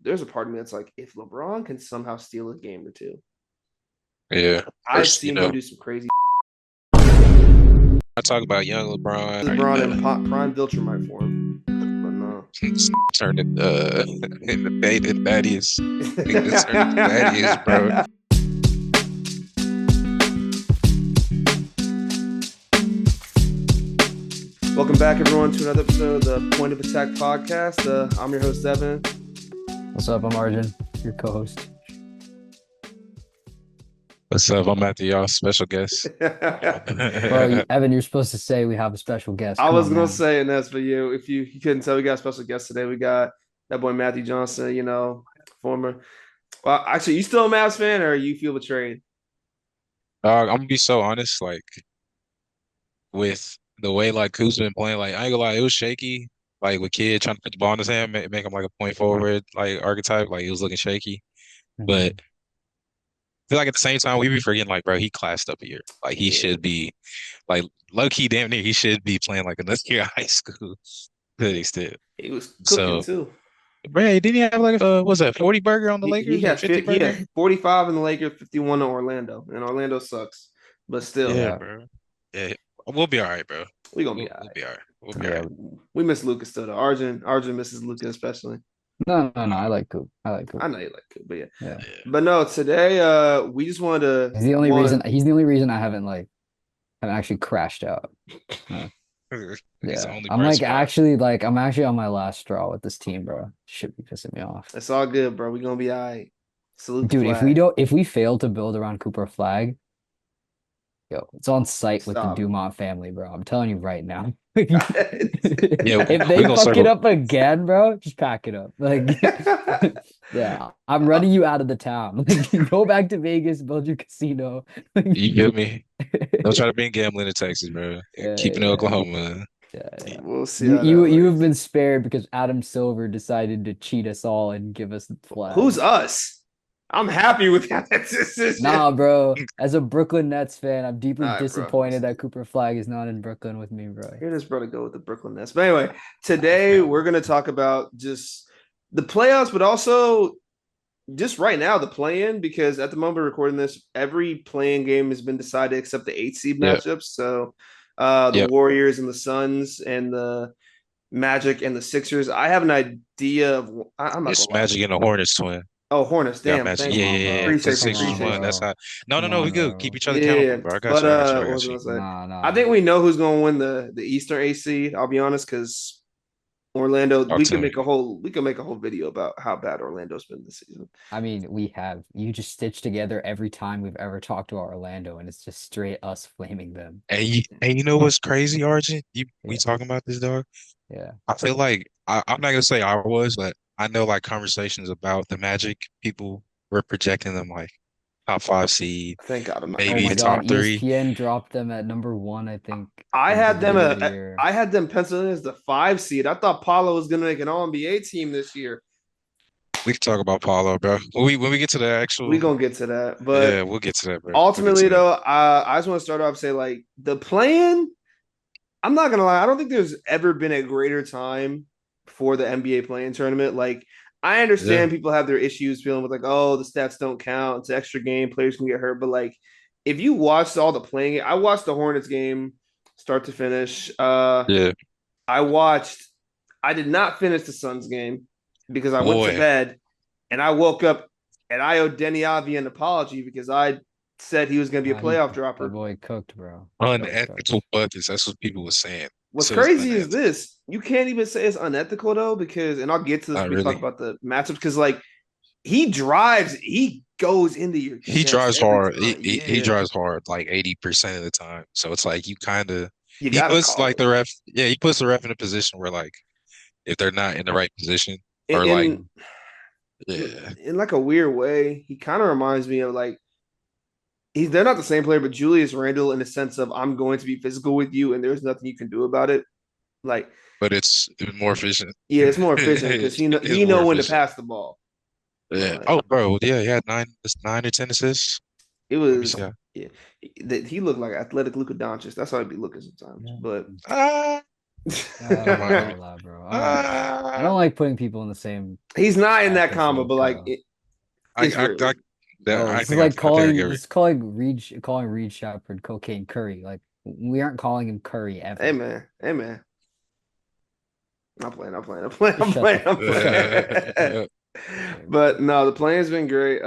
there's a part of me that's like, if LeBron can somehow steal a game or two, Yeah. I've First, seen him do some crazy. I talk about young LeBron, LeBron and prime Viltrumite for him, but no. turned it in the dated that is. Nigga just turned into that is, bro. Welcome back, everyone, to another episode of the Point of Attack podcast. I'm your host, Evan. What's up? I'm Arjun, your co-host. What's up? I'm Matthew, y'all special guest. Bro, Evan, you're supposed to say we have a special guest. I Come was on gonna now. say, and that's for you. If you couldn't tell, we got a special guest today. We got that boy Matthew Johnson. Former. Well, actually, you still a Mavs fan, or you feel betrayed? I'm gonna be so honest, like with the way like Kuzma been playing, like I ain't gonna lie, it was shaky. Like with Kid trying to put the ball in his hand, make him like a point forward, like archetype, like he was looking shaky. But Mhm. I feel like at the same time we be forgetting, like, bro, he classed up a year. Like he Yeah, should be like low key damn near he should be playing like another year of high school to an extent. he was cooking So too. bro, didn't he have like was that 40 burger on the He Lakers or had 50 he burger? had 45 in the Lakers, 51 in Orlando, and Orlando sucks, but still, Yeah, Yeah, bro. Yeah, we'll be all right, bro. we gonna be We'll, all we'll right. be all right. We'll be all yeah. right. We miss Lucas still. Though. Arjun misses Lucas especially. No. I like Coop. I like I Coop. know you like it, but yeah. Yeah. Yeah. But no, today we just wanted to He's the only reason. one. He's the only reason I haven't actually crashed out. Uh, He's the yeah. only I'm bright like spot. actually like I'm actually on my last straw with this team, bro. Should be pissing me off. It's all good, bro. We gonna be all right. Salute the Dude, flag. if we fail to build around Cooper Flag, yo, it's on site with the Stop. Dumont family, bro. I'm telling you right now. Yeah, If we they gonna fuck it circle. up again, bro, just pack it up. Like, yeah, I'm running you out of the town. Like, go back to Vegas, build your casino. You feel me? Don't try to bring gambling to Texas, bro. Keep it in Yeah, Oklahoma. yeah. We'll see You how that you you have works. been spared because Adam Silver decided to cheat us all and give us the Who's flag. us? I'm happy with that decision. Nah, bro. As a Brooklyn Nets fan, I'm deeply All right, bro. disappointed that Cooper Flag is not in Brooklyn with me, bro. Here this brother go with the Brooklyn Nets. But anyway, today we're gonna talk about just the playoffs, but also just right now the play-in, because at the moment of recording this, every play-in game has been decided except the eight seed Yep, matchups. So the yep. Warriors and the Suns and the Magic and the Sixers. I have an idea of. I'm not It's gonna lie. Magic and the Hornets twin. Oh, Hornets. Yeah, Damn. Magic. Thank Yeah, you. yeah, Come on, yeah. bro. Because Appreciate you. Come Sixers on, just Appreciate won. you. That's bro. not. No, no, Come no. We on, good. Keep bro. each other accountable, Yeah, bro. I got but you. I got you. I what got was I you. gonna say? I Nah. think we know who's gonna win the Eastern AC. I'll be honest, because Orlando. Talk to me. We could make a whole video about how bad Orlando's been this season. I mean, we have you just stitched together every time we've ever talked to Orlando, and it's just straight us flaming them. And you know what's crazy, Arjun? We Yeah, talking about this, dog? yeah. I feel like I'm not gonna say I was, but I know like conversations about the Magic, people were projecting them like top five seed, Thank God I'm not. Oh I'm maybe my not God, top three. ESPN dropped them at number one, I think, I at the had them. beginning of the year. I had them penciled in as the five seed. I thought Paulo was gonna make an All NBA team this year. We can talk about Paulo, bro. When we get to the We actual, gonna get to that, but yeah, we'll get to that, bro. We'll get ultimately to that. though, I just want to start off and say like the plan. I'm not gonna lie. I don't think there's ever been a greater time for the NBA playing tournament. Like, I Yeah, understand people have their issues feeling with like, oh, the stats don't count. It's an extra game. Players can get hurt. But like, if you watched all the playing, I watched the Hornets game start to finish. yeah, I watched. I did not finish the Suns game because I went to boy, bed and I woke up and I owed Denny Avi an apology because I said he was going to be a He playoff that dropper. boy cooked, bro. That boy cooked. unethical buckets. That's what people were saying. What's So it's crazy is unethical. this: you can't even say it's unethical though, because, and I'll get to this Not when we talk really. about the matchups, because like he drives, he goes into your He chest drives every hard. time. He Yeah, drives hard like 80% of the time. So it's like you kind of you he gotta puts call like it. the ref. Yeah, he puts the ref in a position where like if they're not in the right position And or like Mhm. yeah, in like a weird way, he kind of reminds me of like they're not the same player, but Julius Randle in the sense of I'm going to be physical with you, and there's nothing you can do about it. Like, but it's more efficient. yeah, it's more efficient because It's he more know when to efficient. pass the ball. But Yeah. like Oh, bro. Yeah, he had nine or 10 assists. it Let me was, see. yeah, that he looked like athletic Luka Doncic. That's how I'd be looking sometimes. Yeah. But Ah. I Never don't like all mind. that, bro. I Ah, don't like putting people in the same He's not in that brackets combo, of but like it's I, weird. bro. I This is think like I think I get it. calling Reed Shepherd cocaine Curry. Like we aren't calling him Curry Hey ever. man, hey man. I'm playing, I'm playing, I'm playing, Just I'm shut the playing, I'm fuck up. playing. Uh, Okay, But no, the playing's been great.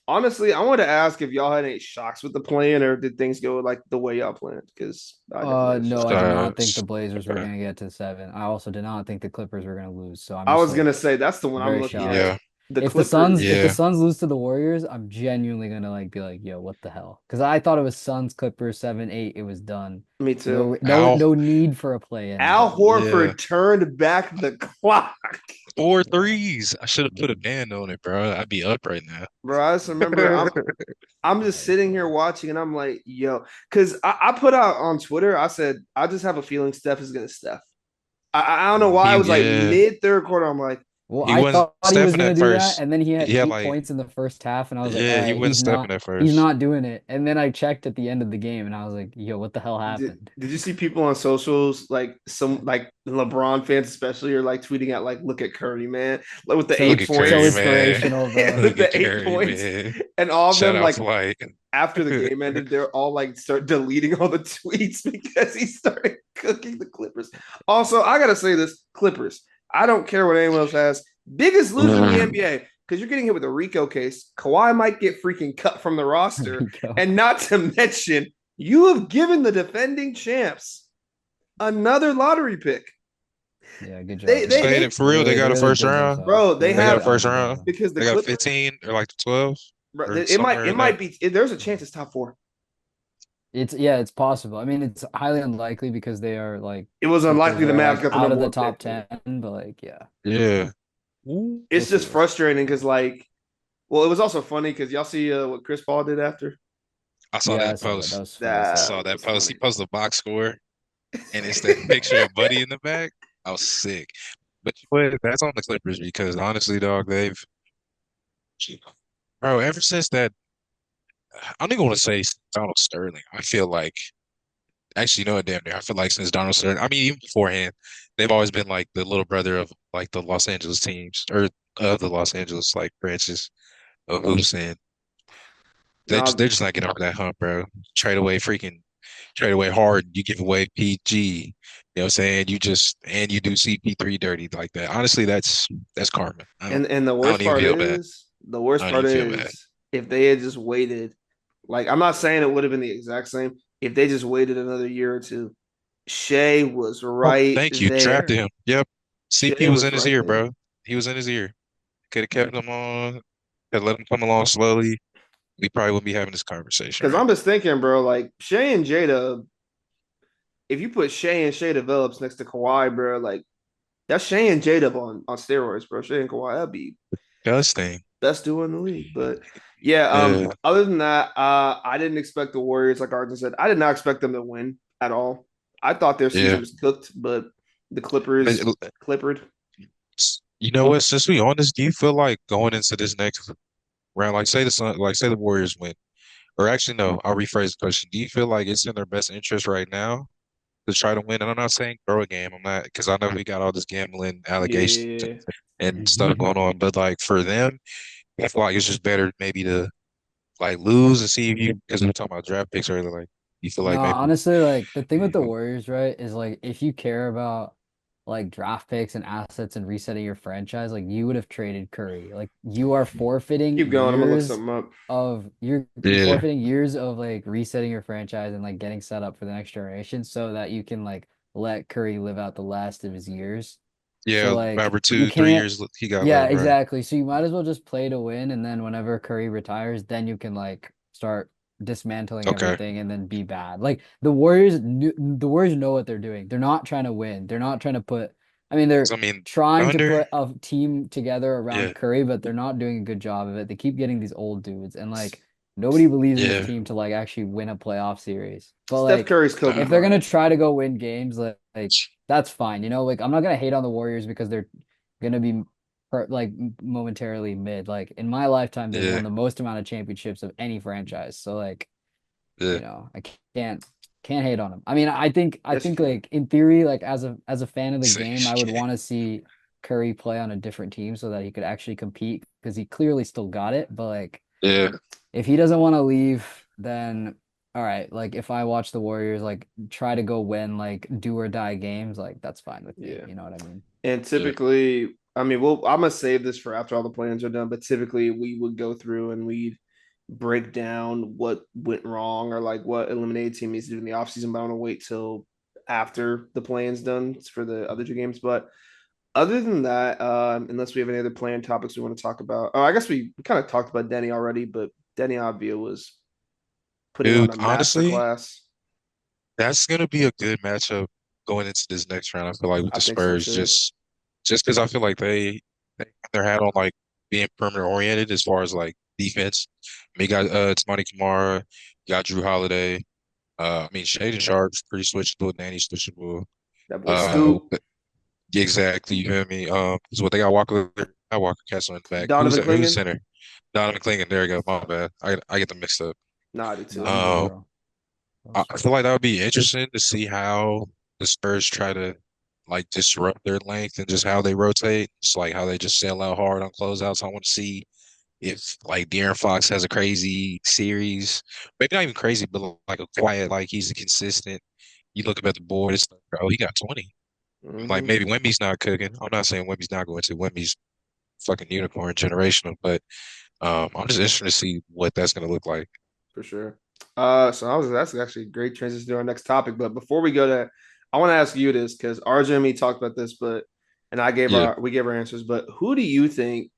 Honestly, I wanted to ask if y'all had any shocks with the plan, or did things go like the way y'all planned? Because I definitely had a no, shock. I did not think the s- Blazers were uh, gonna get to 7. I also did not think the Clippers were gonna lose. So I'm I just was like gonna say that's the one I'm very looking shocked. at. yeah, The If Clippers. the yeah. Suns lose to the Warriors, I'm genuinely gonna like be like, yo, what the hell? Because I thought it was Suns Clippers 7-8. It was done. Me too. No Al, no need for a play in. Al But yeah. Horford turned back the clock. Four yeah, threes. I should have put a band on it, bro. I'd be up right now. Bro, I just remember I'm just nice, sitting here bro. watching and I'm like, yo, because I put out on Twitter, I said, I just have a feeling Steph is gonna Steph. I don't know Yeah. why. It was like Yeah. mid third quarter. I'm like, Well, He I wasn't thought he was stepping gonna at do that, first. and then he had He had 8 points in the first half, and I was like, all yeah, he right, wasn't stepping at he's first. not doing it. And then I checked at the end of the game, and I was like, yo, what the hell did, happened? did you see people on socials like some like LeBron fans especially are like tweeting at like look at Curry man like with the So Look eight at so Curry, points man. inspirational, bro. with Look at the eight Curry, points man. and all of Shout them out like Flight. after the game ended they're all like start deleting all the tweets because he started cooking the Clippers. Also, I gotta say this Clippers. I don't care what anyone else has. Biggest loser in the NBA because you're getting hit with a Rico case. Kawhi might get freaking cut from the There roster, we go. and not to mention you have given the defending champs another lottery pick. Yeah, good They job, they guys. they For real, they They got a really first did round. themselves. bro, They they They got a have really first outdid round. themselves. because the They got a clip 15 or like 12 bro, or it might somewhere it in that. might be there's a chance it's top four. It's yeah, it's possible. I mean, it's highly unlikely because they are like It was Clippers unlikely the are Mavs like got the out number of the one top pick. 10, but like yeah, Yeah. we'll It's see. just We'll see. frustrating because like well, it was also funny because y'all see what Chris Paul did after I saw Yeah, I that saw that. That post. was funny as I that hell. saw that was post. He funny. posted a box score and it's that picture of Buddy in the back. I was sick. But that's on the Clippers because honestly, dog, they've bro, ever since that I don't even want to say Donald Sterling. I feel like actually, you know what, damn near. I feel like since Donald Sterling, I mean, even beforehand, they've always been like the little brother of like the Los Angeles teams or of the Los Angeles like branches of hoops, and No, they're just not getting over that hump, bro. Trade away Harden, you give away PG. You know what I'm saying? You just and you do CP3 dirty like that. Honestly, that's karma. and the I don't worst even part feel bad. is the worst I don't part even feel bad. is if they had just waited. Like I'm not saying it would have been the exact same if they just waited another year or two. Shea was Oh, right thank you. Drafted there. him. Yep. CP Shea was was in his right ear, there. bro. He was in his ear. Could have kept him on. Could let him come along slowly. We probably wouldn't be having this conversation Because right I'm just thinking, bro, like Shea and Jada, if you put Shea and Shea develops next to Kawhi, bro, like that's Shea and Jada on steroids, bro. Shea and Kawhi, that'd be now. Does thing. best duo in the league. But yeah, Yeah. other than that, I didn't expect the Warriors, like Arjun said, I did not expect them to win at all. I thought their season Yeah. was cooked, but the But, Clippers clippered. you know what? Since we on this, do you feel like going into this next round, like say the Warriors win, or actually no, I'll rephrase the question. Do you feel like it's in their best interest right now to try to win? And I'm not saying throw a game. I'm not because I know we got all this gambling allegations Yeah. and stuff going on, but like for them, I feel like it's just better maybe to like lose and see if you because we were talking about draft picks earlier. Like you feel No, like maybe honestly, like the thing with the Warriors, right, is like if you care about like draft picks and assets and resetting your franchise, like you would have traded Curry. Like you are forfeiting Keep going. I'm gonna look something up. you're yeah, forfeiting years of like resetting your franchise and like getting set up for the next generation so that you can like let Curry live out the last of his years. So yeah, like whatever you 2 3 years can't he got yeah, left, right? exactly. So you might as well just play to win, and then whenever Curry retires, then you can like start dismantling Okay, everything and then be bad. Like the Warriors know what they're doing. They're not trying to win. They're not trying to put. I mean, they're so I mean trying to Thunder, put a team together yeah, around Curry, but they're not doing a good job of it. They keep getting these old dudes, and like nobody believes in this yeah. team to like actually win a playoff series. But Steph like Curry's Kobe if they're gonna Bryant. try to go win games, like that's fine. You know, like I'm not gonna hate on the Warriors because they're gonna be like momentarily mid. Like in my lifetime, they've Yeah, won the most amount of championships of any franchise. So like, yeah. I can't Can't hate on him. I mean, I Yes, you think can. like in theory, like as a fan of the So, game, I would want to see Curry play on a different team so that he could actually compete because he clearly still got it. But like yeah, if he doesn't want to leave, then all right. Like if I watch the Warriors like try to go win like do or die games, like that's fine with me. Yeah. You know what I mean? And yeah, typically, I mean, I'm gonna save this for after all the plans are done, but typically we would go through and we'd break down what went wrong or like what eliminated team needs to do in the offseason, but I want to wait till after the plan's done for the other two games. But other than that, unless we have any other plan topics we want to talk about, oh, I guess we kind of talked about Denny already, but Denny Avdia was putting on dude. a Honestly, masterclass. that's gonna be a good matchup going into this next round. I feel like with I the think so Spurs, too. just because I feel like they got their hat on like being perimeter oriented as far as like defense. I mean, you got Tamani Kamara, you got Drew Holiday. I mean, Shaden Sharp's pretty switchable, Danny switchable. That boy Uh, Scoop, exactly. You hear me? So what they got Walker Kessler in the back. Donovan Who's Clingan. center? Donovan Clingan. There you go. My bad. I get them mixed up. Nah, I do No, too. you good, Um, bro. That's I feel straight. like that would be interesting to see how the Spurs try to like disrupt their length and just how they rotate. It's like how they just sell out hard on closeouts. I want to see if like De'Aaron Fox has a crazy series, maybe not even crazy, but like a quiet, like he's a consistent. You look up at the board, it's like, bro, he got 20. Like Hmm. maybe Wemby's not cooking. I'm not saying Wemby's not going to. Wemby's fucking unicorn generational, but I'm just interested to see what that's gonna look like. For sure. So that's actually a great transition to our next topic. But before we go there, I want to ask you this because RJ and me talked about this, but and Yeah, we gave our answers. But who do you think,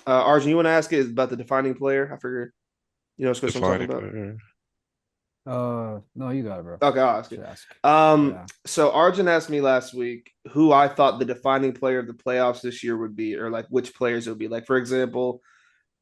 Arjun, you want to ask it about the defining player? I figured you know what question I'm talking defining about. player. No, you got it, bro. Okay, I'll ask it. Should ask. Yeah. So Arjun asked me last week who I thought the defining player of the playoffs this year would be, or like which players it would be. Like, for example,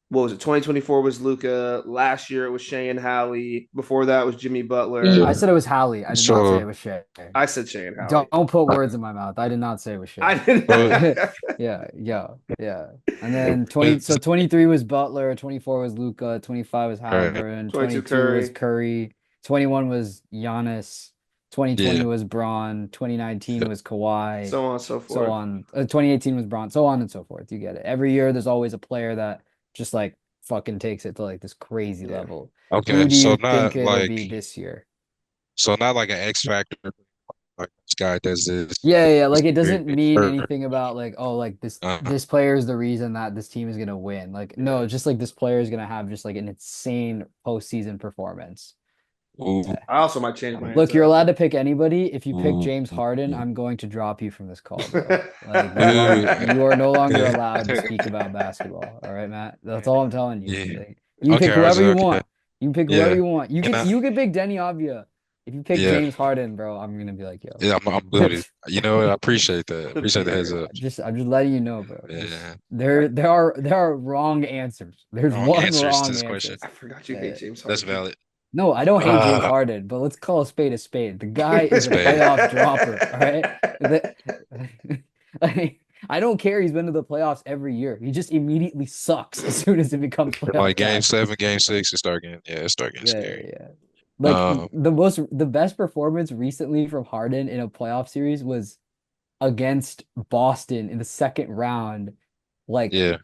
what was it? 2024 was Luca. Last year it was Shane Halley. Before that was Jimmy Yeah, I Butler. said it was Hallie. I did not say so it was Shay. I said Shane Halley. Don't put uh, words in my mouth. I did not say it was I Shay. did but not. Yeah, yeah, yeah. And then 20, it's, so 23 was Butler, 24 was Luca, 25 was all right, Halliburton, 22 22 was Curry, Curry, 21 was Giannis, 2020 yeah, was Braun, 2019 was Kawhi, so on and so so forth. on. 2018 was Braun, so on and so forth. You get it. Every year there's always a player that just like fucking takes it to like this crazy Yeah. level. Who okay. do you think it'll be this year? So not like an X factor. Like this guy does this. Yeah, yeah, This like it year, doesn't mean or, anything about like, oh, like uh, this player is the reason that this team is gonna win. Like, Yeah. no, just like this player is gonna have just like an insane postseason performance. ooh, I also might change my Look, answer you're allowed after. to pick anybody. If you pick ooh, James Harden, ooh, I'm going to drop you from this call, bro. Like dude. you are no longer allowed to speak about basketball. All right, Matt. That's all I'm telling you. Yeah. Like, you can pick Okay, whoever RJ. you Okay. want. You can pick whoever Yeah. you want. Can I? You can pick Denny Avdia. If you pick Yeah. James Harden, bro, I'm gonna be like, yo. Yeah. I'm booted. You know what? I appreciate that. Appreciate the heads Beard. up. I'm just letting you know, bro. Just Yeah. there are wrong answers. There's Wrong one answers to wrong this answer. question. I forgot you hate Uh, James That's Harden. valid. no, I don't hate James Uh, Harden, but let's call a spade a spade. The guy is a Spade. playoff dropper, all right? The, I don't care. He's been to the playoffs every year. He just immediately sucks as soon as it becomes playoff Like game time. 7, game 6, it start getting Yeah, scary. yeah. Like Um, the best performance recently from Harden in a playoff series was against Boston in the second round, like yeah.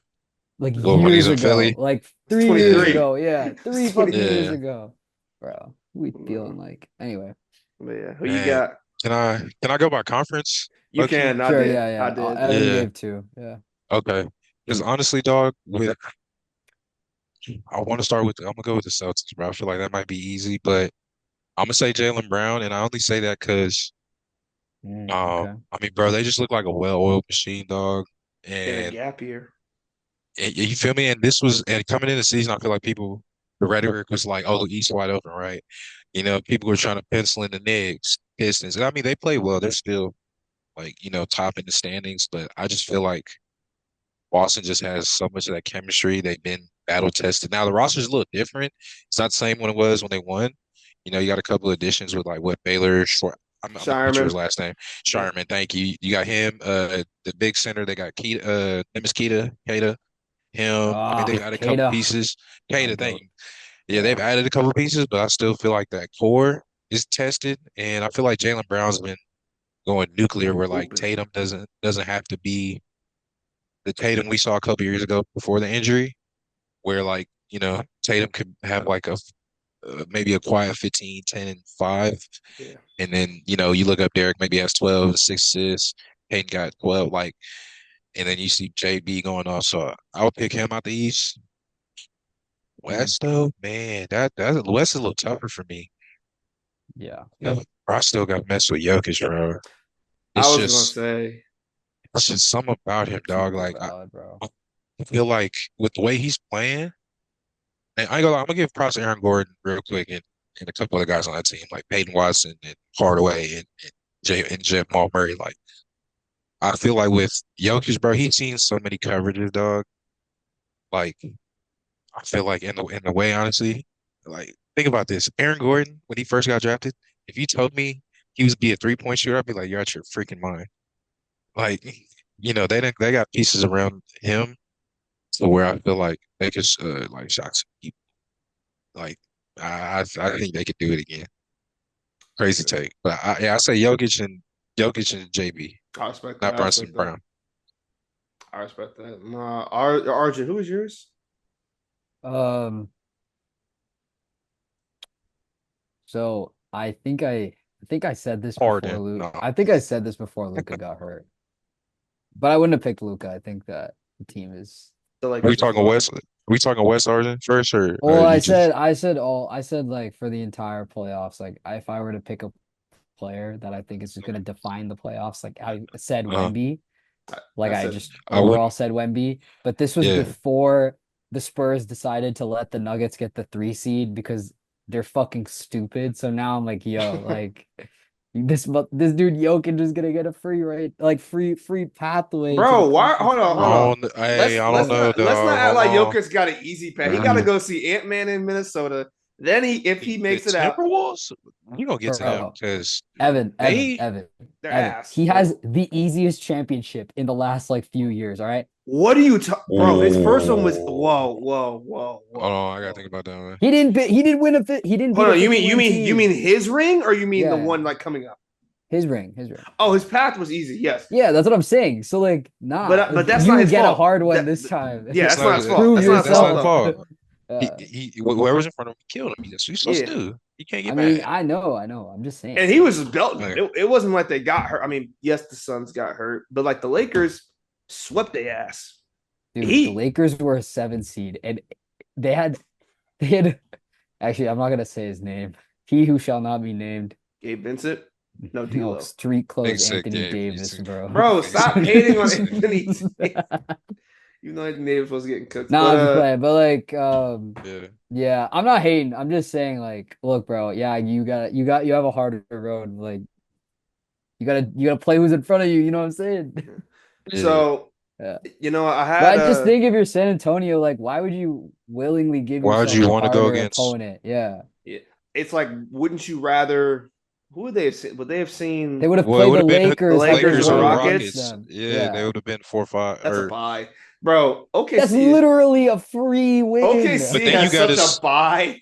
Well, when he's years in ago, Philly, like It's 3 years yeah, 23. ago. Yeah, It's 3 fucking years 23. yeah. ago, bro. We No. feeling like anyway. But yeah, who you Man, got? can I go by conference? You Low key? can. I Sure, did. yeah, I yeah. did. Evan Yeah. gave two. Yeah. Okay. Because honestly, dog, with I want to start with I'm gonna go with the Celtics, bro. I feel like that might be easy, but I'm gonna say Jaylen Brown, and I only say that because Okay. I mean, bro, they just look like a well-oiled machine, dog. In a And gap year. you feel me? And this was and coming in the season, I feel like people the rhetoric was like, "Oh, East wide open, right?" You know, people were trying to pencil in the Knicks, Pistons, and I mean, they play well. They're still like top in the standings, but I just feel like Boston just has so much of that chemistry. They've been battle tested. Now the roster's a little different. It's not the same when it was when they won. You know, you got a couple of additions with like what Baylor short. I'm gonna butcher his Shireman. last name. Yeah. Sharman, thank you. You got him, the big center. They got Keita, name is Keita, him. I mean, they've Ah, added a couple Kata, pieces. my Keita, thank goat. you. Yeah, they've Yeah. added a couple pieces, but I still feel like that core is tested, and I feel like Jaylen Brown's been going nuclear, where like Open. Tatum doesn't have to be the Tatum we saw a couple years ago before the injury, where like Tatum could have like a maybe a quiet 15, 10, and 5, Yeah. and then you look up Derek maybe has 12, 6 assists. Payton got 12, like, and then you see JB going off. So I would pick him out the East. West though, man, that West is a little tougher for me. Yeah. Yeah, bro, I still got messed with Jokic, bro. I It's was gonna just say it's just something about him, dog. Super Like valid, bro. I feel like with the way he's playing, and I ain't gonna lie, I'm gonna give props to Aaron Gordon real quick and a couple other guys on that team, like Peyton Watson and Hardaway and Jamal Murray. Like I feel like with Jokic, bro, he's seen so many coverages, dog. Like I feel like in the way, honestly, like think about this. Aaron Gordon, when he first got drafted, if you told me he was be a 3-point shooter, I'd be like, you're out your freaking mind. Like, they got pieces around him to where I feel like they could like shots. Like I think they could do it again. Crazy take, but I say Jokic and JB, I respect that. not I Brunson respect that. Brown. I respect that. Arjun, who was yours? Um, so I think I said this before Harden, Luke. no. I think I said this before Luca got hurt. But I wouldn't have picked Luca. I think that the team is The Are we Lakers as talking well. West? Are we talking West Arden first, or well, I you just said I said like for the entire playoffs, like if I were to pick a player that I think is just gonna define the playoffs, like I said uh Wemby. Like I I said just I would overall said Wemby, but this was yeah. before the Spurs decided to let the Nuggets get the 3 seed because they're fucking stupid. So now I'm like, yo, like this dude Jokic is gonna get a free free pathway to the bro, why conference hold on, hold finals. on. Hey, I don't know, Let's not dog. act Hold like on. Jokic got an easy path. He gotta Mhm. go see Ant-Man in Minnesota. Then if he The makes it out, Timberwolves, we gonna get to them Bro, because Evan, Evan, they Evan, they're Evan. ass. He But has the easiest championship in the last like few years, all right? what are you bro? His first one was oh, hold on, I gotta whoa. think about that one. He didn't win he didn't Hold beat a on, 50 win you team. mean his ring or you mean the Yeah, one like coming up? his ring. Oh, his path was easy, yes. Yeah, that's what I'm saying. So like, nah, But that's not you his get a fault. hard one this time. Yeah, It's that's not not his fault. Prove That's not his that's not fault his yourself. though. fault. Uh, Whoever's in front of him killed him. That's what you're supposed to Yeah. do. You can't I get mean, mad. I know. I'm just saying. And he was belting. Like, It wasn't like they got hurt. I mean, yes, the Suns got hurt, but like the Lakers swept their ass. Dude, the He Lakers were a 7 seed, and they had they had actually, I'm not gonna say his name. He who shall not be named. Gabe Vincent, no No, D'Lo. street big clothes sick Anthony game. Davis, bro. Bro, Big stop sick hating on game. Anthony. You know Anthony Davis was getting cooked. Nah, But I'm just playing. But like, Yeah. yeah, I'm not hating. I'm just saying, like, look, bro, yeah, you have a harder road. Like, you gotta play who's in front of you. You know what I'm saying? Yeah. so Yeah. I But had I just think if you're San Antonio, like, why would you willingly give Why would yourself you a want to go harder against? opponent? Yeah. yeah, it's like, wouldn't you rather who would they have seen? Would they have They seen would have Well, it played would the have been the Lakers, the have them Lakers Lakers or or the the going Rockets? against Rockets. them. Yeah, they Yeah. would have been 4-5 That's a or buy. Bro, That's literally a free win. but OKC then you has got such to a buy.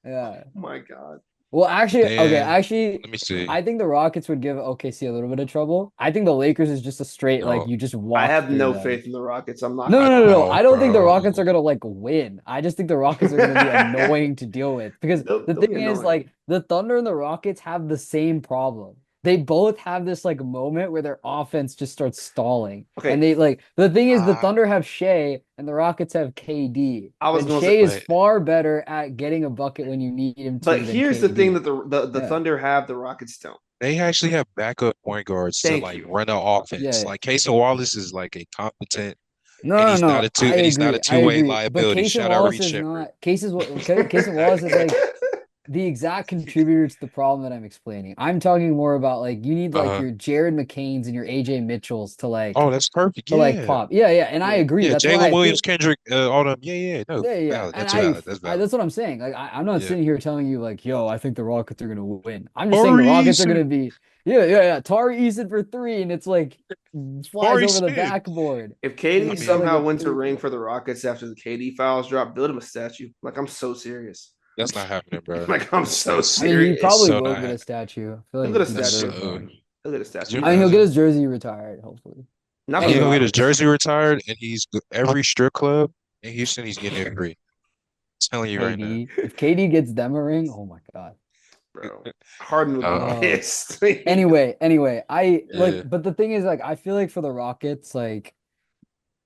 Yeah. Oh my god. Well, actually, okay, then actually, let me see. I think the Rockets would give OKC a little bit of trouble. I think the Lakers is just a straight, like, No, you just I walk have through no them. faith in the Rockets. I'm not No, gonna I no, no, lie. no. know, I don't think the Rockets are bro. gonna like win. I just think the Rockets are gonna be annoying to deal with because the They'll be thing is, annoying. like, the Thunder and the Rockets have the same problem. They both have this like moment where their offense just starts stalling. Okay, And they like the thing is the Ah, Thunder have Shea and the Rockets have KD. I was And gonna say, Shea is but far better at getting a bucket when you need him but to than here's the thing KD. that the Yeah. Thunder have, the Rockets don't. they actually have backup point guards to Thank like you. run the offense. Yeah. Like Casey Wallace is like a competent, No, no, no. I and he's not a agree. I two-way agree. But liability. Casey Shout out Wallace Reed is Shepherd. not Casey Wallace is like the exact contributor to the problem that I'm explaining. I'm talking more about like you need like Uh, your Jared McCains and your AJ Mitchells oh, that's perfect. to like Yeah, pop. Yeah, yeah, and I Yeah. agree. yeah. That's why Jalen I Williams, think Kendrick, all them. Yeah, yeah. No, yeah, yeah. valid. And That's valid. That's I valid. that's what I'm saying. Like I'm not Yeah. sitting here telling you like, yo, I think the Rockets are gonna win. I'm just saying the Corey Rockets are Eason, gonna be yeah. Tari Eason for three, and it's like flies Corey over the Smith. backboard. If And KD I he's got mean, like somehow a wins a three ring point. for the Rockets after the KD files drop, build him a statue. Like I'm so serious. That's not happening, bro. Like I'm so That's I mean, he serious. probably so will not get a happening. statue. I feel He'll like get a he That's statue. deserves so. one. He'll get a Could statue. you I mean, he'll get imagine? his jersey retired, hopefully. Not Yeah, for he's the gonna get his Rockets, jersey retired, and every strip club in Houston, he's getting it free. Telling you right now. KD. If KD gets them a ring, oh my God. bro. Harden would be Uh, Uh, pissed. anyway, I like, yeah, but the thing is, like, I feel like for the Rockets, like,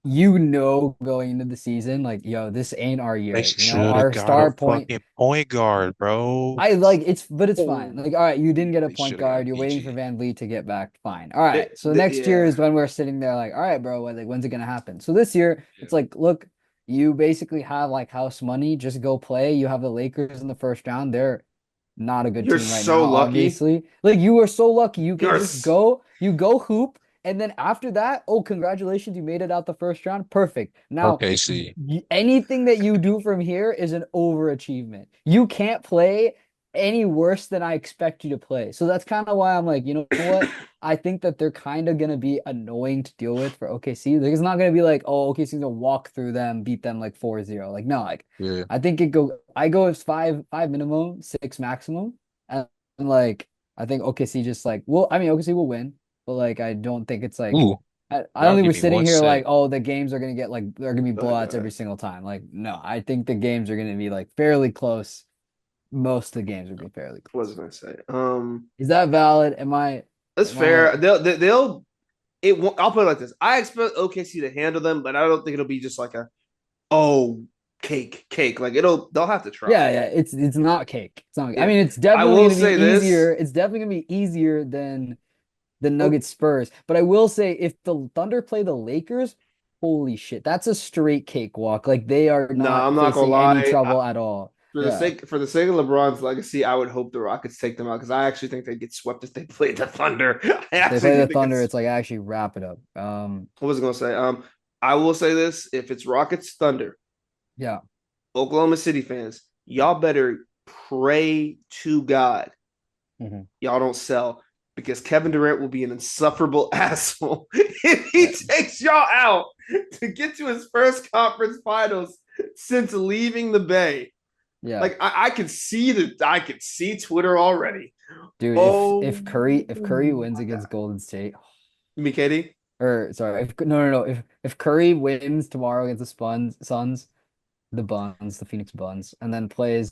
going into the season, like, yo, this ain't our they year. should have Our got a star point. fucking point guard, bro. But it's fine. Oh, Like, all right, you didn't get a They point should have got guard. You're waiting for PG. Van Vliet to get back. Fine. All right. So next year yeah. is when we're sitting there like, all right, bro, like when's it gonna happen? So this year, Yeah. it's like, look, you basically have like house money. Just go play. You have the Lakers in the first round. They're not a good You're team right so now, lucky. obviously. Like you were so lucky. You can You're just go, you go hoop, and then after that, oh, congratulations, you made it out the first round. Perfect. Now, Okay, see. anything that you do from here is an overachievement. You can't play any worse than I expect you to play. So that's kind of why I'm like, you know what? I think that they're kind of going to be annoying to deal with for OKC. Like, it's not going to be like, oh, OKC's going to walk through them, beat them like 4-0. Like, no, like, Yeah. I go as five minimum, six maximum. And like, I think OKC just like, well, I mean, OKC will win, but like, I don't think it's like, Ooh, I don't y'all think we're give me sitting one here sec. like, oh, the games are gonna get like they're gonna be Go ahead, go blowouts ahead. every single time. Like, no, I think the games are gonna be like fairly close. Most of the games will be fairly What was close. I gonna say? Is that valid? That's Am I fair. They'll it. I'll put it like this. I expect OKC to handle them, but I don't think it'll be just like a oh cake. Like they'll have to try. yeah, it's not cake. It's not, I Yeah, mean, it's I definitely will gonna be say this. easier. It's definitely gonna be easier than the Oh, Nuggets Spurs. But I will say if the Thunder play the Lakers, holy shit, that's a straight cakewalk. Like they are no, not I'm not gonna facing any lie. trouble at all. Yeah. For the sake of LeBron's legacy, I would hope the Rockets take them out because I actually think they get swept if they play the Thunder. I If they play actually the think Thunder, it's. it's like actually wrap it up. What was I gonna say? I will say this: if it's Rockets Thunder, Yeah. Oklahoma City fans, y'all better pray to God Mhm. y'all don't sell because Kevin Durant will be an insufferable asshole if he Yeah. takes y'all out to get to his first conference finals since leaving the Bay. Yeah. Like I could see Twitter already. Dude, Oh, if Curry wins my God. against Golden State, Me, Katie? or sorry, if no, if Curry wins tomorrow against the Suns, the Phoenix Buns, and then plays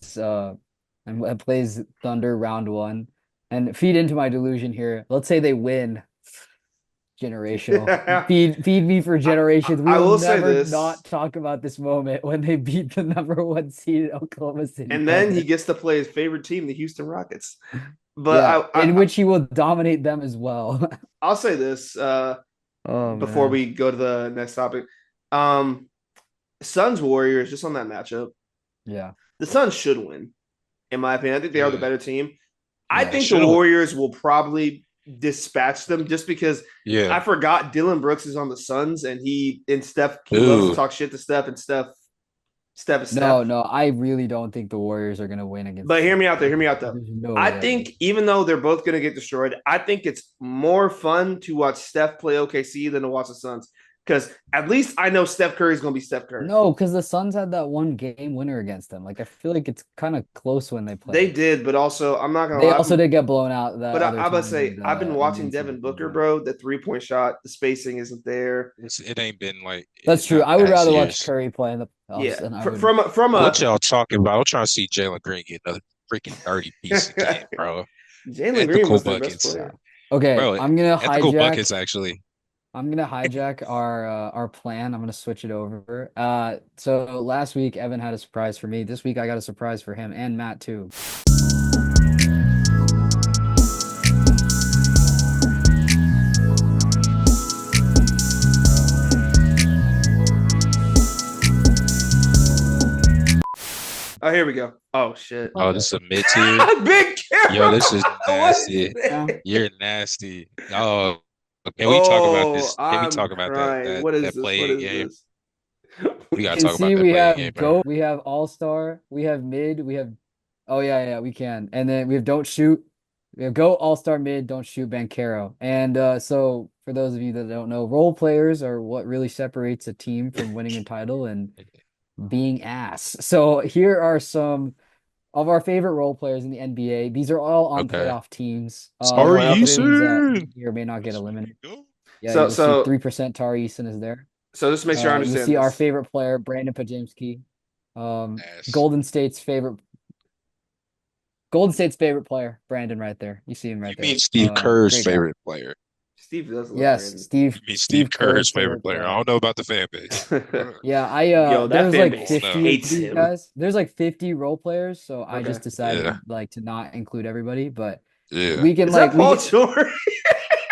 Thunder round one, and feed into my delusion here. Let's say they win. Generational. I, Feed me for generations. We I will will say never this, not talk about this moment when they beat the number one seed Oklahoma City and then he Thunder. gets to play his favorite team, the Houston Rockets. But Yeah, in which he will dominate them as well. I'll say this Oh before man. we go to the next topic. Um, Suns Warriors, just on that matchup, Yeah. the Suns should win, in my opinion. I think they are the Yeah. better team. I Yeah. They think the should have. Warriors will probably dispatch them just because Yeah. I forgot Dylan Brooks is on the Suns and Steph he loves to Dude. talk shit to Steph and Steph is No, Steph. no, I really don't think the Warriors are gonna win against But the hear me Suns. out there. Hear me out though. There's no I way. think even though they're both going to get destroyed, I think it's more fun to watch Steph play OKC than to watch the Suns because at least I know Steph Curry is going to be Steph Curry. No, because the Suns had that one game winner against them. Like I feel like it's kind of close when they They play. did, but also I'm not going to They lie. also did get blown out that But other I must time say, I've been in the watching in-season Devin Booker, tournament. bro. The 3-point shot, the spacing isn't there. It ain't been like That's true. not I would past rather watch years. Curry play in the playoffs Yeah, than I Fr- would. from What a y'all talking about? I'm trying to see Jalen Green get another freaking 30 piece again, bro. Jalen Green Ethical was their best buckets. Yeah. player. Okay, Bro, ethical buckets actually. I'm gonna hijack our plan. I'm gonna switch it over. So last week Evan had a surprise for me. This week I got a surprise for him and Matt too. Oh, here we go. Oh shit, Oh, this is a mid tier. big camera. Yo, this is What is nasty. this? You're nasty. Oh, can we talk about Oh, this? Can we I'm talk about that crying. that What is that this? What playing is game? this? We gotta Can talk about see that we playing game, have bro. we have All Star, we have mid, we have oh yeah, we can. And then we have don't shoot. We have go All Star mid, don't shoot Bankero. And so for those of you that don't know, role players are what really separates a team from winning a title and being ass. So here are some of our favorite role players in the NBA. These are all on Okay. playoff teams. Sorry, playoff Teams teams. that Eason. may or may not get That's where we eliminated. go. Yeah, So you'll see so 3% Tari Eason is there. so just make sure I You'll understand see our this. favorite player, Brandon Pajamski. Ass. Golden State's favorite player, Brandon, right there. You see him right You there. mean Steve Kerr's Great guy. favorite player? Steve does love Yes, Brandon. Steve You mean Steve Kerr's Kerr's favorite player? I player. don't know about the fan base. Yeah, Yo, that there's fan like base 50 of hates these him. guys. There's like 50 role players, so I Okay. just decided Yeah. like to not include everybody, but Yeah. we can Is that Paul we can, George?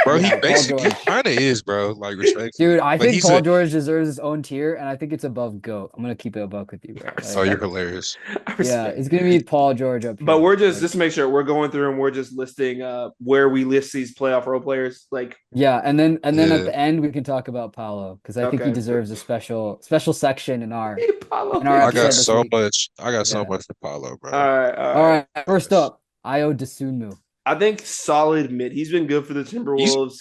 Bro, Yeah, he Paul basically George. kind of is, bro. Like, respectfully. Dude, I Like, think he's Paul a. George deserves his own tier, and I think it's above GOAT. I'm gonna keep it a buck with you, bro. I Oh, you're respect. hilarious. I Yeah, respect. it's gonna be Paul George up But here. we're just Like, just to make sure we're going through and we're just listing where we list these playoff role players. Like, yeah, and then at Yeah. the end we can talk about Paolo because I think he okay. deserves a special section in our Paulo, in our I episode got this so week. much. I got so Yeah. much for Paulo, bro. All right, all All right. right, first up, Ayo Dosunmu. I think solid mid. He's been good for the Timberwolves.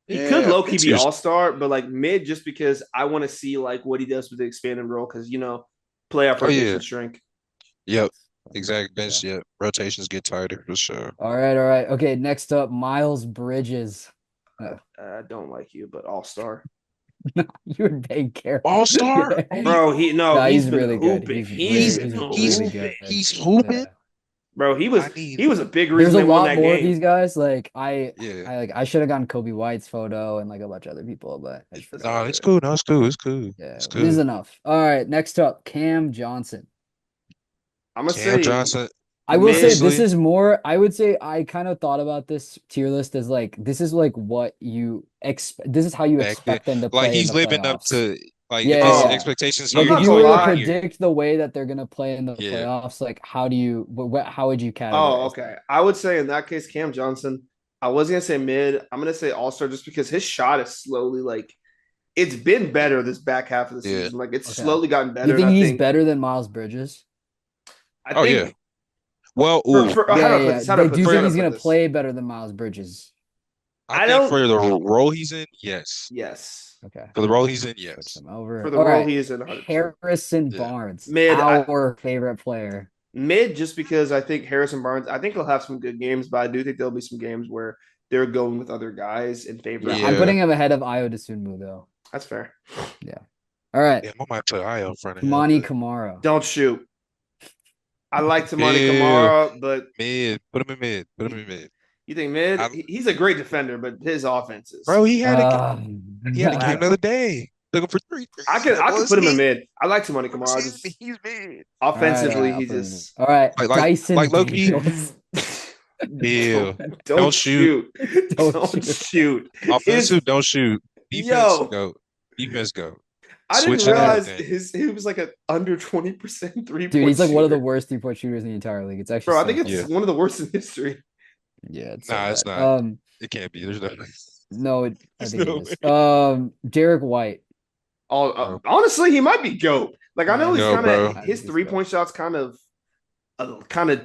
He could Yeah, low key it's be just- all star, but like mid, just because I want to see like what he does with the expanded role, because playoff Oh, yeah. rotations shrink. Yep. Exact bench. Yeah. Rotations get tighter for sure. All right. Okay, next up, Miles Bridges. I don't like you, but all star, You and being careful. All-star? bro. He's been really good. hooping. He's been really hooping. good. He's hooping. Yeah. Bro, he was a big There's reason a they won lot that more of game. these guys. Like Yeah. I should have gotten Kobe White's photo and like a bunch of other people, but I just forgot. Nah, it's cool. No, it's cool. It's cool. Yeah, It's this is cool. enough. All right, next up, Cam Johnson. I'm gonna Cam say Johnson. I will say this Honestly- is more. I would say I kind of thought about this tier list as like this is like what you expect. This is how you Expect- expect them to play Like, he's in the living up playoffs. to, like, Yeah, if his yeah. expectations I'm Like here, not if he's you gonna were to living lie. here. predict the way that they're gonna play in the Yeah. playoffs, like how do you how would you categorize Oh, okay. that? I would say in that case, Cam Johnson. I was gonna say mid. I'm gonna say all star just because his shot is slowly like it's been better this back half of the Yeah. season. Like it's Okay. slowly gotten better. You think and I he's think better than Miles Bridges? I Oh, think yeah. Well, for, ooh, for, Yeah, how do I put yeah. this? How do I Like, put do you this? think How do I he's put gonna this? play better than Miles Bridges? I I think don't- for the role he's in, yes. Yes. Okay. For the role he's in, Puts yes. him over. For the All role right. he is in 100%. Harrison Yeah. Barnes, Mid, our favorite player. Mid, just because I think Harrison Barnes, I think he'll have some good games, but I do think there'll be some games where they're going with other guys in favor. Yeah, of I'm Yeah. putting him ahead of Ayo Dosunmu though. That's fair. All right, Yeah, I might put Io in front of him. Tamani but Kamara. Don't shoot. I like Tamani Ew. Kamara, but Mid. Put him in mid. Put him in mid. you think mid? I- He's a great defender, but his offense is. Bro, he had a Uh, game the other day. Took him for 3 I could put him in mid. I like Tamani Kamara. I just He's mid. offensively, I'll he's put him just in. All right, Like- Dyson like low-key. Daniels. Ew. Don't Don't shoot. Don't Don't shoot. shoot. Offensive, don't shoot. Defense, Yo. go. Defense, go. I didn't Switch it up, realize man. he was like an under 20% 3-point Dude, he's like one of the shooter. worst 3-point shooters in the entire league. It's actually Bro, I so think it's funny. one of the worst in history. Yeah, it's Nah, so it's bad. not. It can't be. There's no. No, I There's think no it is. Derek White. Honestly, he might be GOAT. Like I know he's Yo, kind bro. of his 3-point shots kind of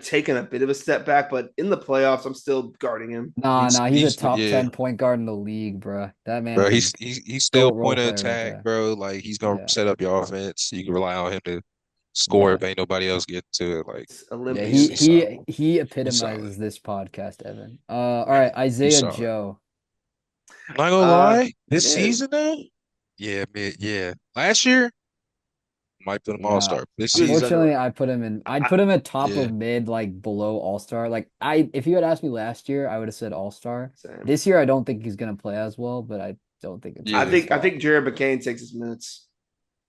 taken a bit of a step back, but in the playoffs, I'm still guarding him. Nah, he's He's- a top yeah. 10 point guard in the league, bro. That man. Bro, is- he's still Goat role point of player right attack, there. bro. Like he's gonna Yeah. set up your offense. You can rely on him to score Yeah. if ain't nobody else get to it. Like It's Yeah, Olympic. he's solid. he epitomizes this podcast, Evan. All right, Isaiah solid. Joe. I'm not gonna lie, this yeah. season though, yeah, mid, yeah. Last year, might put him Yeah. all-star. This He's season, Unfortunately, I'd put him at top Yeah. of mid, like below all-star. Like if you had asked me last year, I would have said all-star. Same. This year, I don't think he's gonna play as well, but I don't think it's Yeah. I think Jared McCain takes his minutes.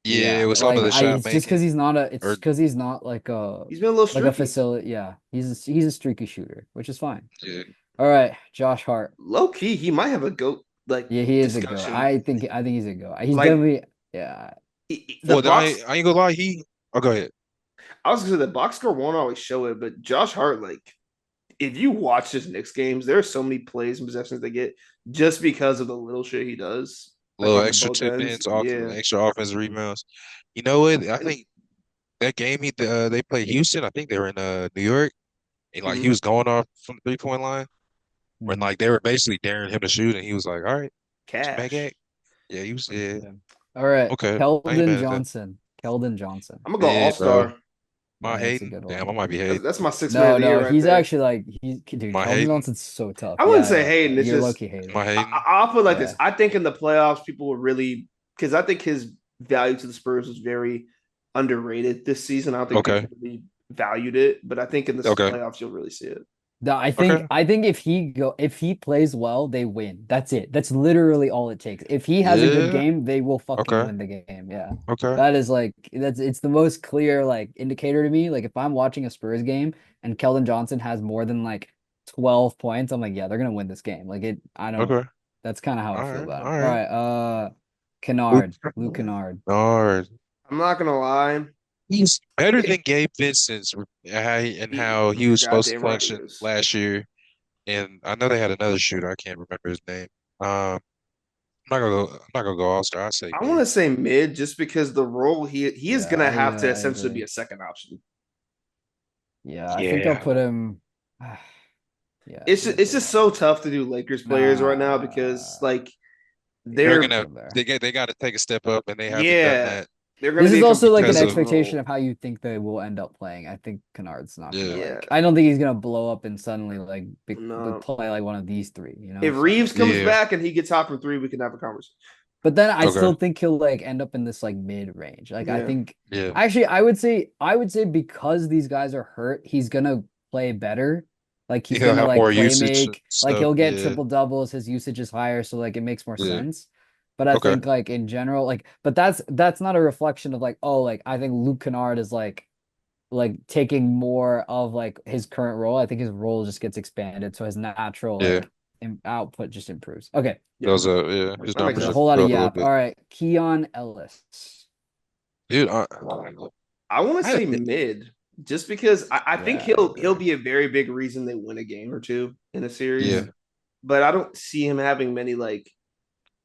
yeah, with some of the shot it's just because making. he's not it's Or- because he's not like a He's been a little streaky. facility. Yeah, he's a streaky shooter, which is fine. Yeah. All right, Josh Hart. Low key, he might have a GOAT. Like Yeah, he is a go. discussion. I think he's a go. He's Like- definitely yeah. The Well, box, I ain't gonna lie, oh, go ahead. I was gonna say the box score won't always show it, but Josh Hart, like, if you watch his Knicks games, there are so many plays and possessions they get just because of the little shit he does. Like, Little on extra both tip ends. ins, off Yeah. extra offensive rebounds. You know what? I think that game they played Houston. I think they were in New York, and like he Mhm. was going off from the 3-point line when like they were basically daring him to shoot, and he was like, "All right, Cash. back at." Yeah, he was. Yeah, All right, Okay. I ain't Keldon mad at that. Johnson. Keldon Johnson. I'm gonna go Yeah, all star. Am I Yeah, that's a hating? good Damn, I one. might be That's, hating. that's my sixth man No, of the year no, right he's there. actually like dude, Am I Keldon hating? Johnson's so tough. I wouldn't say hating. It's You're just low-key hating. Am I hating? I'll put it like this. Yeah. I think in the playoffs, people will really because I think his value to the Spurs was very underrated this season. I don't think Okay. people really valued it, but I think in the Okay. playoffs you'll really see it. No, Okay. I think if he plays well, they win. That's it. That's literally all it takes. If he has a good Yeah. game, they will fucking Okay. win the game. Yeah. Okay. That is like it's the most clear like indicator to me. Like if I'm watching a Spurs game and Keldon Johnson has more than like 12 points, I'm like, yeah, they're gonna win this game. Like I don't Okay. that's kind of how I All feel right. about him. All All right. right, Luke Luke Kennard. Kennard. I'm not gonna lie. He's better than Gabe Vincent's how he You're was supposed to goddamn right he function is. last year. And I know they had another shooter. I can't remember his name. I'm not gonna go All-Star. I say I want mid. to say mid just because the role he is Yeah, gonna have to I essentially be agree. a second option. Yeah, I think I'll Yeah. put him. Yeah, I It's think just, I'll it's put just him. so tough to do Lakers players right now because Nah, like They're yeah, they're I'll gonna put him there. they got to take a step up, and they haven't done yeah that they're gonna This be is a also like an because completely of different expectation role. of how you think they will end up playing. I think Kennard's not gonna yeah, Yeah, like. I don't think he's gonna blow up and suddenly no. play like one of these three. You know, If so. Reeves comes yeah. back and he gets hot from three, we can have a conversation. But then I Okay. still think he'll like end up in this like mid range. Like I Yeah, think Yeah. actually I would say because these guys are hurt, he's gonna play better. Like he's He'll gonna have like more play usage and make, like stuff. he'll get Yeah. triple doubles, his usage is higher, so like it makes more Yeah. sense. But I Okay. think like in general, like but that's not a reflection of like, oh, like I think Luke Kennard is like taking more of like his current role. I think his role just gets expanded, so his natural Yeah. like output just improves. Okay. yeah, Goes up. Yeah. His that makes There's numbers a will sense. whole lot go of up a little yap. bit. All right, Keon Ellis. Dude, I want to I say mid just because I think Yeah, I he'll agree. be a very big reason they win a game or two in a series, yeah. Mhm. but I don't see him having many like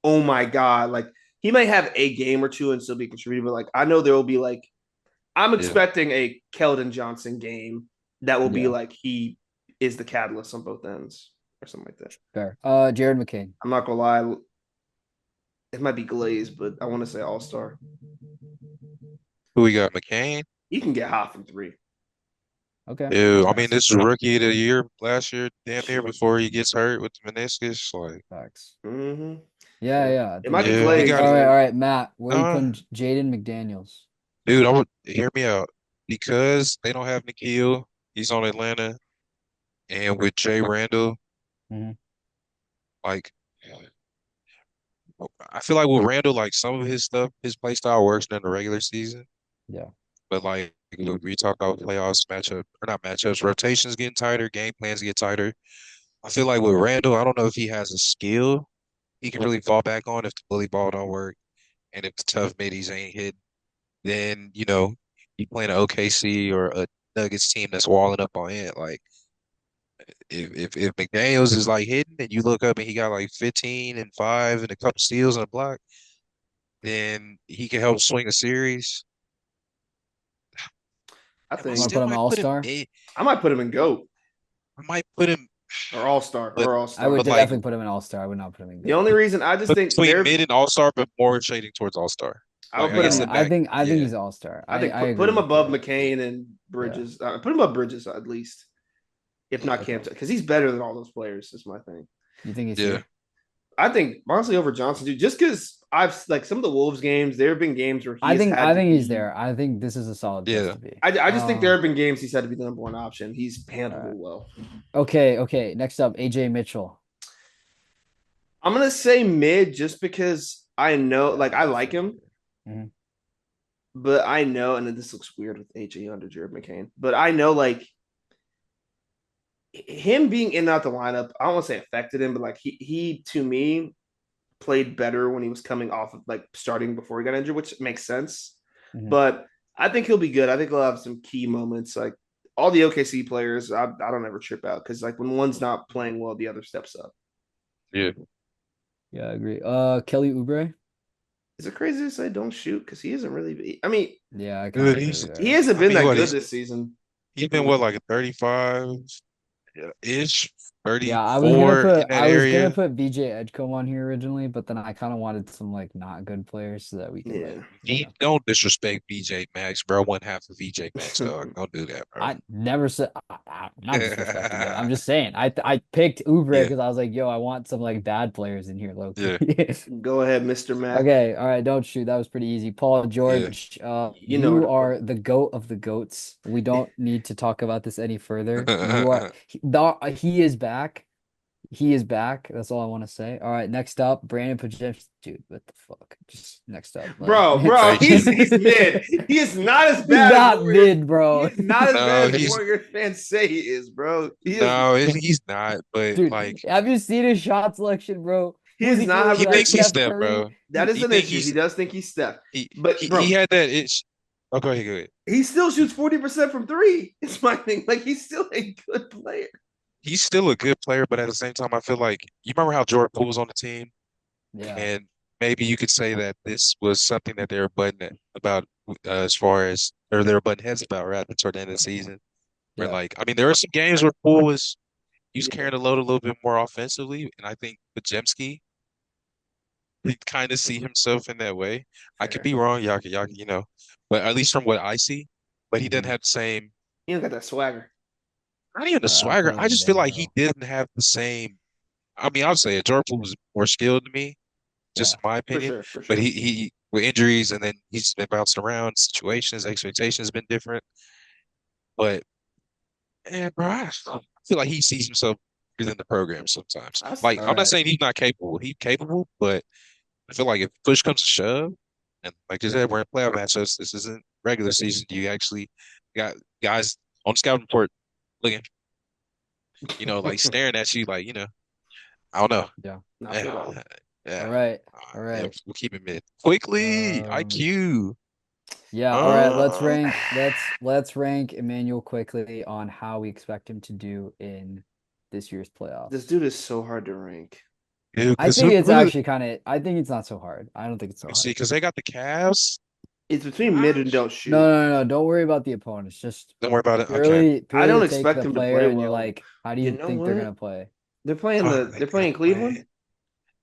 oh my god like he might have a game or two and still be contributing, but like I know there will be like I'm Yeah. expecting a Keldon Johnson game that will be Yeah, like he is the catalyst on both ends or something like that. fair. Jared McCain. I'm not gonna lie, it might be glazed, but I want to say All Star. Who we got? McCain? He can get hot from three. Okay. Ew. I mean, Facts. this is rookie of the year last year, damn near before he gets hurt with the meniscus. Like, Facts. Mm-hmm. Yeah, yeah. I It think might be he's yeah, he fine. glazed, got it. but All right, Matt. Where are you Uh, putting Jaden McDaniels? dude, I would hear me out because they don't have Nikhil. He's on Atlanta, and with Jay Randall, Mhm. like, I feel like with Randall, like some of his stuff, his play style works during the regular season. Yeah. But like when we talk about playoffs, matchup or not matchups, rotations getting tighter, game plans get tighter. I feel like with Randall, I don't know if he has a skill he can really fall back on if the bully ball don't work and if the tough middies ain't hit. Then you playing an OKC or a Nuggets team that's walling up on it. Like if McDaniels is like hitting and you look up and he got like 15 and 5 and a couple steals and a block, then he can help swing a series. I And I I'm gonna think put still him might put him all-star. mid. I might put him in GOAT I might put him, or All Star but or All I would Star. but like definitely put him in all-star. I would not put him in The GOAT. only reason I just but think between they're mid and all-star, but more shading towards all-star. I would Like I put guess him. Yeah, the back, I think yeah, he's all-star. I think I put agree him with above you. McCain and Yeah. Bridges. Put him above Bridges at least, if not yeah, Cam, Okay. because he's better than all those players. Is my thing. You think he's yeah, here? I think honestly over Johnson, dude. Just because I've like some of the Wolves games, there have been games where he has had I to think he's be. there. I think this is a solid place yeah. to be. I just think there have been games he's had to be the number one option. He's handled All it right. well. Okay. Next up, AJ Mitchell. I'm gonna say mid just because I know, Yeah, like, I like him, Mhm. but I know, and this looks weird with AJ under Jared McCain, but I know, like, him being in and out the lineup, I don't want to say affected him, but like he to me played better when he was coming off of like starting before he got injured, which makes sense. Mhm. But I think he'll be good. I think he'll have some key moments. Like all the OKC players, I don't ever trip out because like when one's not playing well, the other steps up. Yeah. Yeah, I agree. Kelly Oubre. Is it crazy to say don't shoot? Because he isn't really. I mean, Yeah, I kind Dude, of agree he's he there. hasn't I been mean that what good this season. he's been what like a 35 ish Yeah, I was gonna 34 in put that I was gonna area. put BJ Edgecombe on here originally, but then I kind of wanted some like not good players so that we could like, Yeah. you know. Don't disrespect BJ Max, bro. One half of VJ Max, dog. Don't do that, bro. I never said I'm not disrespecting it. I'm just saying I picked Oubre Yeah, because I was like, yo, I want some like bad players in here, low key. yeah, Go ahead, Mr. Mac. Okay, all right, don't shoot. That was pretty easy. Paul yeah. George, You know where you to put are the goat of the goats. We don't need to talk about this any further. You are he is back. He is back. That's all I want to say. All right, next up, Brandon Podolski. Dude, what the fuck? Just next up, like Bro, Thank he's you. mid. He is not as he's bad as not Warriors. mid, He bro. is not as No, bad as he's Warriors fans say he is, bro. He is no, he's not. But Dude, like, have you seen his shot selection, bro? Who is he's he not calling he having that? good. thinks he's Steph Steph, Curry? bro. That is He an think issue. He he's does think he's Steph. he But he bro, had that itch. Oh, go ahead, go ahead. he still shoots 40% from three. It's my thing. Like he's still a good player. He's still a good player, but at the same time, I feel like you remember how Jordan Poole was on the team, Yeah, and maybe you could say that this was something that they were butting about as far as or they were butting heads about rather toward the end of the season. Where yeah. like, I mean, there were some games where Poole was he was Yeah, carrying the load a little bit more offensively, and I think Pajemski he kind of see himself in that way. I could fair. be wrong, y'all, you know, but at least from what I see, but he doesn't Mhm. have the same, He don't got that swagger. not even the All right, I'll swagger. put I him just feel mid like he though. didn't have the same. I mean, I'll say it. Jordan Poole was more skilled than me, just Yeah. in my For opinion. sure, for But sure. he with injuries and then he's been bounced around, situations, expectations been different. But bro, I feel like he sees himself within the program sometimes. That's Like All I'm not right. saying he's not capable. He's capable, but I feel like if push comes to shove, and like you said, we're in playoff matchups. This isn't regular season. You actually got guys on the scouting report looking, like staring at you, like I don't know. Yeah. not for Yeah, long. All yeah. right. All Yeah, right. we'll keep it mid. Quickly, Um, IQ. yeah, all right. Let's Uh, rank. Let's rank Emmanuel quickly on how we expect him to do in this year's This playoffs. dude is so hard to rank. dude, I because think it's who? actually kind of. I think it's not so hard. I don't think it's so You see, hard. because they got the Cavs. It's between mid and Gosh. don't No, shoot. no, no, no. Don't worry about the opponents. Just Don't worry about it. Okay. I purely don't take expect the him to player, play and you're well. like, how do You you know think they're what? gonna play? They're They playing Cleveland. play.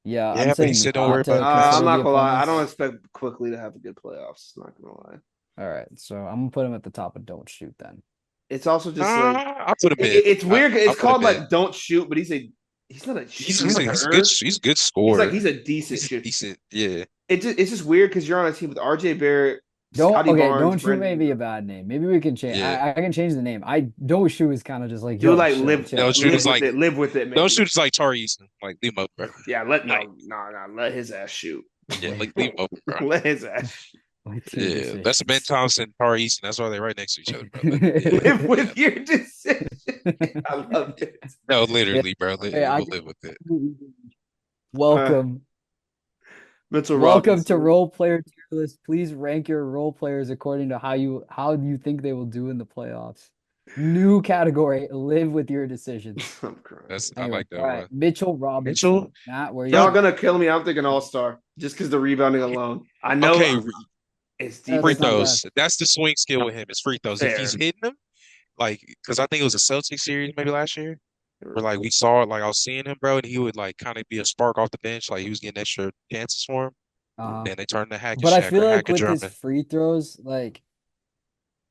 Yeah, I'm Yeah, but he saying said don't worry not about to that. I'm consider the not gonna lie. I don't opponents. expect quickly to have a good playoffs. Not gonna lie. All right, so I'm gonna put him at the top of don't shoot then. It's also just like I put him mid. it's weird. I It's put him called mid. like don't shoot, but he's not a shooter. He's a good He's like scorer. he's a decent He's a shooter. decent. Yeah. It's just weird because you're on a team with RJ Barrett, Don't Scotty okay, Barnes, don't shoot Brandon may be a Ingram. bad name. Maybe we can change. Yeah. I can change the name. I don't shoot is kind of just like Dude, yo, like chill, No chill. shooters like live with it, no maybe. shooters like Tari Eason. Like leave him up, bro. Yeah, Like let his ass shoot. yeah, like leave him up, bro. Let his ass shoot. With your Yeah, that's Ben decisions. Thompson, Tari Eason. That's why they're right next to each other, bro. Yeah, Live yeah. with your decision. I love it. No, Yeah, literally, bro. okay, I We'll can live with it. Uh, welcome. Mitchell Welcome to Robinson. role player tier list. Please rank your role players according to how you think they will do in the playoffs. New category, live with your decisions. I'm crying. I Anyway, like that all right, one. Mitchell Robinson. Mitchell, Matt, where you Y'all at? gonna kill me. I'm thinking All Star just because the rebounding alone. I know okay, it's free That's not bad. throws. That's the swing skill with him. It's free throws. If he's fair. hitting them, like, because I think it was a Celtics series maybe last year, where like we saw it, like I was seeing him, bro, and he would like kind of be a spark off the bench, like he was getting extra chances for him. Uh-huh. Then they turned to But I Hack-a-Shaq feel or like with his Hack-a-Drummond. free throws, like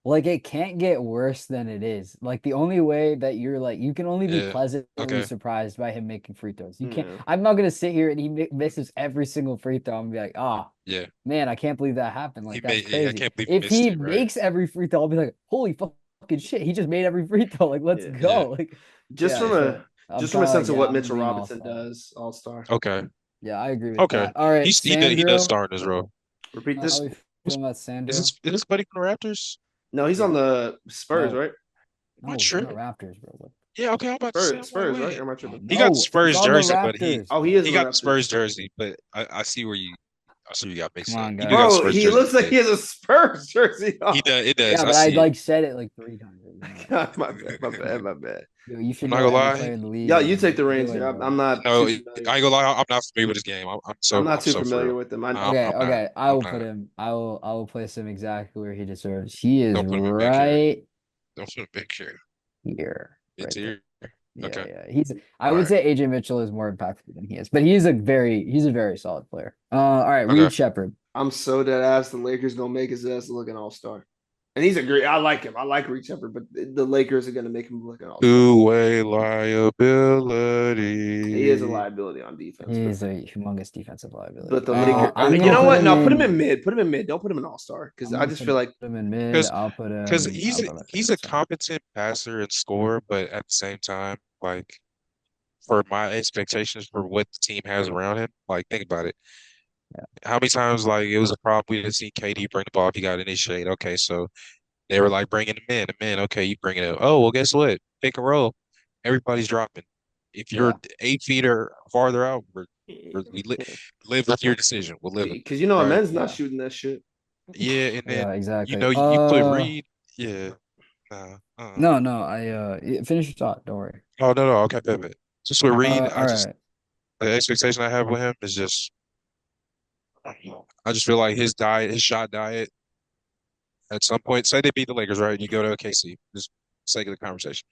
it can't get worse than it is. Like the only way that you're like you can only be Yeah. pleasantly Okay. surprised by him making free throws. You can't. Yeah. I'm not gonna sit here and he misses every single free throw and be like, oh Yeah. man, I can't believe that happened. He Like that's made. Yeah, I crazy. can't believe he If missed he it. Right. makes every free throw, I'll be like, holy fucking shit, he just made every free throw. Like let's Yeah. Yeah. go. Like Just yeah. from So a I'm just from a kind of sense like of yeah, what I'm Mitchell leaning Robinson all-star. does, All Star. Okay. Yeah, I agree with Okay. that. All right, He does Sandro. start in his role. Repeat How This this. we feeling about Sandro? is this buddy from the Raptors? No, he's on Yeah. the Spurs, No, right? I'm not no, he's on sure. the Raptors, bro. What? Yeah. Okay. I'm about to say. I'm like, Spurs, right? wait. Or am I tripping? He got the No, he's Spurs on the jersey, but Raptors. Oh, he is he on the got the Raptors. Spurs jersey, but I see where you. I see where you got mixed Come up. on, He do got the guys. Bro, Spurs he jersey. looks like He he has a Spurs jersey on. does. It does. Yeah, I but I see it. like said it like 3 times. God, my bad, my bad, my bad. Yo, you I'm should not know gonna every lie. player in the league, Yeah, you man. take the reins Killer, here. bro. I'm not No, too I familiar. ain't gonna lie. I'm not familiar with this game. I'm not I'm too so for familiar real. with him. Okay, I'm not. okay. I I'm will put not. him. I will place him exactly where he deserves. He is Don't put him in back here. right Don't put him back here. here, It's right there. here. Yeah, Okay. yeah. I All would right. say AJ Mitchell is more impactful than he is, but he's a very solid player. All right, Okay. Reed Shepherd. I'm so dead ass the Lakers gonna make his ass look an all-star. And he's a great I like him. I like Reed Shepard, but the Lakers are gonna make him look an all-star. Two-way He is a liability. liability on defense, He's a humongous defensive but liability. the Lakers I'm you gonna know put what? him No, put him in. in mid. Put him in mid. Don't put him in all-star. Because I'm I gonna just put feel like him in mid. Because I'll put because him. he's I'll put him at he's a 50%. competent passer and scorer, but at the same time, like for my expectations for what the team has around him, like think about it. Yeah. How many times like it was a problem we didn't see KD bring the ball if he got initiated? Okay, so they were like bringing him in. Okay, you bring it up. Oh, well, guess what? Pick and roll. Everybody's dropping. If you're Yeah. 8 feet or farther out, we live with your decision. We'll live it. because you know a Right. men's not Yeah. shooting that shit. Yeah, and then Yeah, you exactly. know you put Reed. Yeah. Nah. No, no, finish your thought. Don't worry. Oh no. Okay, pivot. Just with Reed, All right. the expectation I have with him is just I just feel like his shot diet, at some point, say they beat the Lakers, right? And you go to OKC, just for the sake of the conversation.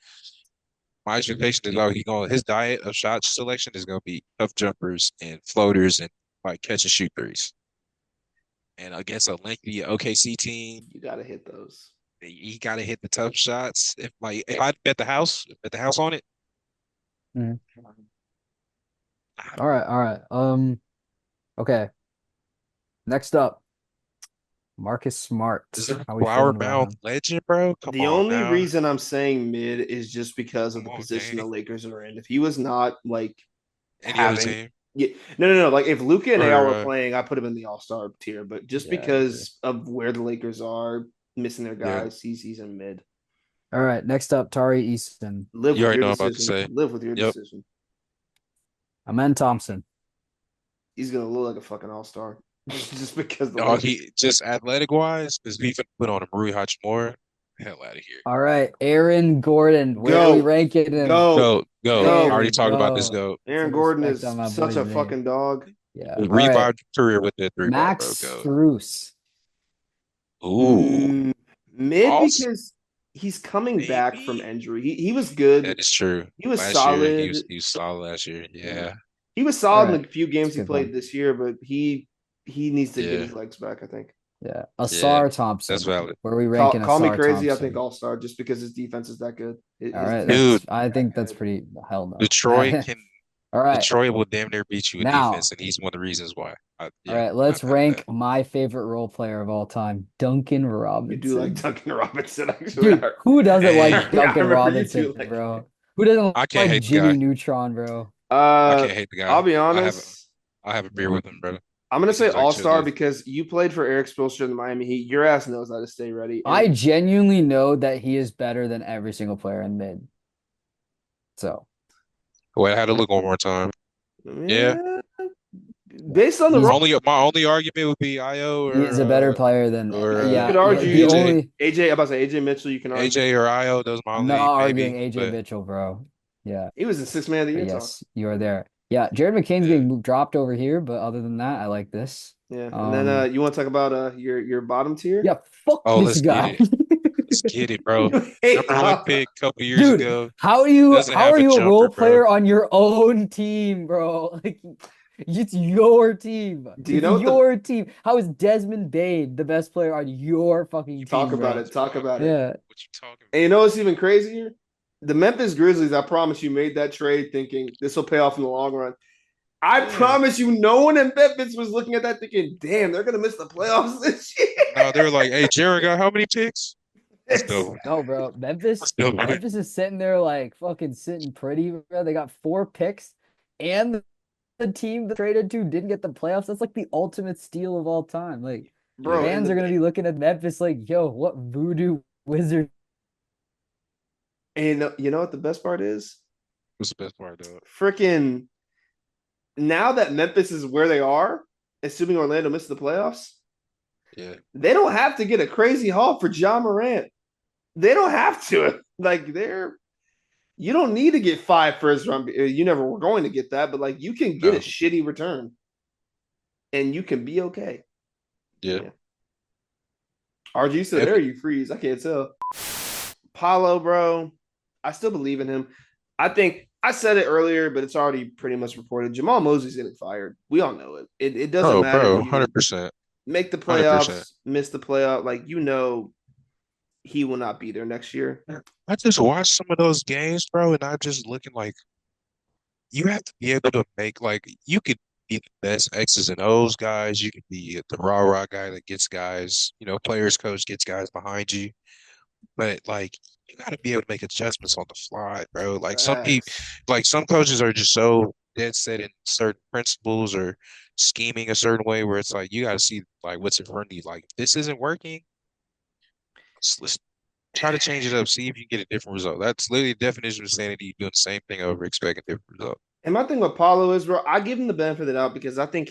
My expectation is his diet of shot selection is gonna be tough jumpers and floaters and like catch and shoot threes. And against a lengthy OKC team, You gotta hit those. he gotta hit the tough shots. If I bet the house on it. Mhm. All right, all right. Okay. Next up, Marcus Smart. Is there How a we flower feeling about bound him? legend, bro? Come The on only now. reason I'm saying mid is just because of Come the on, position the gang. Lakers are in. If he was not like Any other having team? yeah, no. Like if Luca and AR Or were playing, I put him in the all-star tier, but just Yeah, I agree. because of where the Lakers are missing their yeah. guys, he's in mid. All right, next up, Tari Easton. Live You with already your know what I'm about to decision. say. Live with your Yep. decision. Amen Thompson. He's gonna look like a fucking all-star. Just because the Oh, Lakers. he just athletic wise, because we finna put on a Rui Hachimura. Hell out of here. All right, Aaron Gordon. Where are we Go. ranking him? Go. Go. Go. There Already we talked about this go. goat. Put some Aaron Gordon respect is on my such a boy's name. fucking dog. Yeah. All right, Revived career with the three ball, bro. Max Go. Strus. Ooh. Mid Also, because he's coming back from maybe. injury. He was good. That is true. He was Last year, solid. he was solid last year. Yeah. Yeah. He was All solid right, in the few that's games a he good played one. this year, but he needs to get Yeah. his legs back, I think. Yeah, Yeah. Asar That's Thompson. valid. Where are we Call, ranking call me Asar crazy, I Thompson? think all-star just because his defense is that good. All right, Dude, I think that's pretty hell no. Detroit can All right, Detroit will damn near beat you in defense, now, and he's one of the reasons why. all Yeah, right, let's not mad at rank that. my favorite role player of all time, Duncan You do like Robinson. Duncan Robinson, actually. Dude, who doesn't Hey. like I Duncan remember you Robinson, do like bro? Who doesn't I can't like hate the Jimmy guy. Neutron, bro? I can't hate the guy. I'll be honest. I have a beer with him, bro. I'm gonna He say seems like a chill all-star dude. because you played for Eric Spoelstra in the Miami Heat. Your ass knows how to stay ready. I And genuinely know that he is better than every single player in mid. So Wait, I had to look one more time. Yeah. based on the He's- role, My only argument would be Io he is a better player than or, you yeah. could argue The AJ. only AJ. I'm about to say AJ Mitchell. You can argue AJ or Io. Those are my I'm not only arguing maybe. AJ But Mitchell, bro. Yeah, he was in six man of the but year talk. yes, you are there. Yeah, Jared McCain's yeah. getting dropped over here, but other than that, I like this. Yeah, and then you want to talk about your bottom tier? Yeah, fuck Oh, this let's get guy. Let's get it, bro. You hate Number one pick a couple years Dude, ago. how Doesn't have are a you a jumper, role bro. player on your own team, bro? Like it's your team. Do you It's know what the your team. How is Desmond Bane the best player on your fucking team, talk about bro? it? Talk about it. Yeah. What you talking And you know what's even crazier? The Memphis Grizzlies. I promise you made that trade thinking this will pay off in the long run. I Yeah. promise you, no one in Memphis was looking at that thinking, "Damn, they're gonna miss the playoffs this year." No, they were like, "Hey, Jared got how many picks?" Let's go. No, bro. Let's go. Memphis is sitting there like fucking sitting pretty, bro. They got 4 picks and the team that traded to didn't get the playoffs. That's like the ultimate steal of all time. Like Bro, fans are gonna be looking at Memphis like, yo, what voodoo wizard? And you know what the best part is? What's the best part, though? Freaking now that Memphis is where they are, assuming Orlando misses the playoffs, Yeah. they don't have to get a crazy haul for John Morant. They don't have to. Like you don't need to get 5 first round. You never were going to get that, but like you can get No. a shitty return, and you can be okay. Yeah. RG, you still there? Or you freeze? I can't tell. Paulo, bro, I still believe in him. I think I said it earlier, but it's already pretty much reported. Jamal Mosley's getting fired. We all know it. It doesn't Oh, matter if bro, you 100%, make the 100%. playoffs, miss the playoff. Like he will not be there next year. I just watched some of those games, bro, and I just looking like you have to be able to make like you could be the best X's and O's guys. You could be the rah-rah guy that gets guys, players coach gets guys behind you. But like you got to be able to make adjustments on the fly, bro. Like some people, Facts. like some coaches are just so dead set in certain principles or scheming a certain way where it's like you got to see like what's in front of you. Like if this isn't working, let's try to change it up. See if you can get a different result. That's literally the definition of insanity. Doing the same thing over, expecting a different result. And my thing with Paulo is, bro, I give him the benefit of the doubt because I think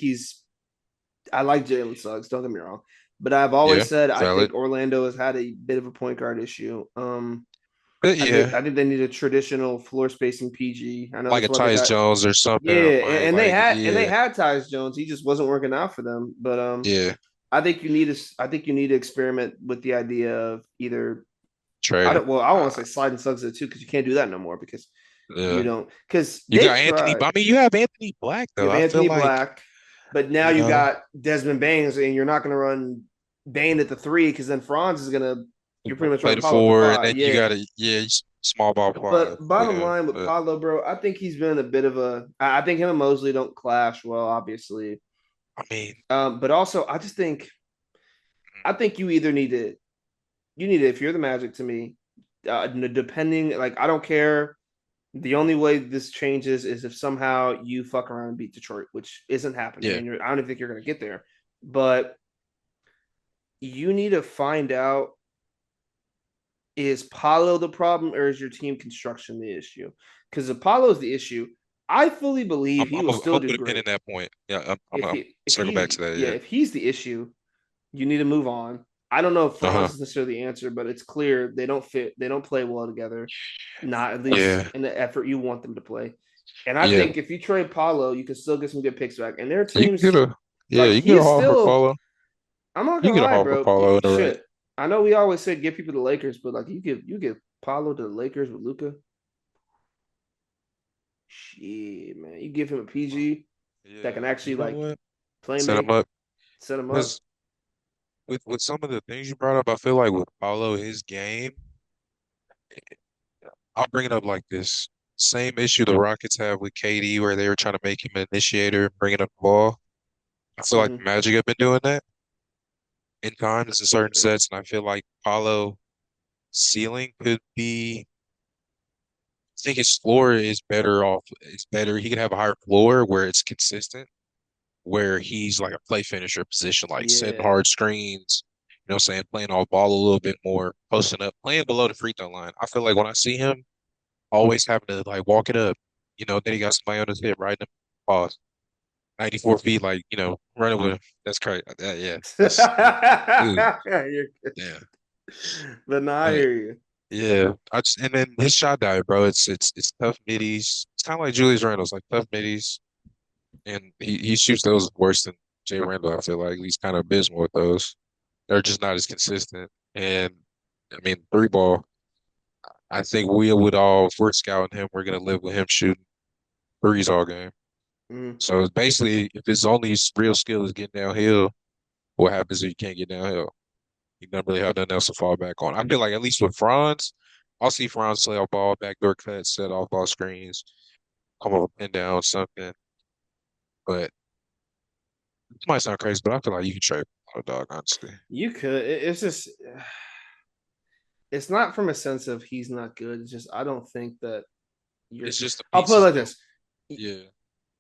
I like Jalen Suggs, don't get me wrong. But I've always Yeah, said I valid. think Orlando has had a bit of a point guard issue. But yeah, I think they need a traditional floor spacing PG. I know like that's a why they Tyus got Jones or something. yeah, Like, and they yeah, had Tyus Jones. He just wasn't working out for them. But yeah, I think you need to experiment with the idea of either I trade. don't well I want to say sliding Suggs too because you can't do that no more because you Yeah. don't because You they've got Anthony. tried. I mean, you have Anthony Black You though. have I feel Anthony like, Black, but now you you know, got Desmond Baines, and you're not going to run Bain at the three because then Franz is going to. You're pretty much play running the Paulo at the four, and five. then you Yeah. got a small ball five. But bottom Yeah, line with but Paulo, bro, I think he's been a bit of a. I think him and Mosley don't clash well, obviously. I mean, But also, I think you need to if you're the Magic to me, depending like I don't care. The only way this changes is if somehow you fuck around and beat Detroit, which isn't happening, yeah, and I don't even think you're going to get there. But you need to find out is Paulo the problem or is your team construction the issue? Because if Paulo's the issue, I fully believe he I'm will gonna I'm still gonna do put a pin great. in that point. Yeah, I'm If circle back to that. Yeah. he's the issue, you need to move on. I don't know if Franz Uh-huh. is necessarily the answer, but it's clear they don't fit. They don't play well together. Not at least Yeah. in the effort you want them to play. And I Yeah. think if you trade Paulo, you can still get some good picks back. And there are You can get teams a yeah. like You can he get a is haul for still. Paulo. I'm not You can gonna get a lie, haul for bro. Paulo in the right. Shit. I know we always said give people to the Lakers, but like you give Paulo to the Lakers with Luca. Shit, man. You give him a PG that can Yeah. actually You know like what? play Set him make, up set him up. because with some of the things you brought up, I feel like with Paulo, his game, I'll bring it up like this. Same issue the Rockets have with KD, where they were trying to make him an initiator, bringing up the ball. I feel like the Mm-hmm. Magic have been doing that in times in certain sets, and I feel like Paulo ceiling could be. I think his floor is better off. It's better. He could have a higher floor where it's consistent, where he's like a play finisher position, like setting Yeah. hard screens. You know what I'm saying? Playing off ball a little bit more, posting up, playing below the free throw line. I feel like when I see him, always having to like walk it up. Then he got somebody on his hip, right in the pause. 94 feet, like, running with him. That's crazy. Yeah. That's, ooh, You're good. yeah. But no, I But hear you. yeah, and then his shot diet, bro. It's tough middies. It's kind of like Julius Randle's, like tough middies, and he shoots those worse than Jay Randle. I feel like he's kind of abysmal with those. They're just not as consistent. And I mean, three ball. I think we would all, if we're scouting him, we're gonna live with him shooting threes all game. Mm. So it's basically, if his only real skill is getting downhill, what happens if you can't get downhill? You don't really have nothing else to fall back on. I feel like at least with Franz, I'll see Franz play off ball, backdoor cut, set off ball screens, come over pin down something. But it might sound crazy, but I feel like you can trade a dog, honestly. You could. It's just it's not from a sense of he's not good. It's just I don't think that you're It's just the I'll put it pieces, like though. this. Yeah.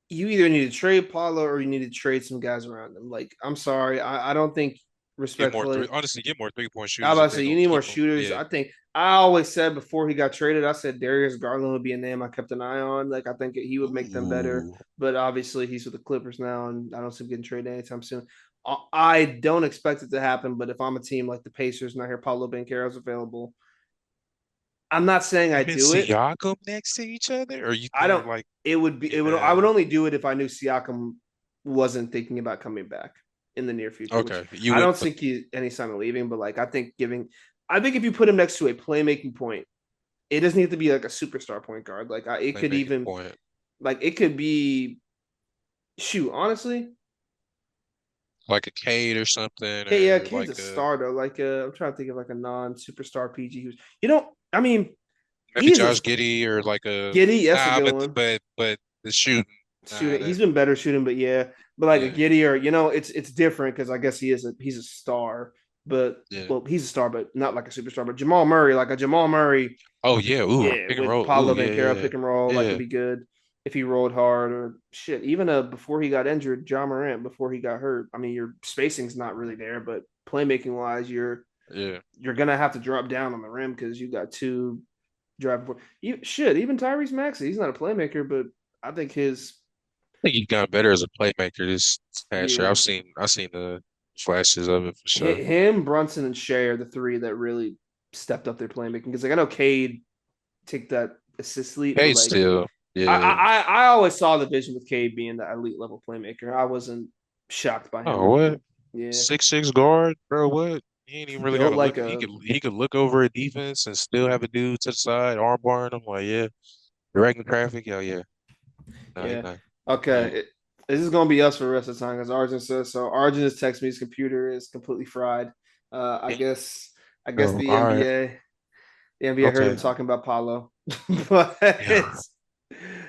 You either need to trade Paulo or you need to trade some guys around him. Like, I'm sorry. I don't think Get more three. respectfully. Honestly, get more 3-point I shooters about if to they're say you gonna need more keep them. shooters. Yeah. I think I always said before he got traded, I said Darius Garland would be a name I kept an eye on. Like I think he would make them better. Ooh. But obviously he's with the Clippers now, and I don't see him getting traded anytime soon. I don't expect it to happen, but if I'm a team like the Pacers and I hear Paulo Banquero's available, I'm not saying I Him and do it. Siakam next to each other, or you I think don't. like, It would be. It would. I would yeah, only do it if I knew Siakam wasn't thinking about coming back in the near future. Which okay, you I would. don't think he any sign of leaving. But like, I think if you put him next to a playmaking point it doesn't need to be like a superstar point guard. Like it could Playmaking even point. like it could be shoot, honestly. Like a Cade or something, Okay, yeah, or Cade's like a a star though. Like I'm trying to think of like a non-superstar PG who's you know, I mean, maybe he's a Josh Giddey or like a Giddy, that's a nah, good but one. the shooting, nah, Shooting, he's that been better shooting, but yeah, but like a yeah, Giddy or it's different because I guess he's a star, but yeah. well, he's a star, but not like a superstar. But Jamal Murray, like a Jamal Murray, Oh yeah, ooh, yeah, pick and with roll, Pablo ooh, yeah, Banchero yeah, pick and roll, like could yeah, be good if he rolled hard or shit. Even before he got injured, John Morant before he got hurt. I mean, your spacing's not really there, but playmaking wise, yeah. you're gonna have to drop down on the rim because you got two driving for you. Shit, even Tyrese Maxey, he's not a playmaker, but I think his I think he got better as a playmaker this past year. yeah I've seen the flashes of it for sure. him, Brunson, and Shea are the three that really stepped up their playmaking. Because like I know Cade take that assist lead, but Cade like still, I, yeah. I I always saw the vision with Cade being the elite level playmaker. I wasn't shocked by Oh, him. what? Yeah, 6'6" guard, bro. What? He ain't even really got built to like look. a He could look over a defense and still have a dude to the side, arm bar. I'm like, yeah, directing traffic. Yeah, yeah. No, he yeah. not. Yeah. Okay, this is gonna be us for the rest of the time because Arjun says so. Arjun has texted me his computer is completely fried. I guess Oh, all right. the NBA heard him Okay. talking about Paulo, but Yeah.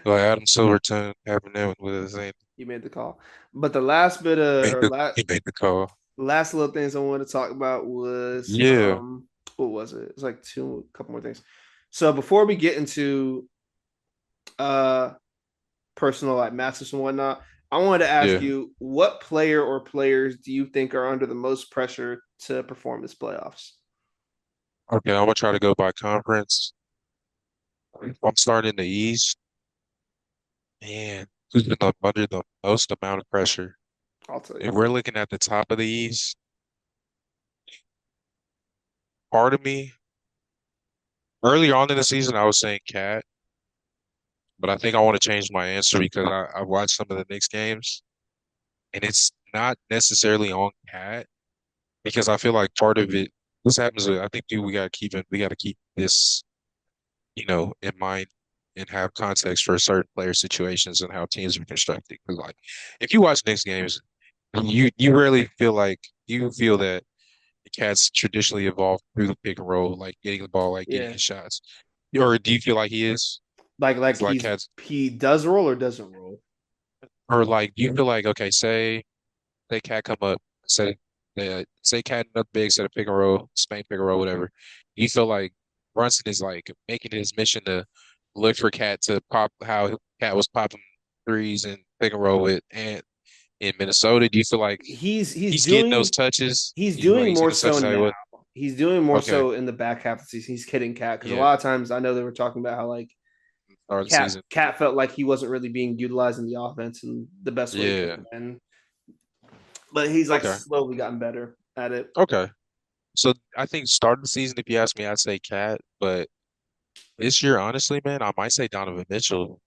Like Adam Silverton happened there with his name. you made the call. But the last bit of or He made the call. last little things I wanted to talk about was Yeah. what was it? It's like a couple more things. So before we get into uh personal like matches and whatnot, I wanted to ask Yeah. you what player or players do you think are under the most pressure to perform this playoffs? Okay, I'm gonna try to go by conference. I'm starting in the East. Man, who's been under the most amount of pressure? I'll tell If you. we're looking at the top of the East, part of me, earlier on in the season, I was saying Cat, but I think I want to change my answer because I watched some of the Knicks games, and it's not necessarily on Cat because I feel like part of it, this happens. I think we got to keep this, in mind and have context for certain player situations and how teams are constructed. Because like, if you watch Knicks games, you rarely feel like you feel that the Cats traditionally evolved through the pick and roll, like getting the ball, like getting Yeah. his shots. Or do you feel like he is? Like It's like Cats, he does roll or doesn't roll. or like do you feel like okay, say Cat come up, say Cat up big, set a pick and roll, Spain pick and roll, whatever. You feel like Brunson is like making his mission to look for Cat to pop how Cat was popping threes and pick and roll with and in Minnesota. Do you feel like He's he's getting those doing touches? he's You feel like doing he's more getting those so touches how he now. was? He's doing more Okay, so in the back half of the season. He's kidding Cat because a yeah, lot of times I know they were talking about how like start of the season. Cat felt like he wasn't really being utilized in the offense in the best way he could Yeah. have been. But he's like Okay. slowly gotten better at it. Okay. So I think start of the season, if you ask me, I'd say Cat, but this year, honestly, man, I might say Donovan Mitchell.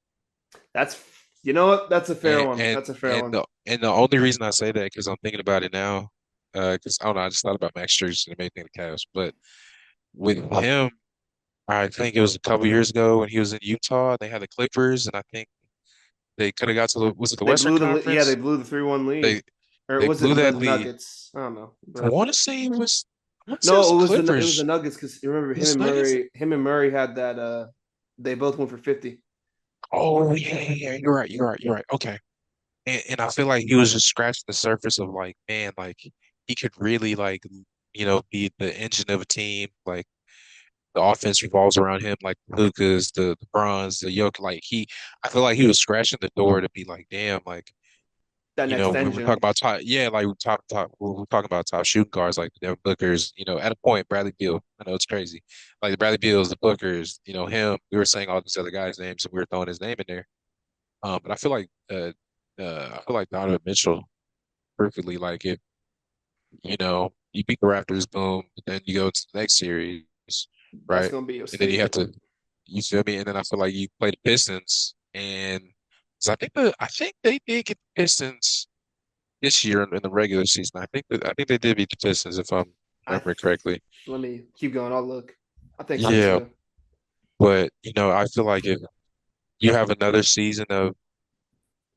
That's you know what? That's a fair And one. and That's a fair one. and the only reason I say that because I'm thinking about it now, because I don't know, I just thought about Max Strus and it made me think of the Cavs. But with him, I think it was a couple years ago when he was in Utah, they had the Clippers, and I think they could have got to was it the Western They Conference? blew the 3-1 They lead. Or they was blew it the that lead. Nuggets? I don't know. I But want to say it was I want to say it was the no, it was the Clippers. Nuggets because you remember Was it Nuggets? Him and Murray had that they both went for 50. Oh yeah, yeah, yeah. You're right. You're right. You're right. Okay. And I feel like he was just scratching the surface of like, man, like he could really like, be the engine of a team. Like the offense revolves around him, like Luka's, the Bronze, the Yoke. I feel like he was scratching the door to be like, damn, like, That next when we're talking engine. about top, yeah, like we're talking about top shooting guards like the Devin Bookers, at a point, Bradley Beal. I know it's crazy. Like the Bradley Beals, the Bookers, him. We were saying all these other guys' names and we were throwing his name in there. But I feel like Donovan Mitchell perfectly. Like if you beat the Raptors, boom, but then you go to the next series, That's right? gonna be your And then you have staple. to, you feel me? And then I feel like you play the Pistons, and so I think they did get the Pistons this year in the regular season. I think they did beat the Pistons if I'm I remembering correctly. let me keep going. I'll look. I think so Yeah, too. But I feel like if you have another season of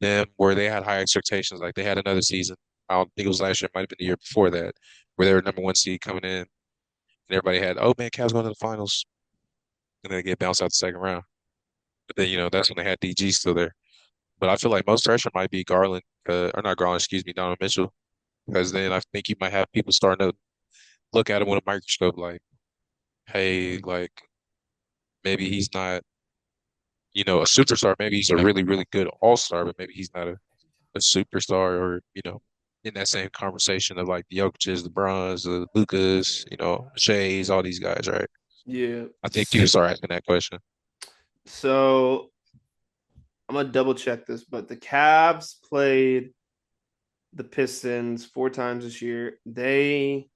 them where they had high expectations, like they had another season. I don't think it was last year, it might have been the year before that, where they were number one seed coming in, and everybody had, oh man, Cavs going to the finals, and then they get bounced out the second round. But then that's when they had DG still there. But I feel like most pressure might be Garland, or not Garland, excuse me, Donovan Mitchell, because then I think you might have people starting to look at him with a microscope, like, hey, like maybe he's not, a superstar. Maybe he's a really, really good all-star, but maybe he's not a superstar or, in that same conversation of like the Jokic's, the Brons, the Lucas, Shays, all these guys, right? Yeah. I think people start asking that question. So I'm gonna double check this, but the Cavs played the Pistons 4 times this year. They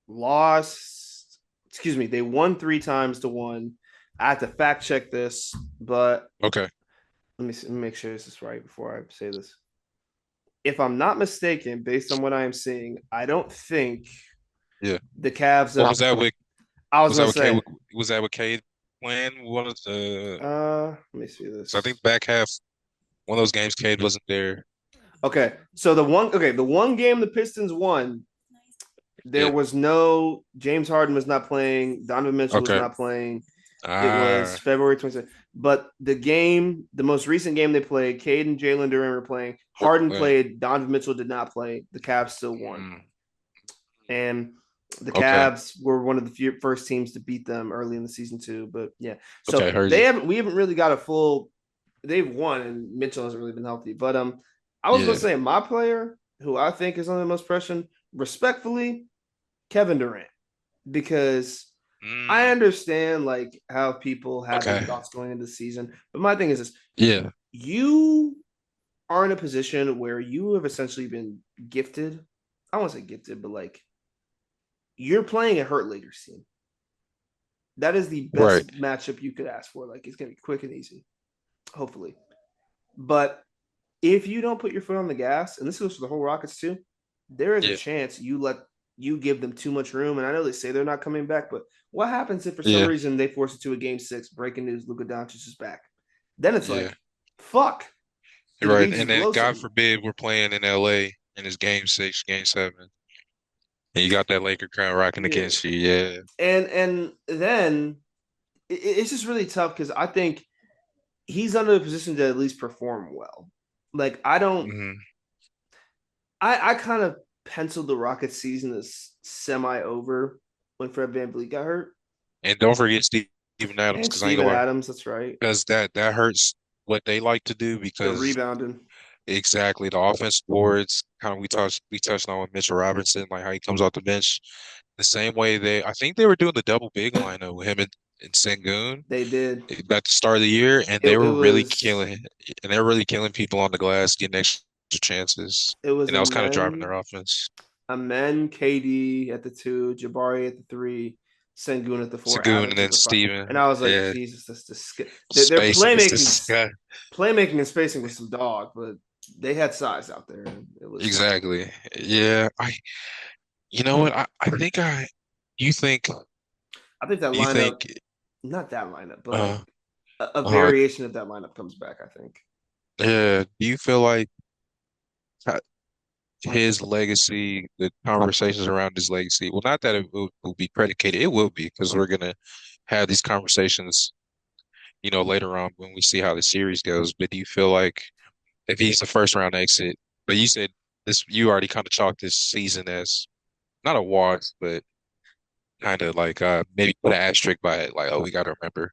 lost, excuse me, they won 3 times to one. I have to fact check this, but Okay. let me make sure this is right before I say this. If I'm not mistaken, based on what I am seeing, I don't think Yeah. the Cavs Well, have. I was was that gonna with Cade say, was that with Cade playing one of the let me see so I this. think back half one of those games Cade wasn't there. Okay, the one game the Pistons won, there Yeah. was no James Harden was not playing, Donovan Mitchell was Okay. not playing. It was Ah, February 26th. But the most recent game they played, Cade and Jalen Duran were playing. we're Harden playing. played, Donovan Mitchell did not play. The Cavs still won. Mm, And the okay. Cavs were one of the first teams to beat them early in the season too. But yeah, Okay, so heard you. we haven't really got a full. They've won, and Mitchell hasn't really been healthy. But I was gonna Yeah. say my player who I think is under the most pressure, respectfully, Kevin Durant, because I Mm, understand like how people have their okay. thoughts going into the season, but my thing is this: Yeah. you are in a position where you have essentially been gifted. I don't want to say gifted, but like you're playing a hurt Lakers team. That is the Right. best matchup you could ask for. Like it's gonna be quick and easy, hopefully. But if you don't put your foot on the gas, and this goes for the whole Rockets too, there is a Yeah. chance you give them too much room. And I know they say they're not coming back, but what happens if for some Yeah. reason they force it to a game 6? Breaking news: Luka Doncic is back. Then it's Yeah. like, fuck. Do the Right. Bees And just then blow God something? forbid we're playing in LA and it's game six, game seven. And you got that Laker crown rocking Yeah. against you. Yeah. And then it's just really tough because I think he's under the position to at least perform well. Like I don't Hmm. I kind of penciled the Rockets season as semi over when Fred VanVleet got hurt. And don't forget Steven Adams, And because I ain't Steven gonna lie, Adams, that's right. because that hurts what they like to do The because rebounding. exactly the offense boards kind of we touched on with Mitchell Robinson, like how he comes off the bench. The same way I think they were doing the double big lineup with him and Sengun They did. at the start of the year, and It, they it were really was killing and they were really killing people on the glass, getting extra chances. it was And that was kind of driving their offense. a men KD at the 2, Jabari at the 3, Sengun at the 4, Sagoon and Adams at then the 5. And Steven. I was like, Yeah. Jesus, that's disgusting. Their Spacing is this guy. playmaking and spacing was some dog, but they had size out there. And it was Exactly. Yeah. You know what? I think you think, I think that you lineup, think, not that lineup, but uh, like a uh, variation of that lineup comes back, I think. yeah, do you feel like uh, his legacy, the conversations around his legacy, well, not that it will be predicated, it will be because we're gonna have these conversations, later on when we see how the series goes. But do you feel like if he's the first round exit, but you said you already kind of chalked this season as not a wash, but kind of like maybe put an asterisk by it, like, oh, we got to remember.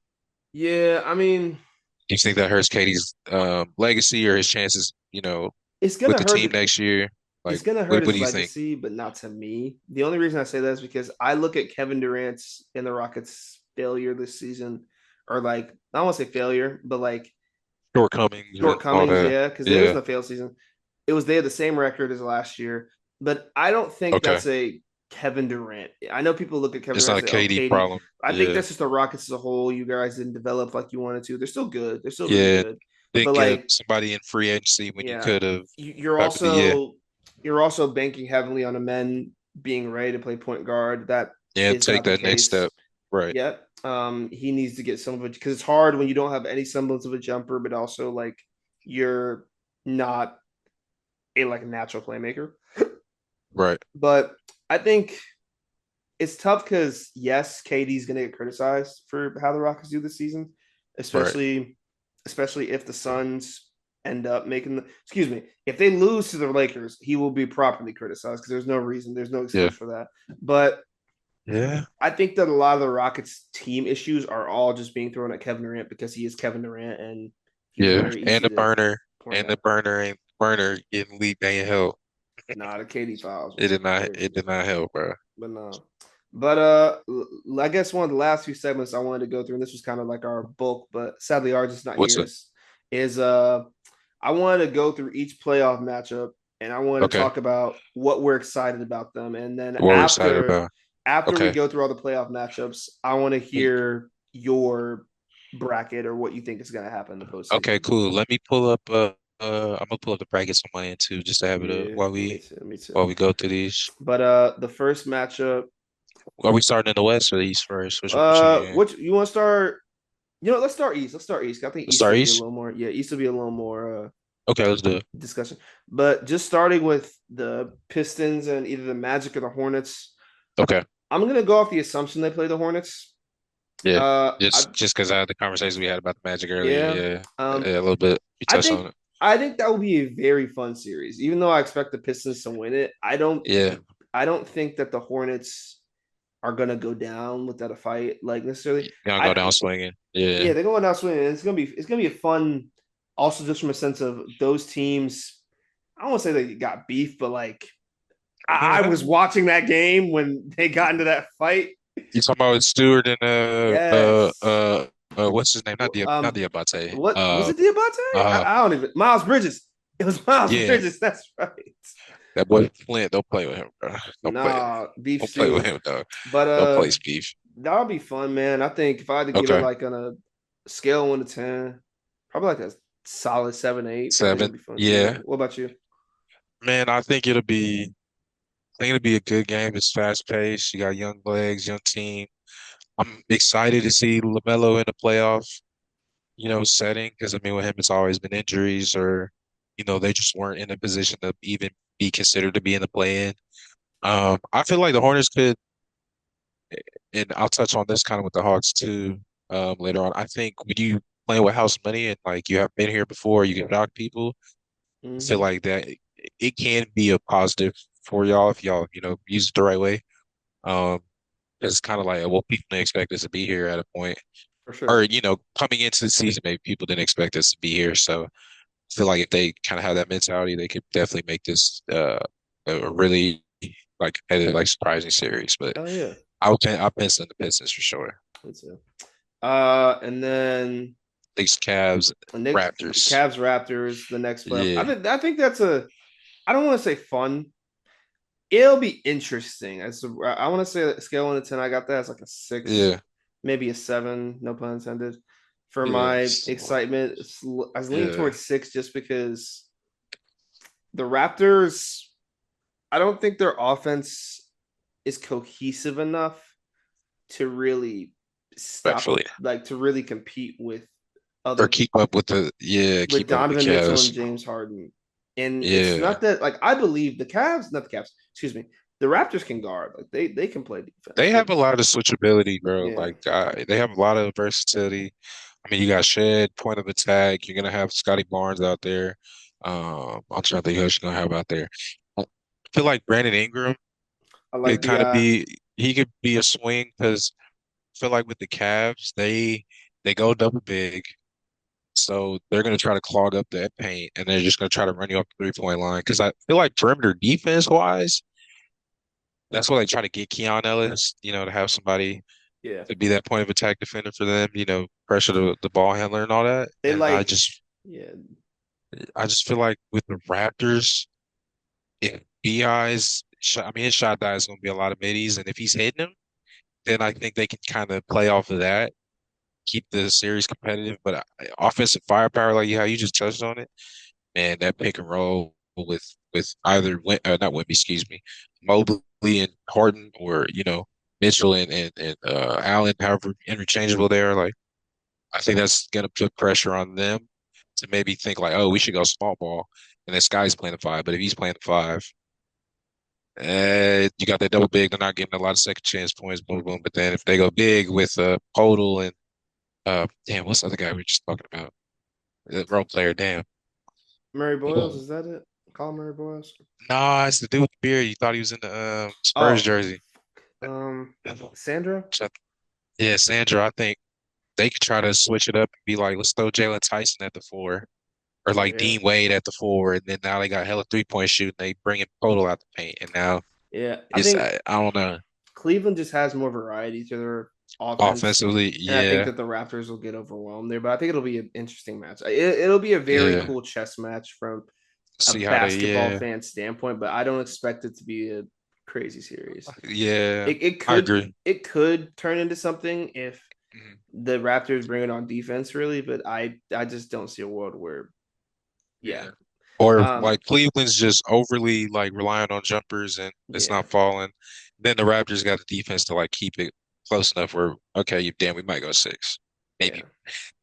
Yeah, I mean, Do you think that hurts Katie's legacy or his chances, it's with gonna the hurt. team next year? It's Like, gonna hurt what his do you think? legacy, but not to me. The only reason I say that is because I look at Kevin Durant's and the Rockets' failure this season, or like I don't want to say failure, but like Shortcomings and all shortcomings. that. Yeah, because there was Yeah. no failed season. It was they had the same record as last year, but I don't think Okay. that's a Kevin Durant. I know people look at Kevin It's Durant not a and say, "Oh, KD Katie." problem. I think Yeah. that's just the Rockets as a whole. You guys didn't develop like you wanted to. They're still good. They're still really Yeah. good, but Didn't get like somebody in free agency when you yeah, could have. you're Yeah. also banking heavily on a men being ready to play point guard. That Yeah. is Take not the that next case step. Right. yet. He needs to get some of it because it's hard when you don't have any semblance of a jumper, but also like you're not a like natural playmaker. Right, But I think it's tough because yes, KD's gonna get criticized for how the Rockets do this season, right. especially if the Suns end up making the excuse me, if they lose to the Lakers, he will be properly criticized because there's no Yeah, excuse for that. But yeah, I think that a lot of the Rockets team issues are all just being thrown at Kevin Durant because he is Kevin Durant and he's yeah. very easy to point And the at. burner ain't burner getting leaked ain't help. Nah, the KD files It was did not. It crazy. did not help, bro. But no. But I guess one of the last few segments I wanted to go through, and this was kind of like our bulk, but sadly ours is not What's here. up? Is I wanted to go through each playoff matchup and I wanted to Okay, talk about what we're excited about them. And then what we're excited about. after we Okay. go through all the playoff matchups, I want to hear your bracket or what you think is gonna happen in the Okay, postseason. cool. Let me pull up. I'm gonna pull up the brackets on my end too, just to have it up Yeah, me too, me while too. we go through these. But the first matchup, Are we starting in the West or the East first? Which one you in? which you want to start? You know, let's start East. Let's start East. I think Let's East start will be a East. little more. Yeah, East will be a little more Okay, let's do it. discussion. But just starting with the Pistons and either the Magic or the Hornets, Okay. I'm gonna go off the assumption they play the Hornets. Yeah. I Just because I had the conversation we had about the Magic earlier. yeah. Yeah. Um, Yeah, a little bit. You I touched think on it. I think that will be a very fun series. Even though I expect the Pistons to win it, Yeah. I don't think that the Hornets are gonna go down without a fight like necessarily. You're gonna go I down swinging. Yeah, Yeah. they're going out swinging. It's gonna be a fun. Also, just from a sense of those teams, I don't want to say they got beef, but like I was watching that game when they got into that fight. You talking about Stewart and Yes. what's his name? Not Um, Diabate. what was it? Diabate? Uh, I don't even. Miles Bridges. It was Miles yeah. Bridges. That's right. That boy Flint. Don't play with him, bro. Don't play. Nah, beef Don't play with stew. him, dog. But Don't play beef. that'll be fun, man. I think if I had to give it Okay. like on a scale 1 to 10, probably like a solid 7, 8. I think it'll Seven. be fun. Yeah. Yeah. What about you? Man, I think it'll be a good game. It's fast paced. You got young legs, young team. I'm excited to see LaMelo in the playoff, setting because I mean with him it's always been injuries or, they just weren't in a position to even be considered to be in the play-in. I feel like the Hornets could, and I'll touch on this kind of with the Hawks too, later on. I think when you playing with house money and like you have been here before, you can knock people. I feel Hmm. like that it can be a positive for y'all if y'all, use it the right way. Um, it's kind of like, well, people didn't expect us to be here at a point, For or sure. coming into the season, maybe people didn't expect us to be here. So I feel like if they kind of have that mentality, they could definitely make this a really like competitive, like surprising series. But Oh yeah. I'll pencil in the Pistons for sure. That's it. And then These Cavs, Nick Raptors. Cavs Raptors the next playoff. Yeah, I think that's a. I don't want to say fun. It'll be interesting. I want to say that scale 1 to 10. I got that as like a 6, yeah, maybe a 7. No pun intended. For yeah, my excitement, I was leaning yeah. towards 6 just because the Raptors. I don't think their offense is cohesive enough to really stop, Respectfully, like to really compete or other keep with up with the Donovan Mitchell and Cavs. James Harden. And it's Yeah, not that like I believe the Cavs, not the Cavs, excuse me, the Raptors can guard. Like they can play defense. they have a lot of switchability, bro. Yeah, Like they have a lot of versatility. I mean, you got Shed, point of attack. You're gonna have Scotty Barnes out there. I'm trying to think who else you're gonna have out there. I feel like Brandon Ingram I could like the kind of be he could be a swing because I feel like with the Cavs, they go double big. So they're going to try to clog up that paint and they're just going to try to run you off the 3-point line. Because I feel like perimeter defense wise, that's why they try to get Keon Ellis, to have somebody yeah. to be that point of attack defender for them, pressure the ball handler and all that. They And like yeah. I just feel like with the Raptors, if BI's shot, I mean, his shot diet is going to be a lot of middies. And if he's hitting them, then I think they can kind of play off of that, keep the series competitive. But offensive firepower, like how you just touched on it, and that pick and roll with either not Wimby, excuse me, Mobley and Harden, or Mitchell and Allen, however interchangeable they are, like I think that's gonna put pressure on them to maybe think like, oh, we should go small ball, and this guy's playing the five. But if he's playing the five, you got that double big. They're not getting a lot of second chance points, boom, boom. But then if they go big with Podol and damn, what's the other guy we were just talking about? The role player, damn. Murray Boyles, is that it? Call Murray Boyles. Nah, it's the dude with the beard. You thought he was in the Spurs Oh, jersey. um, Sandra. Yeah, Sandra. I think they could try to switch it up and be like, let's throw Jalen Tyson at the four, or like Yeah, Dean Wade at the four, and then now they got hella 3-point shooting. They bring in Podol out the paint, and now yeah. I it's think I don't know. Cleveland just has more variety to their offense, Offensively, and I think yeah, that the Raptors will get overwhelmed there. But I think it'll be an interesting match. It'll be a very yeah. cool chess match from a See how they, basketball yeah, fan standpoint, but I don't expect it to be a crazy series. yeah. It I could agree. it could turn into something if Mhm. the Raptors bring it on defense really, but I just don't see a world where yeah. Yeah. Or if, Um like Cleveland's just overly like relying on jumpers and it's yeah. not falling. Then the Raptors got the defense to like keep it close enough where okay, you damn, we might go six, Yeah.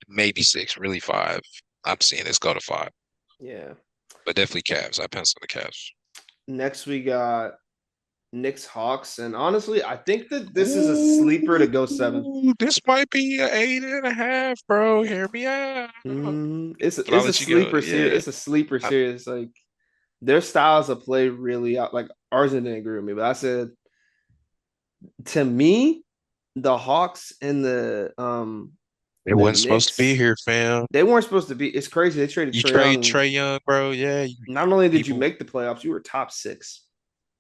maybe six, really five. I'm seeing this go to five, Yeah. but definitely Cavs. I pencil the Cavs. Next we got Knicks Hawks, and honestly, I think that this is a sleeper to go seven. Ooh, this might be an 8.5, bro. Hear me out. But I'll It's a let you go. sleeper series. Yeah. It's a sleeper I, series. Like their styles of play really out. Like ours didn't agree with me, but I said to me, the Hawks and it the wasn't supposed to be Knicks, here, fam. they weren't supposed to be. It's crazy. They traded You Trae trade Young. Trey Young, bro. Yeah, Not only did you people. make the playoffs, you were top six.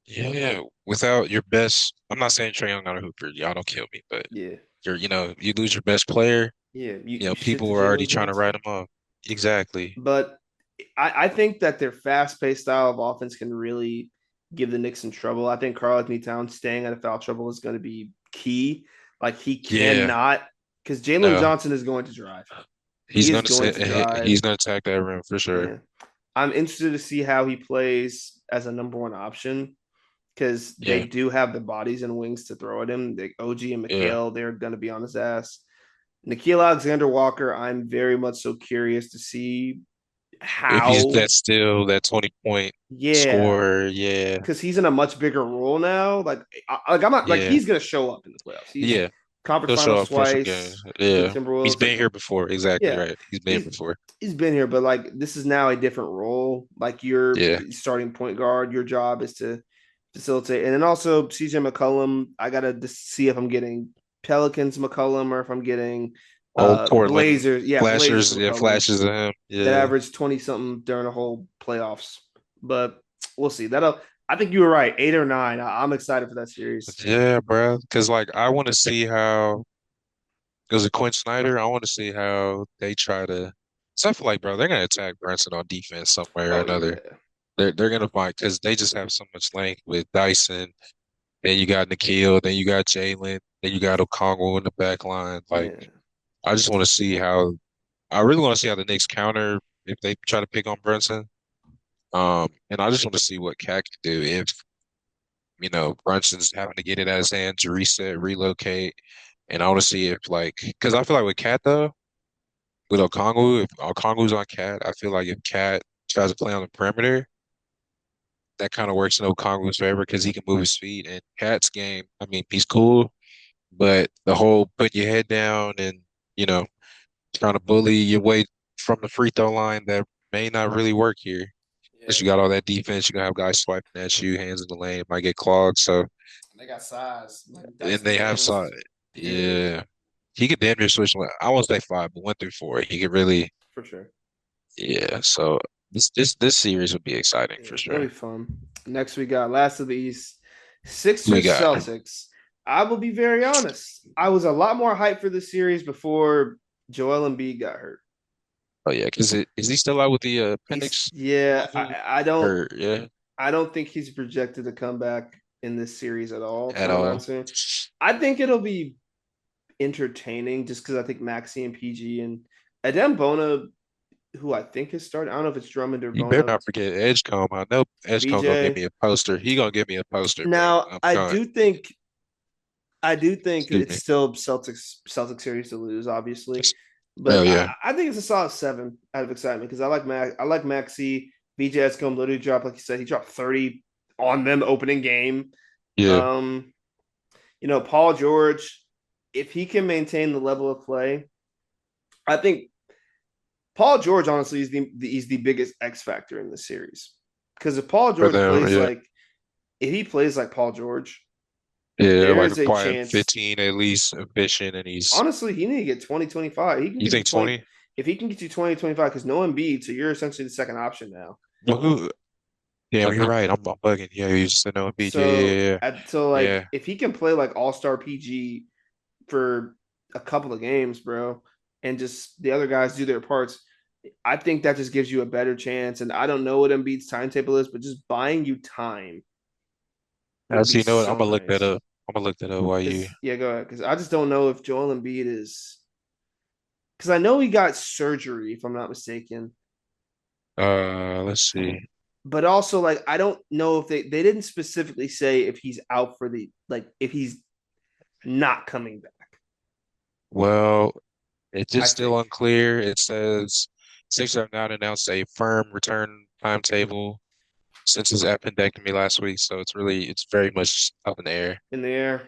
Yeah, without your best, I'm not saying Trey Young not a hooper. Y'all don't kill me, but Yeah, you lose your best player. yeah. You shit People to were already Jalen trying to Johnson, write him off. Exactly. but I think that their fast-paced style of offense can really give the Knicks some trouble. I think Karl-Anthony Towns staying out of foul trouble is going to be key. Like he Yeah. cannot because Jalen No, Johnson is going to drive. He is going to drive. he's gonna attack that rim for sure. Yeah. I'm interested to see how he plays as a number one option because they Yeah. do have the bodies and wings to throw at him. The OG and Yeah. McHale, they're going to be on his ass. Nikhil Alexander Walker, I'm very much so curious to see If he's how, that still that 20-point yeah, scorer, yeah. because he's in a much bigger role now. I'm not like Yeah. he's going to show up in the playoffs. He's Yeah. conference He'll show finals up for some games. twice with Yeah. He's Timberwolves. Like, been here before. Exactly yeah, right. He's been here he's before. he's been here, but like this is now a different role. Like you're Yeah. starting point guard, your job is to facilitate, and then also CJ McCollum. I gotta just see if I'm getting Pelicans McCollum or if I'm getting Old Portland Blazers. Yeah, Blazers flashers. Yeah, McCollum flashes of him. that Yeah. averaged 20 something during the whole playoffs. But we'll see. That'll. I think you were right, 8 or 9. I'm excited for that series. Yeah, bro. Because like I want to see how because of Quinn Snyder, I want to see how they try to. So I feel like, bro, they're gonna attack Brunson on defense some way or Oh another. yeah, They're gonna find because they just have so much length with Dyson. Then you got Nikhil. Then you got Jalen. Then you got Okongwu in the back line. Like yeah, I just want to see how. I really want to see how the Knicks counter if they try to pick on Brunson. And I just want to see what Cat can do if Brunson's having to get it out of his hands, reset, relocate. And I want to see if like because I feel like with Cat though. With Okongwu, if Okongwu's on Cat, I feel like if Cat tries to play on the perimeter, that kind of works in Okongwu's favor because he can move his feet. And Cat's game, I mean, he's cool, but the whole put your head down and, you know, trying to bully your way from the free throw line, that may not really work here. Because yeah. you got all that defense, you're gonna have guys swiping at you, hands in the lane, it might get clogged. So, They got size. Like and Dyson they have Daniels some, is big yeah. He could damn near switch. I won't say five, but 1 through 4. He could really. for sure. Yeah, so this series would be exciting Yeah, for it'll be sure. fun. Next, we got last of the East, We Sixers got Celtics. I will be very honest. I was a lot more hyped for this series before Joel Embiid got hurt. oh yeah, because is he still out with the He's appendix? yeah. Nothing? I don't. Or yeah, I don't think he's projected to come back in this series at all. To at be all. honest, with you. I think it'll be entertaining just because I think Maxi and PG and Adem Bona, who I think is starting. I don't know if it's Drummond or You better Bona. not forget Edgecombe. I know Edgecombe gonna give BJ. me a poster. He gonna give me a poster, bro. Now I'm I trying. do think I do think Excuse it's me. still Celtics series to lose, obviously, Oh but yeah, I think it's a solid 7 out of excitement because I like Maxi. VJ Escom literally dropped, like you said, he dropped 30 on them opening game. yeah. Um, Paul George, if he can maintain the level of play, I think Paul George honestly is he's the biggest X factor in the series because For them, yeah, if he plays like Paul George, yeah. there Like is a acquiring chance. 15 at least efficient, and he's. Honestly, he need to get 2025. He can You get you think 20 20? if he can get you 2025 because no Embiid, so you're essentially the second option now. Well, who? Yeah, you're right. I'm bugging. Yeah, you just said no BJ. So Yeah, like yeah, if he can play like all-star PG for a couple of games, bro, and just the other guys do their parts, I think that just gives you a better chance. And I don't know what Embiid's timetable is, but just buying you time yeah. would be Actually, you know what? I'm so gonna look that nice. up. I'm gonna look that up while you. Because yeah, go ahead. Because I just don't know if Joel Embiid is because I know he got surgery, if I'm not mistaken. Let's see. But also, like, I don't know if they didn't specifically say if he's out for the like if he's not coming back. Well, it's I just still think unclear. It says Sixers have not announced a firm return timetable since his appendectomy last week, so it's very much up in the air. in the air.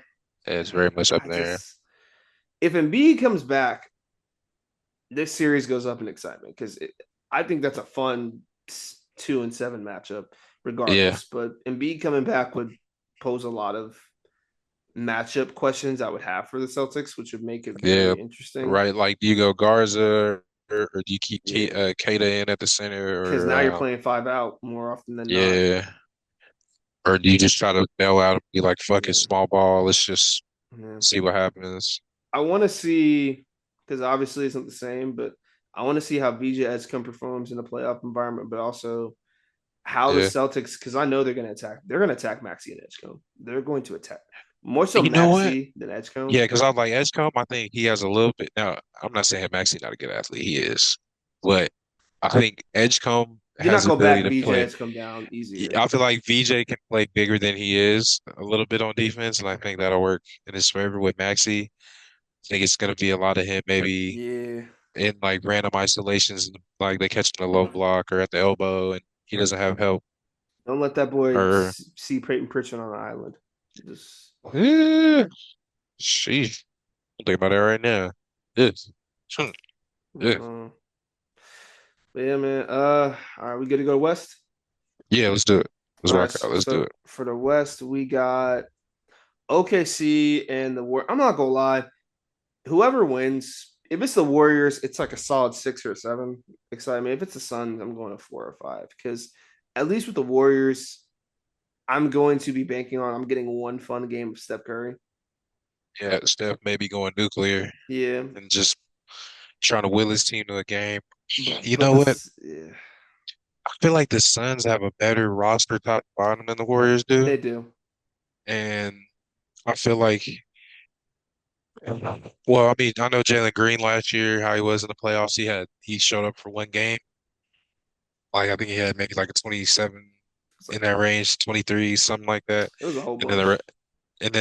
It's very much up I in the air. just if Embiid comes back, this series goes up in excitement because I think that's a fun 2-7 matchup, Yeah, regardless. But Embiid coming back would pose a lot of matchup questions I would have for the Celtics, which would make it yeah, very interesting. right. Like, do you go Garza or do you keep Yeah, Kata in at the center because or now you're playing 5 out more often than not. yeah, or do you just try to bail out and be like, fuck it, Yeah, small ball, let's just yeah. see what happens. I want to see because obviously it's not the same, but I want to see how VJ Edgecombe performs in a playoff environment, but also how the Yeah. Celtics, because I know they're going to attack. They're going to attack Maxi and Edgecombe. They're going to attack more so You know what? Maxi than Yeah, Edgecombe. because I was like Edgecombe, I think he has a little bit. Now, I'm not saying Maxey's not a good athlete. He is. But I think Edgecombe You're not has the going to ability back to VJ play. Edgecombe down easier. I feel like VJ can play bigger than he is a little bit on defense, and I think that'll work in his favor with Maxey. I think it's going to be a lot of him maybe Yeah, in like random isolations, like they catch him in a low block or at the elbow, and he doesn't have help. don't let that boy Or, see Peyton Pritchard on the island. Just eh, sheesh, I'm thinking about it right now. Yes. Yeah. uh, but yeah, man. All right, we good to go west. Yeah, let's do it. Let's All right, rock out. Let's do so it. for the west, we got OKC and the War. I'm not gonna lie. Whoever wins, if it's the Warriors, it's like a solid 6 or 7. Excitement. If it's the Suns, I'm going to 4 or 5 because at least with the Warriors, I'm going to be banking on. I'm getting one fun game of Steph Curry. Yeah, Steph may be going nuclear Yeah, and just trying to will his team to a game. You but know what? this, yeah, I feel like the Suns have a better roster top to bottom than the Warriors do. they do. And I feel like, well, I mean, I know Jalen Green last year, how he was in the playoffs. He showed up for one game. Like, I think he had maybe like a 27 It's in like that range, 23, something like that. it was a whole And then the, bunch. re- and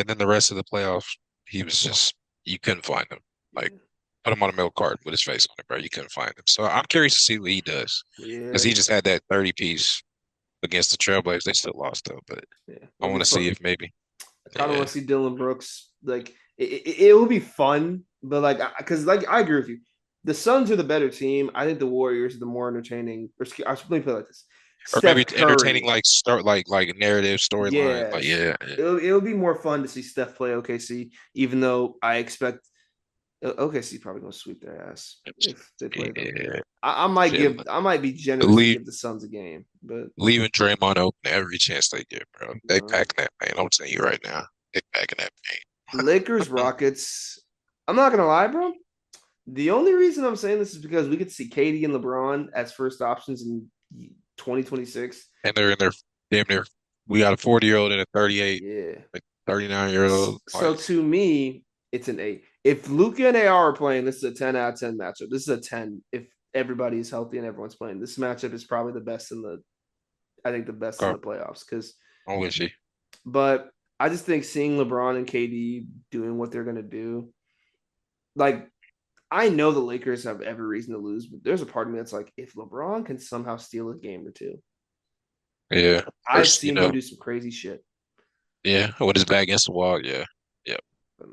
then the rest of the playoffs, he was just, you couldn't find him. Like, Yeah, put him on a milk carton with his face on it, bro. You couldn't find him. So I'm curious to see what he does because yeah, he just had that 30 piece against the Trailblazers. They still lost though, but yeah. I It'll want be to see fun. if maybe, I kind of want yeah, to see Dylan Brooks. Like it will be fun, but like because like I agree with you. The Suns are the better team. I think the Warriors are the more entertaining. Let me put it like this: or maybe Steph entertaining Curry. like start like narrative storyline. Like Yes, yeah, yeah, it'll be more fun to see Steph play OKC. Even though I expect OKC probably gonna sweep their ass if they play them. yeah. Shit. I might be generous and Leave give the Suns a game, but leaving Draymond open every chance they get, bro. They uh, packing that paint. I'm telling you right now, they packing that Lakers paint. Rockets. I'm not gonna lie, bro. The only reason I'm saying this is because we could see Katie and LeBron as first options in 2026. And they're in their damn near. We got a 40-year-old and a 38, Yeah. like 39-year-old. So Like to me, it's an 8. If Luca and AR are playing, this is a 10 out of 10 matchup. This is a 10 if everybody is healthy and everyone's playing. This matchup is probably the best in the I think the best in oh, the playoffs because I'm with you. but I just think seeing LeBron and KD doing what they're gonna do, like I know the Lakers have every reason to lose, but there's a part of me that's like, if LeBron can somehow steal a game or two, Yeah, I've first, seen him do some crazy shit. yeah, with his back against the wall, yeah, yeah, But,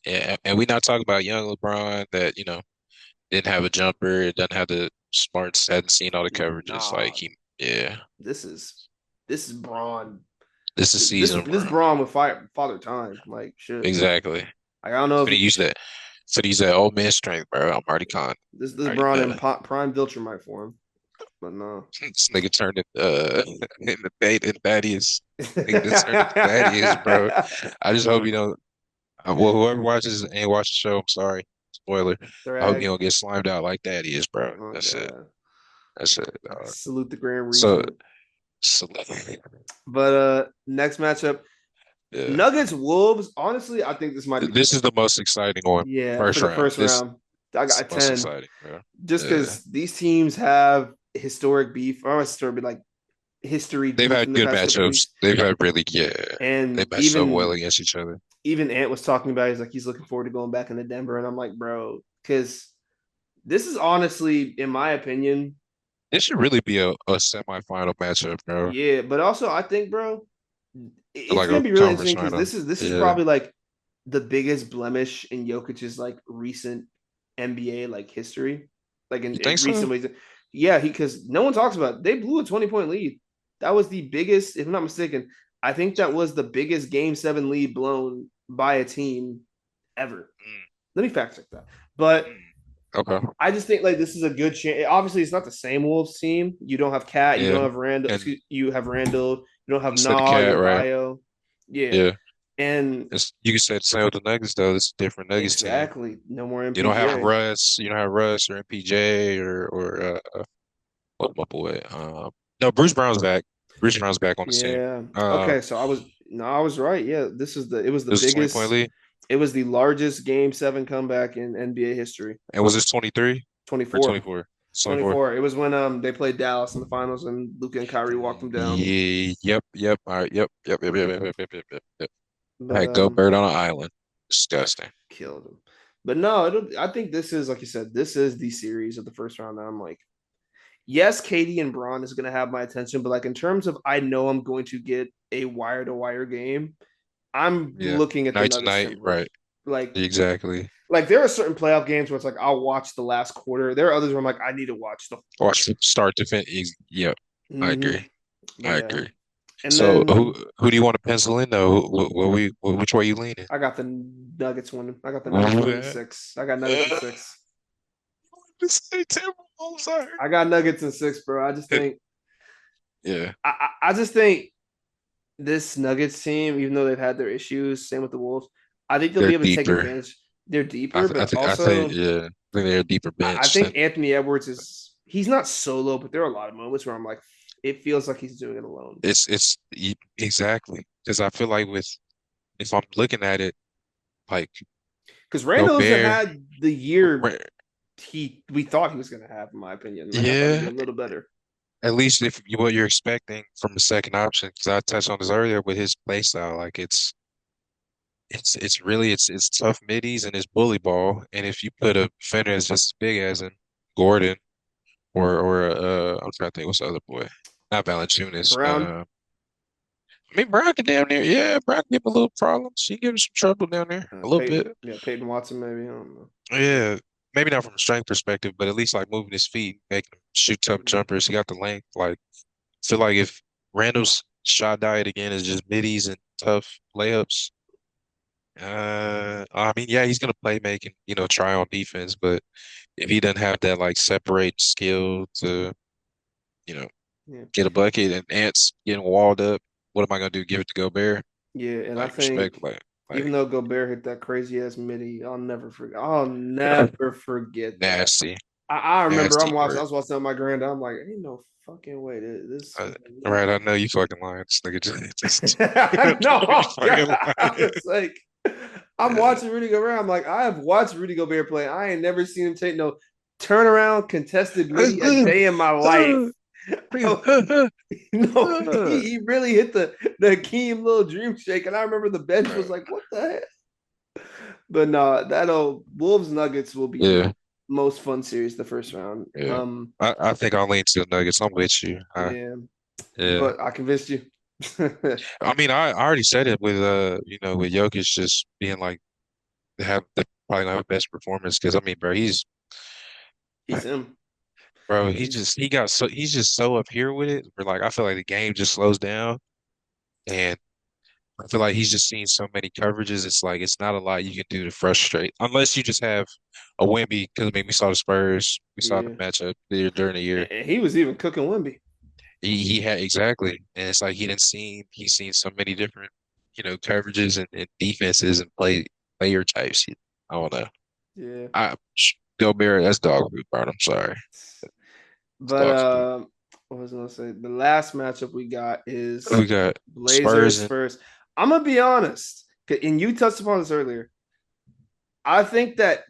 yeah. And we not talking about young LeBron that didn't have a jumper, doesn't have the smarts, hadn't seen all the coverages. nah, Like yeah, this is this is Braun. this is This is season, this bro. Braun with father time. Like shit. Exactly. Like, I don't know So if he he, used that. So he said, "Old man strength, bro. I'm already con. this Already Braun in know." prime Viltrumite for him. But no. This nigga turned it into Thaddeus. Nigga just turned into Thaddeus, bro. I just hope you don't. Well, whoever watches and ain't watched the show, I'm sorry. Spoiler. I hope you Drag. don't get slimed out like Thaddeus, bro. Oh That's it. god. That's it, dog. Salute the Grand So, Regent. so But next matchup, yeah. Nuggets Wolves. Honestly, I think this might be This is the most exciting one. yeah for First the round. first This round. I is got the a most 10 exciting, bro. just Yeah. because these teams have historic beef, or historic, but like history They've beef had in the good past couple matchups. weeks. They've had really, yeah. They And matched up well against each other. even Ant was talking about it, he's like he's looking forward to going back into Denver, and I'm like, bro, because this is honestly, in my opinion, It should really be a semifinal matchup, bro. yeah. But also, I think, bro, it's Like gonna a be really conference interesting because final. this is Yeah. probably like the biggest blemish in Jokic's like recent NBA like history, like You in think so? recent weeks. Yeah, he because no one talks about it. They blew a 20-point lead. That was the biggest, if I'm not mistaken. I think that was the biggest Game 7 lead blown by a team ever. Mm, Let me fact check that. But mm. Okay. I just think like this is a good chance. Obviously, it's not the same Wolves team. You don't have Cat. You don't Yeah. have Randall. And You have Randall. You don't have instead of Nah. You Cat, have right? Io. Yeah, Yeah. and You can say the same with the Nuggets, though. It's a different Nuggets team. exactly no more You don't have MPJ. Russ. You don't have Russ or MPJ or what my boy? No, Bruce Brown's back. Bruce Brown's back on the team. Yeah. Uh, Okay, so I was no, I was right. Yeah, this is the it was the this is 20-point biggest. lead. It was the largest Game 7 comeback in NBA history. And was this 23 or 24. 24? It's 24. 24. It was when they played Dallas in the finals and Luka and Kyrie walked them down. Yeah, yep. All right, yep. All But right, go Bird on an island. Disgusting. killed him. But no, I think this is like you said, this is the series of the first round that I'm like, yes, KD and Braun is gonna have my attention, but like in terms of I know I'm going to get a wire to wire game, I'm Yeah. looking at the Night to Nuggets night, Timberwolves. right. Like Exactly. like there are certain playoff games where it's like I'll watch the last quarter. There are others where I'm like, I need to watch the Watch from start to finish. Yep, I mm-hmm. agree. I Yeah. agree. And So then who do you want to pencil in though? Which way you leaning? I got the Nuggets winning. I got the Nuggets winning six. I got Nuggets in six. Say Timberwolves are. I got Nuggets in six, bro. I just think Yeah, I just think this Nuggets team, even though they've had their issues, same with the Wolves, I think they'll they're be able to take deeper. advantage. They're deeper, but I think also yeah, I think they're a deeper I bench think than Anthony Edwards is he's not solo, but there are a lot of moments where I'm like, it feels like he's doing it alone. exactly because I feel like with if I'm looking at it like Because Randall hasn't Gobert, had the year Ra- we thought he was going to have, in my opinion. Like I thought he'd be yeah, a little better. at least if what you're expecting from the second option, because I touched on this earlier with his play style, like it's really it's tough middies and it's bully ball, and if you put a defender that's just as big as him, Gordon or I'm trying to think what's the other boy, not Valanciunas, Brown, I mean Brown can damn near yeah Brown can give him a little problems, he gives him some trouble down there a little Peyton, bit, yeah, Peyton Watson, maybe I don't know. yeah. Maybe not from a strength perspective, but at least like moving his feet, making him shoot tough jumpers. He got the length. Like, I feel like if Randall's shot diet again is just middies and tough layups, I mean, yeah, he's gonna play making, try on defense, but if he doesn't have that like separate skill to, you know, Yeah, get a bucket and Ants getting walled up, what am I gonna do? Give it to Gobert? yeah, and I Like respect, think like even though Gobert hit that crazy ass midi, I'll never forget. I'll never forget that. nasty, I remember nasty I work. was watching on my granddad. I'm like, ain't no fucking way this. All right, I know you fucking lying. This nigga just No, you fucking I lying. was like, I'm watching Rudy Gobert. I'm like, I have watched Rudy Gobert play. I ain't never seen him take no turnaround contested midi a day in my life. Oh, no, he really hit the Hakeem little dream shake, and I remember the bench was like, "What the heck?" But no, that'll Wolves Nuggets will be the Yeah, most fun series the first round. yeah. I think I'll lean to the Nuggets. I'm with you. Yeah, Yeah. but I convinced you. I mean, I already said it with with Jokic just being like have the probably gonna have the best performance because I mean, bro, He's him. He's he's just so up here with it. Where like I feel like the game just slows down, and I feel like he's just seen so many coverages. It's like it's not a lot you can do to frustrate unless you just have a Wemby. Because I mean, we saw the Spurs, we saw the Yeah, matchup there during the year. and he was even cooking Wimby. He had exactly, and it's like he's seen so many different coverages and defenses and player types. I don't know. Yeah, I Gobert, that's dog food, bro. I'm sorry, it's but dog food. what was I gonna say? The last matchup we got is We got Blazers Spurs and Spurs. I'm gonna be honest, and you touched upon this earlier. I think that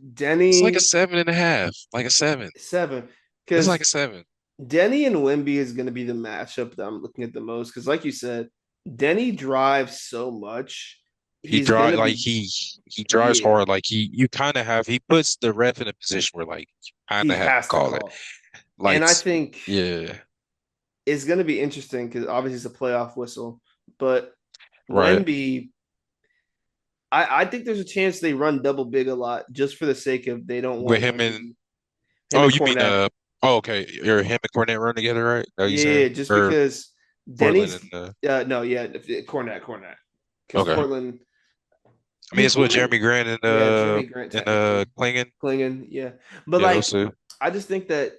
it's like a Denny 7.5, like a seven. seven, It's like a because seven. Denny and Wimby is going to be the matchup that I'm looking at the most. Because, like you said, Denny drives so much. He He's going drive to like be, he drives yeah, hard. Like you kind of have he puts the ref in a position where like you kind he of have to has to call it. call. Like And I think yeah, it's going to be interesting because obviously it's a playoff whistle. But right. Wemby, I think there's a chance they run double big a lot just for the sake of they don't With want him and Wemby, him oh, and you mean Cornette. oh okay, you're him and Cornette run together, right? That what you saying? Yeah, just Or because Portland Denny's, and no, yeah, Cornette. Because okay. Portland, I I mean, mean, it's what Portland, Jeremy Grant yeah, Jeremy Grant and technically Klingon. clinging, yeah. But Yeah, those like, two. I just think that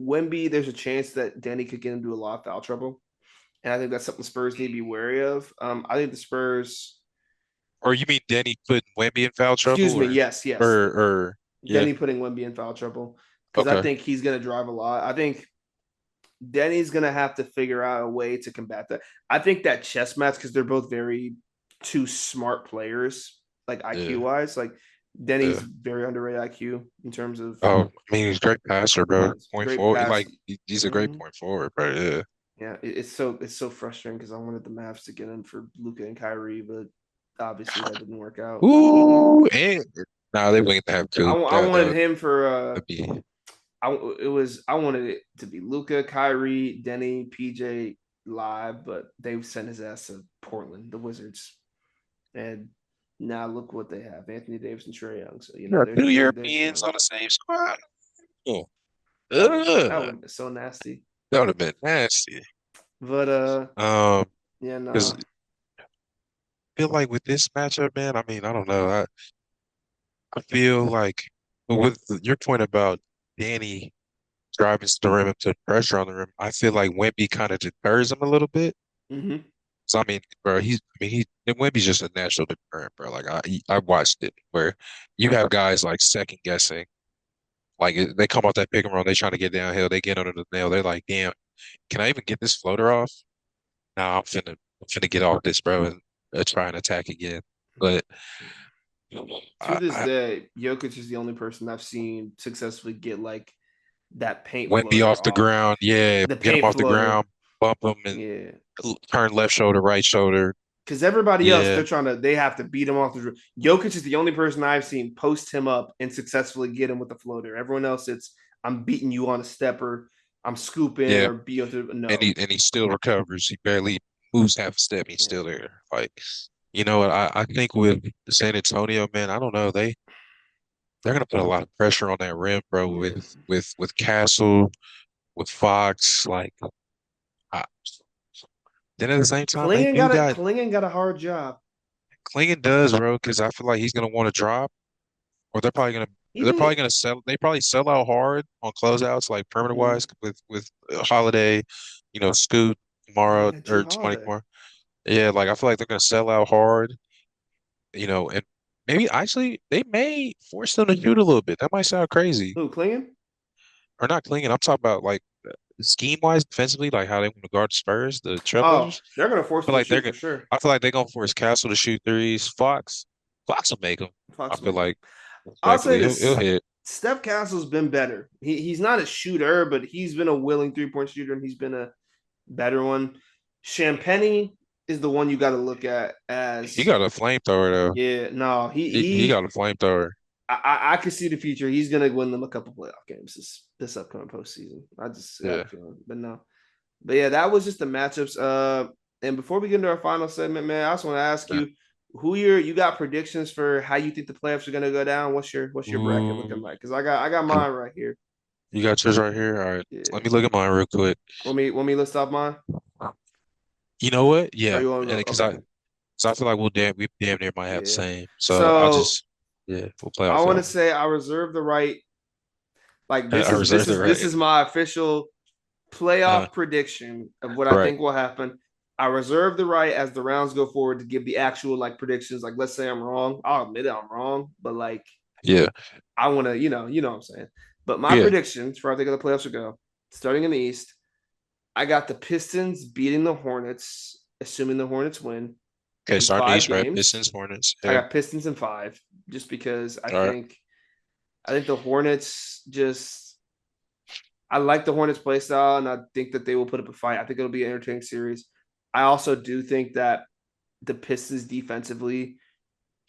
Wemby, there's a chance that Danny could get into a lot of foul trouble, and I think that's something Spurs need to be wary of. I think the Spurs, Or you mean Denny putting Wemby in foul trouble, excuse me, yes, or yes, yeah, Denny putting Wemby in foul trouble because I okay, think he's gonna drive a lot. I think Denny's gonna have to figure out a way to combat that. I think that chess match because they're both very two smart players, like IQ yeah, wise. Like Denny's yeah. very underrated IQ in terms of Oh, I mean, he's a great passer, bro. Point great forward, pass. he's a great Mhm. point forward, bro. Yeah. Yeah, it's so frustrating because I wanted the Mavs to get in for Luca and Kyrie, but obviously that didn't work out. Ooh, and nah, they wouldn't have to. I wanted him for That'd be I wanted it to be Luca, Kyrie, Denny, PJ live, but they sent his ass to Portland, the Wizards, and now look what they have: Anthony Davis and Trey Young. So you know two they're Europeans chilling. on the same squad. Oh, That ugh, would be so nasty. that would have been nasty. But Um, yeah, because nah. I feel like with this matchup, man, I mean, I don't know. I feel like with your point about Danny driving to the rim and put pressure on the rim, I feel like Wemby kind of deters him a little bit. Mm-hmm. So I mean, bro, Wemby's just a natural deterrent, bro. Like I watched it where you have guys like second guessing, like they come off that pick and roll, they trying to get downhill, they get under the nail, they're like, damn, can I even get this floater off? Nah, I'm finna get off this, bro, and try and attack again. But To this I day, Jokic is the only person I've seen successfully get like that paint Wemby floater off the off. ground, yeah, The get him paint off the floater. ground, bump him, and Yeah. turn left shoulder, right shoulder. Because everybody else, Yeah, they have to beat him off the roof. Jokic is the only person I've seen post him up and successfully get him with the floater. Everyone else, it's I'm beating you on a stepper, I'm scooping yeah, or be and no. he still recovers. He barely moves half a step. He's Yeah. still there. Like, you know what? I think with San Antonio, man, I don't know. They're gonna put a lot of pressure on that rim, bro. Yeah. With Castle, with Fox. Like, I, then at the same time, they do got Klingon got a hard job. Klingon does, bro, because I feel like he's gonna want to drop, or He they're probably did. gonna sell. They probably sell out hard on closeouts, like perimeter Mm-hmm. wise, with Holiday, Scoot Oh tomorrow yeah, Drew or 20 Holiday. tomorrow. Yeah, like I feel like they're gonna sell out hard, and maybe actually they may force them to shoot a little bit. That might sound crazy, Who, Klingon? or not clinging. I'm talking about like scheme wise, defensively, like how they want to guard the Spurs, the Oh, Trailblazers. they're gonna force But him to like shoot for sure. I feel like they're gonna force Castle to shoot threes. Fox will make them. I Fox will feel make him. like I'll say exactly he'll this. hit. Steph Castle's been better. He's not a shooter, but he's been a willing 3-point shooter, and he's been a better one. Champagny is the one you got to look at He as got a flamethrower though. yeah. No, He got a flamethrower. I could see the future. He's gonna win them a couple playoff games this upcoming postseason. I just got Yeah. a feeling, but no. But yeah, that was just the matchups. And before we get into our final segment, man, I just want to ask Yeah. you who you got predictions for how you think the playoffs are gonna go down. What's your bracket looking Ooh. like? Because I got mine right here. You got yours right here? All right. Let Yeah. me look at mine real quick. Want me to list off mine? You know what? Or Yeah. you want me And to, because okay. I feel like we damn near might have the Yeah. same. So I'll So just yeah, we'll play I off want to that. say I reserve the right. Like this I is this reserved it is this right. is my official Uh, playoff prediction of what I right. think will happen. I reserve the right as the rounds go forward to give the actual like predictions. Like, let's say I'm wrong. I'll admit it, I'm wrong, but like Yeah. I want to, you know what I'm saying. But my Yeah. predictions for how I think the playoffs will go, starting in the East, I got the Pistons beating the Hornets, assuming the Hornets win Okay, in starting five East, right? games. Pistons, Hornets. I Yeah. got Pistons in five, just because All right. I think the Hornets just I like the Hornets play style, and I think that they will put up a fight. I think it'll be an entertaining series. I also do think that the Pistons defensively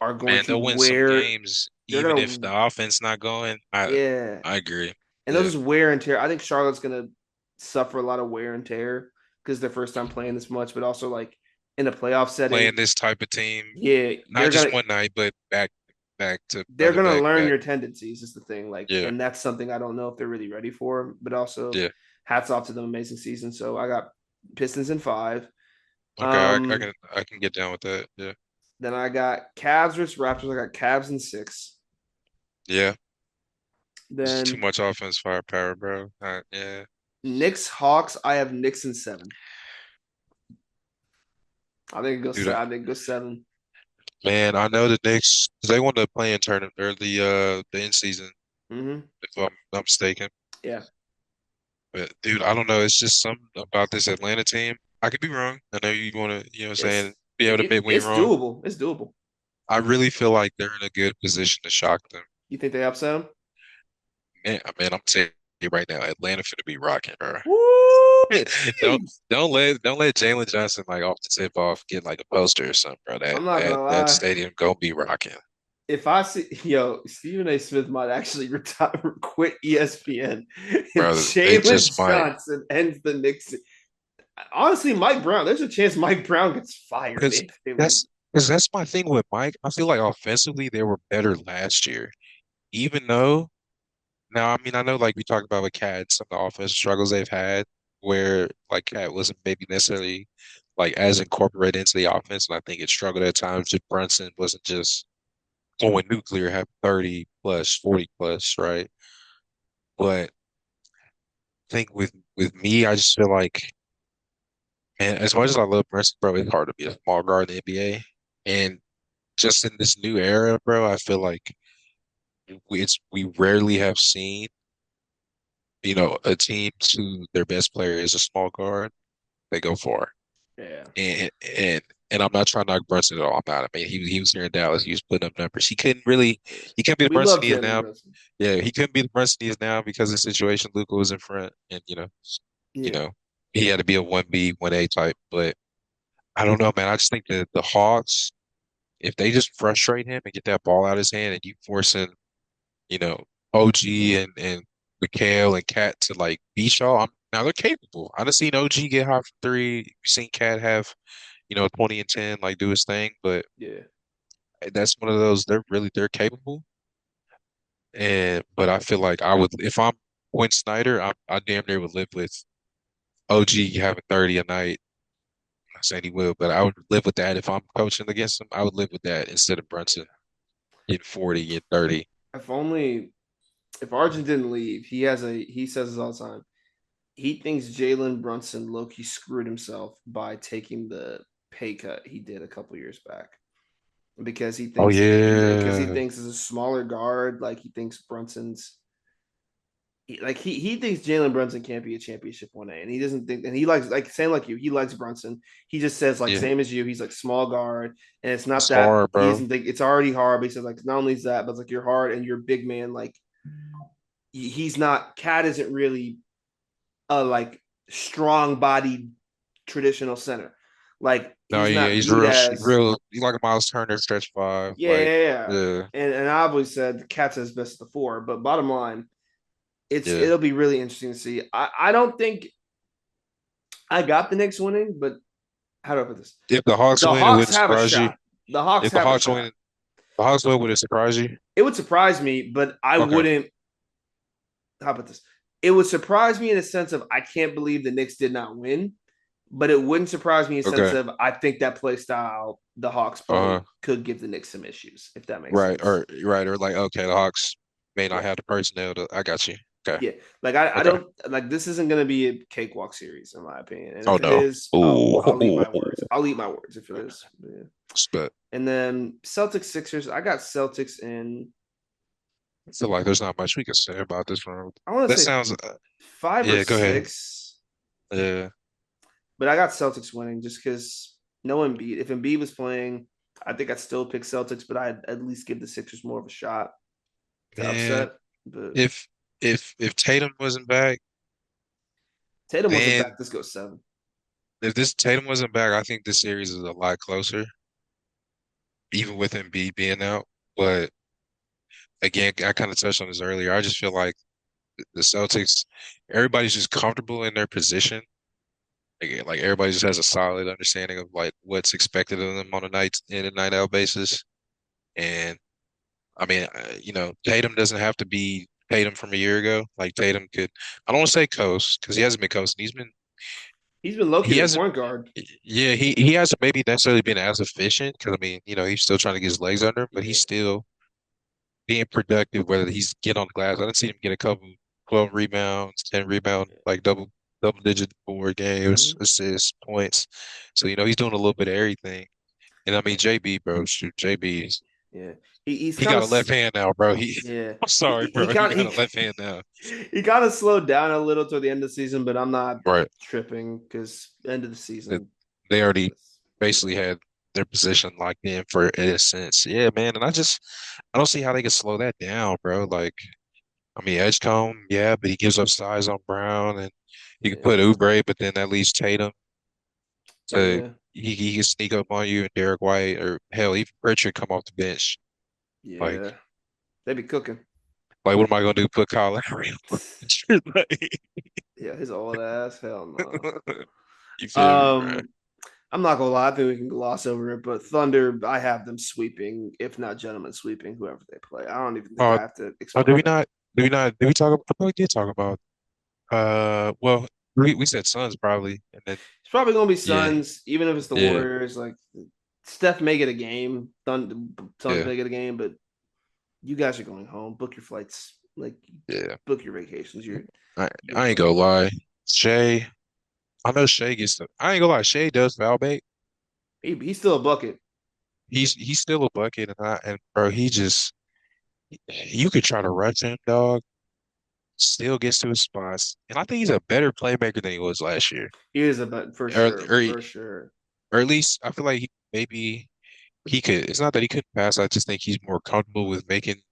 are going Man, to they'll win some wear. games They're even if gonna, the offense not going. yeah, I agree. and they'll Yeah. just wear and tear. I think Charlotte's gonna suffer a lot of wear and tear because their first time playing this much, but also like in a playoff Playing setting, this type of team, yeah, not just one night, but back to they're gonna back learn back. your tendencies is the thing. Like, Yeah. and that's something I don't know if they're really ready for. But also, Yeah. hats off to them, amazing season. So I got Pistons in five. Okay, Um, I can get down with that. Yeah. then I got Cavs versus Raptors. I got Cavs in six. Yeah. This is too Then much offense firepower, bro. Yeah. Knicks Hawks. I have Knicks in seven. I think it goes. Dude, I think it goes seven. man, I know the Knicks 'cause they won the playing tournament or the in season, Mm-hmm. if I'm not mistaken. Yeah, But dude, I don't know. It's just something about this Atlanta team. I could be wrong. I know you want to, what I'm saying, be able to admit when you're it's wrong. doable. It's doable. I really feel like they're in a good position to shock them. You think they upset them? Man, I'm telling you right now, Atlanta finna be rocking, bro. Woo! Don't don't let Jalen Johnson like off the tip off get like a poster or something, bro. I'm not gonna That lie. stadium gonna be rocking, If I see Stephen A. Smith might actually retire, quit ESPN, and bro. They Jalen just might Johnson ends the Knicks. Honestly, Mike Brown. There's a chance Mike Brown gets fired because if they win. that's because that's my thing with Mike. I feel like offensively they were better last year, even though now I mean I know like we talked about with Cat some of the offensive struggles they've had where like Cat wasn't maybe necessarily like as incorporated into the offense, and I think it struggled at times. If Brunson wasn't just going nuclear, have 30 plus, 40 plus, right? But I think with me, I just feel like, man, as much as I love Brunson, bro, it's hard to be a small guard in the NBA. And just in this new era, bro, I feel like we rarely have seen, a team to their best player is a small guard. They go far. Yeah, And and and I'm not trying to knock Brunson at all. I'm not. I mean, he was here in Dallas. He was putting up numbers. He couldn't be the we Brunson love he is Jalen now. Brunson. Yeah, he couldn't be the Brunson he is now because of the situation. Luka was in front, and you Yeah, know, he had to be a 1B, 1A type. But I don't know, man. I just think that the Hawks, if they just frustrate him and get that ball out of his hand, and you forcing, you know, OG and Mikhail and Cat to like beat y'all, now they're capable. I've seen OG get hot for three. You've seen Cat have, 20 and 10, like do his thing. But yeah. that's one of those. They're capable. And but I feel like I would if I'm Quinn Snyder, I damn near would live with OG having 30 a night. I'm not saying he will, but I would live with that if I'm coaching against him. I would live with that instead of Brunson getting 40 and 30. If only if Arjun didn't leave, he says this all the time. He thinks Jalen Brunson Loki screwed himself by taking the pay cut he did a couple years back. Because Oh because he yeah. thinks as a smaller guard, like he thinks he thinks Jalen Brunson can't be a championship 1A, and he doesn't think, and he likes like same like you, he likes Brunson. He just says like Yeah. same as you, he's like small guard, and it's not It's that hard, he bro. doesn't think it's already hard, but he says like not only is that, but it's like you're hard and you're a big man, like he's not. Cat isn't really a like strong bodied traditional center. Like No, he's yeah, not he's viewed real, as real. He's like a Miles Turner, stretch five. yeah, Like, yeah, yeah. yeah, And I always said Cat's his best of the four. But bottom line, yeah. it'll be really interesting to see. I don't think I got the Knicks winning, but how do I put this? If the Hawks The win, it Hawks wouldn't have a surprise you. shot. The Hawks If the have a Hawks shot. win, the Hawks win, would it surprise you? It would surprise me, but I Okay, wouldn't. How about this? It would surprise me in a sense of I can't believe the Knicks did not win, but it wouldn't surprise me in a sense okay. of I think that play style the Hawks Uh, play could give the Knicks some issues, if that makes right, sense. or like, okay, the Hawks may not Yeah. have the personnel to. I got you. Okay, Yeah. Like I okay. don't like this isn't gonna be a cakewalk series in my opinion. And Oh if it no. is, Ooh, I'll eat my words. I'll eat my words if it is. Yeah. but And then Celtics Sixers, I got Celtics in I feel like there's not much we can say about this round. I want to That say sounds. five or Yeah, go ahead. six, Yeah, but I got Celtics winning just because no Embiid. If Embiid was playing, I think I'd still pick Celtics, but I'd at least give the Sixers more of a shot to man. upset. But If if Tatum wasn't back, Tatum wasn't then back. This goes seven. if this Tatum wasn't back, I think this series is a lot closer, even with Embiid being out. But again, I kind of touched on this earlier. I just feel like the Celtics, everybody's just comfortable in their position. Like everybody just has a solid understanding of like what's expected of them on a night in and night out basis. And I mean, Tatum doesn't have to be Tatum from a year ago. Like Tatum could, I don't want to say coast because he hasn't been coasting. He's been low key He the hasn't, point guard. yeah, he hasn't maybe necessarily been as efficient because I mean, he's still trying to get his legs under him, but Yeah, he's still being productive. Whether he's get on the glass, I didn't see him get a couple 12 rebounds, 10 rebound, like double digit board games, mm-hmm. assists, points. So he's doing a little bit of everything. And I mean, JB, bro, shoot, JB, Yeah. He's he kind got of a left hand now, bro. yeah. I'm sorry, He bro, he kind got of a left hand now. he kind of slowed down a little toward the end of the season, but I'm not Right. tripping because end of the They season. they already basically had their position locked in for in a sense. Yeah, man. And I don't see how they can slow that down, bro. Like, I mean, Edgecombe, yeah, but he gives up size on Brown, and you can Yeah. put Oubre, but then that leaves Tatum to Yeah. he can sneak up on you, and Derek White, or hell, even Pritchard come off the bench. Like, Yeah. They be cooking. what am I gonna do? Put Kyle Lowry on Pritchard? Like, Yeah, his old ass. Hell no. you feel me, man? I'm not gonna lie, I think we can gloss over it, but Thunder, I have them sweeping, if not gentlemen sweeping, whoever they play. I don't even think Oh, I have to oh, did we explain it. not? Did we not? Did we talk about? I thought we did talk about. Well, we said Suns probably, and then It's probably gonna be yeah, Suns, even if it's the yeah, Warriors. Like Steph may get a game, Suns yeah, may get a game, but you guys are going home. Book your flights, like yeah. book your vacations. I You're I ain't good. gonna lie. Shea, I know Shea gets the. I ain't gonna lie. Shea does foul bait. He's still a bucket. He's still a bucket, and bro, he just you could try to rush him, dog. Still gets to his spots, and I think he's a better playmaker than he was last year. He is a but for Or sure, or, for sure. or at least I feel like maybe he could. It's not that he couldn't pass. I just think he's more comfortable with making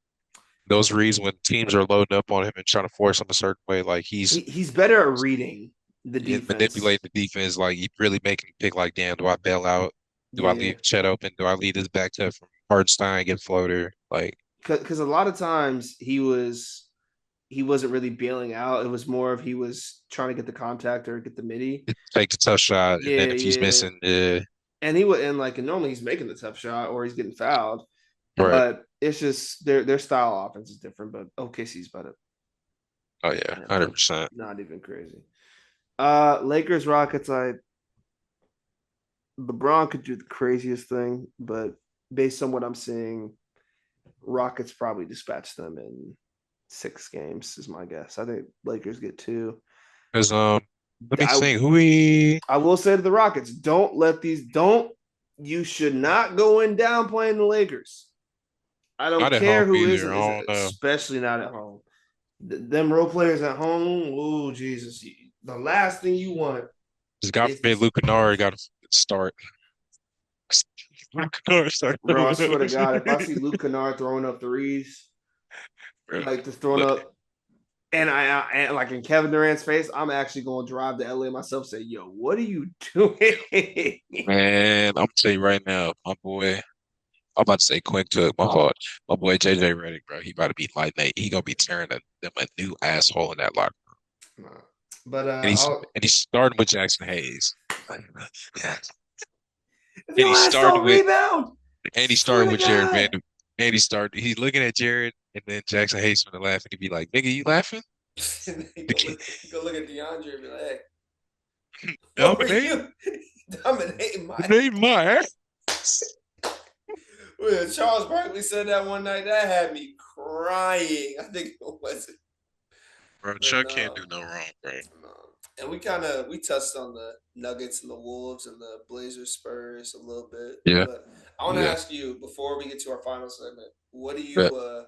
those reads when teams are loading up on him and trying to force him a certain way. Like He's better at reading the in defense. manipulating the defense. Like he really making pick like, damn, do I bail out? Do I Yeah, leave Chet open? Do I leave this back to from Hardenstein get floater? Like because a lot of times he wasn't really bailing out. It was more of he was trying to get the contact or get the midi. take the tough shot, and then Yeah, if he's yeah. missing, yeah, And he would and like and normally he's making the tough shot or he's getting fouled. right. But it's just their style of offense is different. But OKC's better. Oh yeah, Yeah, 100%. not even crazy. Lakers Rockets. I LeBron could do the craziest thing, but based on what I'm seeing, Rockets probably dispatch them in 6 games. Is my guess. I think Lakers get 2. Because let me I think. Who we? I will say to the Rockets, don't let these don't you should not go in down playing the Lakers. I don't Not at care home who either. isn't, I don't know. especially not at home. Them role players at home, oh Jesus. The last thing you want Just God is forbid this, Luke Kennard got to start. Luke Kennard started bro. I throwing swear to those. God, if I see Luke Kennard throwing up threes, Bro, like just throwing look, up. And and like in Kevin Durant's face, I'm actually going to drive to LA myself. And say, yo, what are you doing? Man, I'm gonna tell you right now, my boy. I'm about to say Quick Cook, my fault. My boy JJ Redick, bro. He about to be like Nate. He gonna be tearing them a new asshole in that locker room. But And he's starting with Jackson Hayes. if And your he's last starting don't with rebound, and he's swear starting to with Jared God. Vanderbilt. And he's looking at Jared, and then Jackson Hayes gonna laugh and he'd be like, "Nigga, you laughing?" Go look at DeAndre and be like, hey, what were Dominate, you dominating my dominate my ass. When Charles Barkley said that one night, that had me crying. I think it was it. Bro, But Chuck can't no, do no wrong, bro. no. And we touched on the Nuggets and the Wolves and the Blazers Spurs a little bit. Yeah, But I want to yeah. ask you before we get to our final segment, what do But you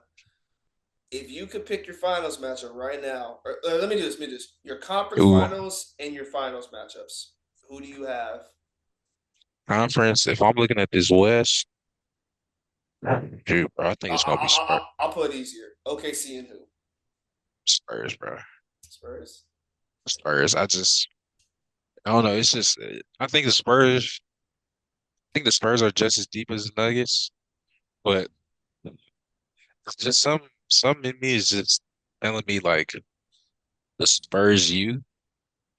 if you could pick your finals matchup right now, or let me do this, your conference ooh, finals and your finals matchups. Who do you have? conference. If I'm looking at this West, dude, bro, I think I, it's gonna be Spurs. will put it easier. OKC and who? Spurs, bro. Spurs. Spurs. I don't know. It's just, I think the Spurs. I think the Spurs are just as deep as the Nuggets, but just some in me is just telling me like the Spurs you.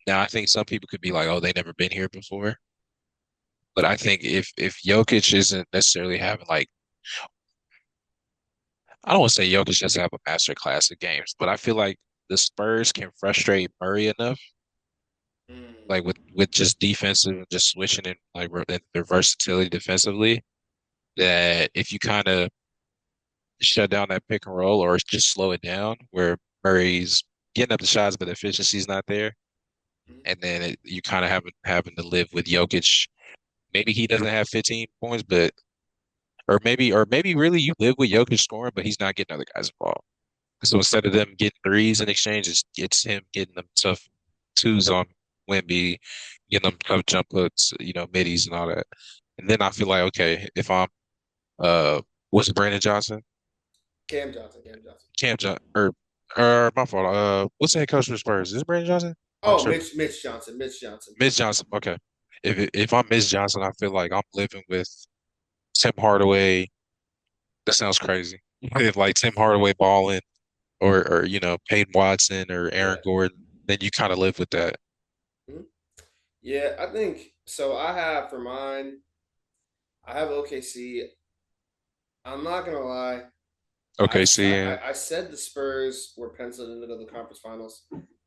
Now I think some people could be like, oh, they never been here before. But I think if Jokic isn't necessarily having like I don't want to say Jokic doesn't have a master class of games, but I feel like the Spurs can frustrate Murray enough, Mm. like with just defensive and just switching and like their versatility defensively, that if you kind of shut down that pick and roll or just slow it down, where Murray's getting up the shots but the efficiency's not there, Mm. and then you kind of having to live with Jokic. Maybe he doesn't have 15 points, but or maybe really you live with Jokic scoring, but he's not getting other guys involved. So instead of them getting threes in exchange, it's him getting them tough twos on Wemby, getting them tough jump hooks, middies and all that. And then I feel like, okay, if I'm what's it, Brandon Johnson? Cam Johnson. Cam Johnson. Cam Johnson or my fault. What's the head coach for the Spurs? Is it Brandon Johnson? I'm Oh, tripping. Mitch Johnson. Mitch Johnson. Mitch Johnson. Okay. If I'm Mitch Johnson, I feel like I'm living with Tim Hardaway. That sounds crazy. If like Tim Hardaway balling or Peyton Watson or Aaron Yeah. Gordon, then you kind of live with that. Mhm. Yeah, I think so. I have for mine. I have OKC. I'm not gonna lie. Okay, seeing I said the Spurs were penciled into the conference finals.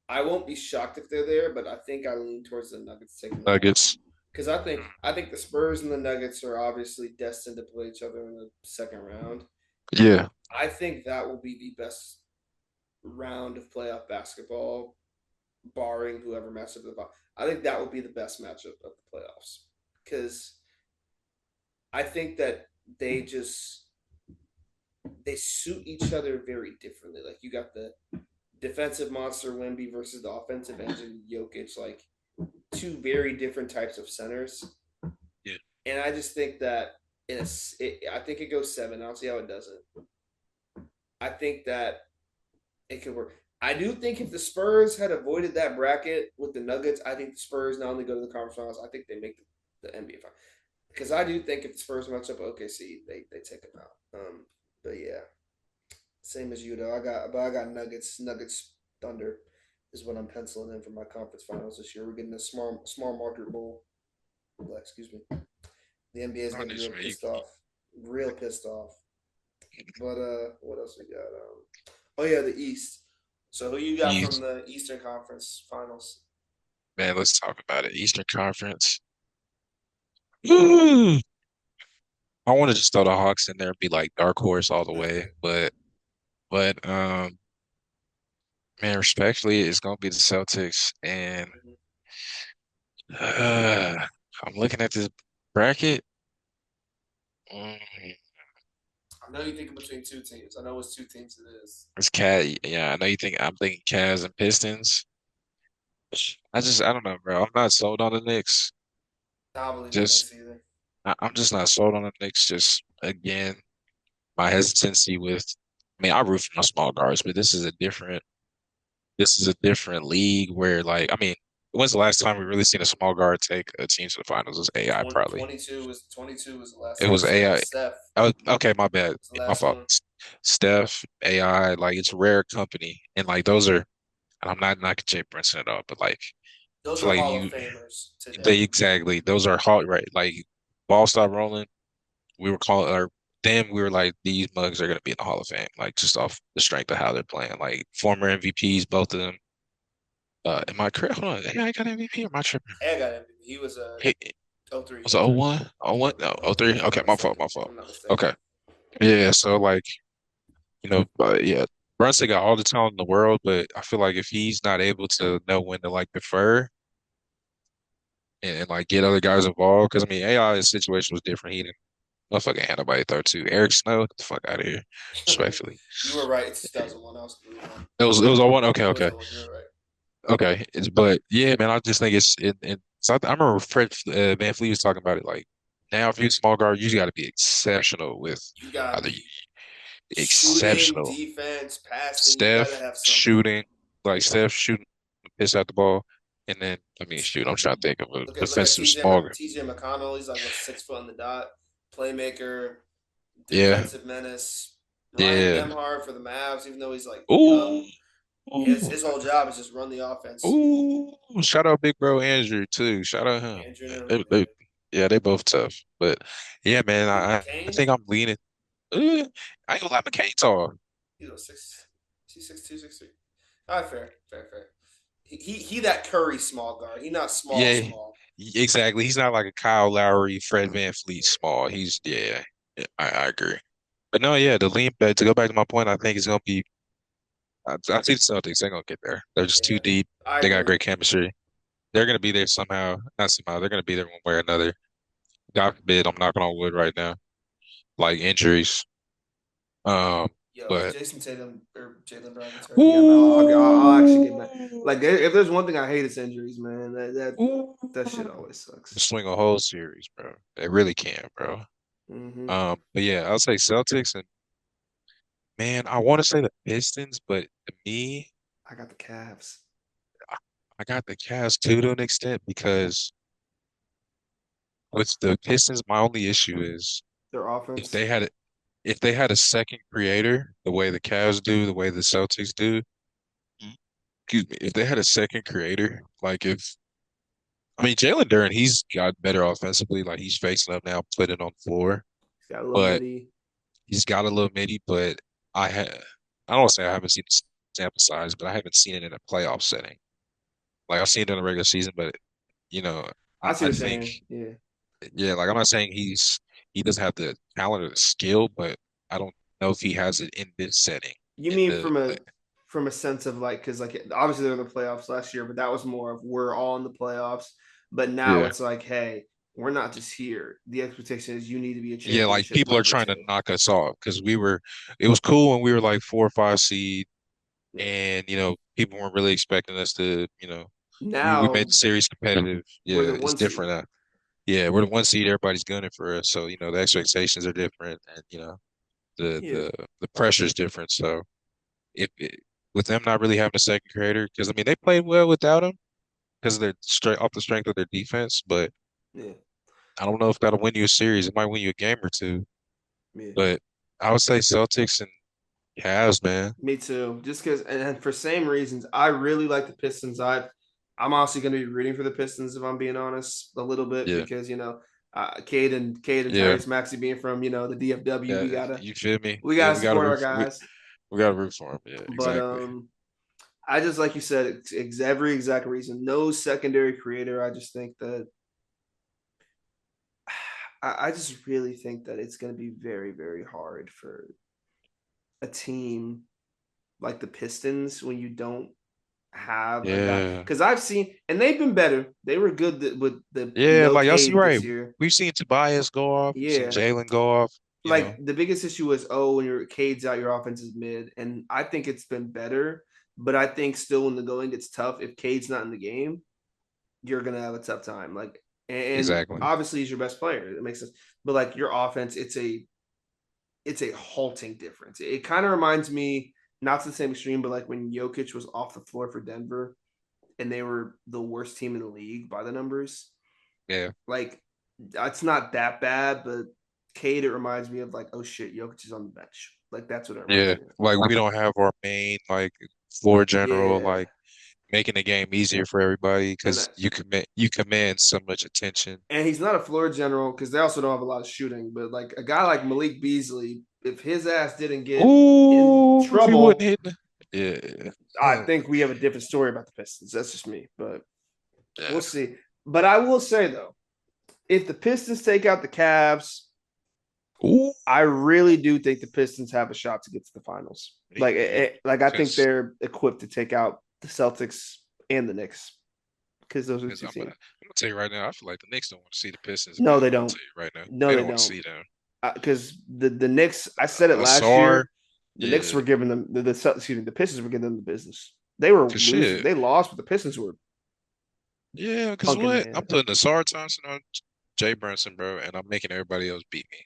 I won't be shocked if they're there, but I think I lean towards the Nuggets taking them out Nuggets. because I think the Spurs and the Nuggets are obviously destined to play each other in the second round. Yeah. I think that will be the best round of playoff basketball, barring whoever matches up the bottom. I think that will be the best matchup of the playoffs because I think that they just they suit each other very differently. Like you got the defensive monster Wemby versus the offensive engine Jokic, like two very different types of centers. Yeah. And I just think that I think it goes seven. I'll see how it doesn't. I think that it could work. I do think if the Spurs had avoided that bracket with the Nuggets, I think the Spurs not only go to the conference finals, I think they make the NBA finals. Because I do think if the Spurs match up with OKC, they take them out. But yeah, same as you though. I got Nuggets Thunder is what I'm penciling in for my conference finals this year. We're getting a small market bowl. Excuse me. The NBA is gonna be Honest, real man. pissed off, real pissed off. But what else we got? Oh yeah, the East. So who you got from the Eastern Conference Finals? Man, let's talk about it. Eastern Conference. I want to just throw the Hawks in there and be like dark horse all the way, but man, respectfully, it's gonna be the Celtics, and uh, I'm looking at this bracket. Mm, I know you're thinking between two teams. I know it's two teams it is. it's Cat. Yeah, I know you think I'm thinking Cavs and Pistons. I don't know, bro. I'm not sold on the Knicks. I don't believe in the Just, Knicks either. I'm just not sold on the Knicks. Just again, my hesitancy with. I mean, I root for my small guards, but this is a different. this is a different league where, like, I mean, when's the last time we really seen a small guard take a team to the finals? It was AI, 20, probably. 22 was the last It time. was AI. Steph Oh, okay, my bad. was the My last fault. one. Steph, AI, like it's rare company, and like those are. And I'm not knocking Jay Brunson at all, but like I Those feel are like Hall of you, Famers today. they exactly those are hot, right? Like ball stopped rolling. We were calling, or then we were like, these mugs are gonna be in the Hall of Fame, like just off the strength of how they're playing. Like former MVPs, both of them. Am I correct? Hold on, AI got MVP or am I tripping? Hey, I got MVP. He was a Hey, 03. was it 01? 01? No, Oh 03? three, if I'm Okay, not my fault, mistaken. my If fault. I'm not mistaken. Okay. Yeah, so like, yeah, Brunson got all the talent in the world, but I feel like if he's not able to know when to like defer and like get other guys involved, because I mean AI's situation was different. He didn't motherfucking had nobody throw to. Eric Snow, get the fuck out of here. Respectfully. You were right. It's 2001. I was 2001. It was all one. Okay, It was okay. the one. You were right. Okay. But yeah, man, I just think so I remember Fred Van Fleet was talking about it like now if you're a small guard, you got to be exceptional with You got to either be shooting, exceptional defense, passing. You got to Steph have something. shooting, like Steph shooting the piss out the ball, and then I mean shoot, I'm trying to think of a Look at defensive small guard. TJ McConnell. He's like what 6 foot on the dot, playmaker, Yeah, defensive menace. Ryan yeah. Nembhard for the Mavs, even though he's like Ooh, young, ooh, his whole job is just run the offense. ooh. Shout out Big Bro Andrew too. Shout out him. Andrew and him, They, yeah, they both tough. But yeah, man, I McCain. think I'm leaning. I ain't gonna lie, McCain tall. He's a six. He's 6'2", 6'3". All right, fair. He that Curry small guard. He not small Yeah, small. exactly. He's not like a Kyle Lowry, Fred Van Fleet small. He's yeah, I agree. But no, yeah, the lean bet to go back to my point, I think it's gonna be. I see the Celtics. They're gonna get there. They're just too Yeah, deep. I They got agree. great chemistry. They're gonna be there somehow. Not somehow. They're gonna be there one way or another. God forbid, I'm knocking on wood right now. Like injuries. Um, Yo, if but Jason Tatum or Jalen Brown gets hurt Yeah, again, man, bro, I'll actually get back. ooh, Like, if there's one thing I hate, it's injuries, man. ooh, That shit always sucks. swing a whole series, bro. They really can, bro. Hmm. But yeah, I'll say Celtics and man, I want to say the Pistons, but to me, I got the Cavs. I got the Cavs too to an extent because with the Pistons, my only issue is Their if offense. they had if they had a second creator, the way the Cavs do, the way the Celtics do, excuse me, if they had a second creator, like if I mean Jalen Duren, he's got better offensively, like he's facing up now, putting it on the floor, He's got a little but midi. he's got a little midi, but I don't want to say I haven't seen the sample size, but I haven't seen it in a playoff setting. Like I've seen it in the regular season, but you know, I see I what you're think saying. Yeah. yeah, like I'm not saying he doesn't have the talent or the skill, but I don't know if he has it in this setting. You In mean the from a sense of like, because like obviously they're in the playoffs last year, but that was more of we're all in the playoffs. But now yeah. it's like, hey, we're not just here. The expectation is you need to be a Yeah, like championship people are number trying to two. knock us off because it was cool when we were like 4 or 5 seed, Yeah. and people weren't really expecting us to, we made Now the series competitive. we're the Yeah, it's one different seed. now. Yeah, we're the one seed. Everybody's gunning for us, so the expectations are different, and the Yeah. the the pressure is different. So if it, with them not really having a second creator, because I mean they played well without him because they're straight off the strength of their defense, but Yeah. I don't know if that'll win you a series. It might win you a game or two, Yeah. but I would say Celtics and Cavs, man. Me too. Just because, and for same reasons, I really like the Pistons. I'm also going to be rooting for the Pistons if I'm being honest, a little bit Yeah, because Cade and yeah, Tyrese Maxey being from the DFW, yeah. You feel me? we Yeah, gotta support our guys. we gotta root for him. Yeah, But exactly. I just like you said, every exact reason. No secondary creator. I just think that I just really think that it's going to be very very hard for a team like the Pistons when you don't have a guy Yeah, because I've seen and they've been better. They were good with the yeah. no Like y'all see, Cade right? this year. We've seen Tobias go off. We've seen Yeah, Jalen go off. You like know. the biggest issue was when your Cade's out, your offense is mid, and I think it's been better. But I think still when the going gets tough, if Cade's not in the game, you're gonna have a tough time. Like, and Exactly. obviously he's your best player. It makes sense. But like your offense, it's a halting difference. It kind of reminds me not to the same extreme, but like when Jokic was off the floor for Denver and they were the worst team in the league by the numbers. Yeah. Like it's not that bad, but Cade, it reminds me of like, oh shit, Jokic is on the bench. Like that's what it reminds Yeah. me of. Like we don't have our main like floor general Yeah. like making the game easier for everybody And because you command so much attention. he's not a floor general because they also don't have a lot of shooting. But like a guy like Malik Beasley, if his ass didn't get in Ooh, if he wasn't trouble, hitting. Yeah. I Oh, think we have a different story about the Pistons. That's just me, but yeah. we'll see. But I will say though, if the Pistons take out the Cavs, Ooh. I really do think the Pistons have a shot to get to the finals. Like, I think Because they're equipped to take out the Celtics and the Knicks because those are because two I'm teams. gonna tell you right now, I feel like the Knicks don't want to see the Pistons No, win. they I'm gonna don't. tell you right now, No, they they don't want to don't. see them. Because the Knicks, I said it last Asar, year. The Knicks yeah, were giving them excuse me, the Pistons were giving them the business. They were cause losing. shit, They lost, but the Pistons were yeah, cause punking what? their I'm ass. putting Asar Thompson on Jay Brunson, bro, and I'm making everybody else beat me.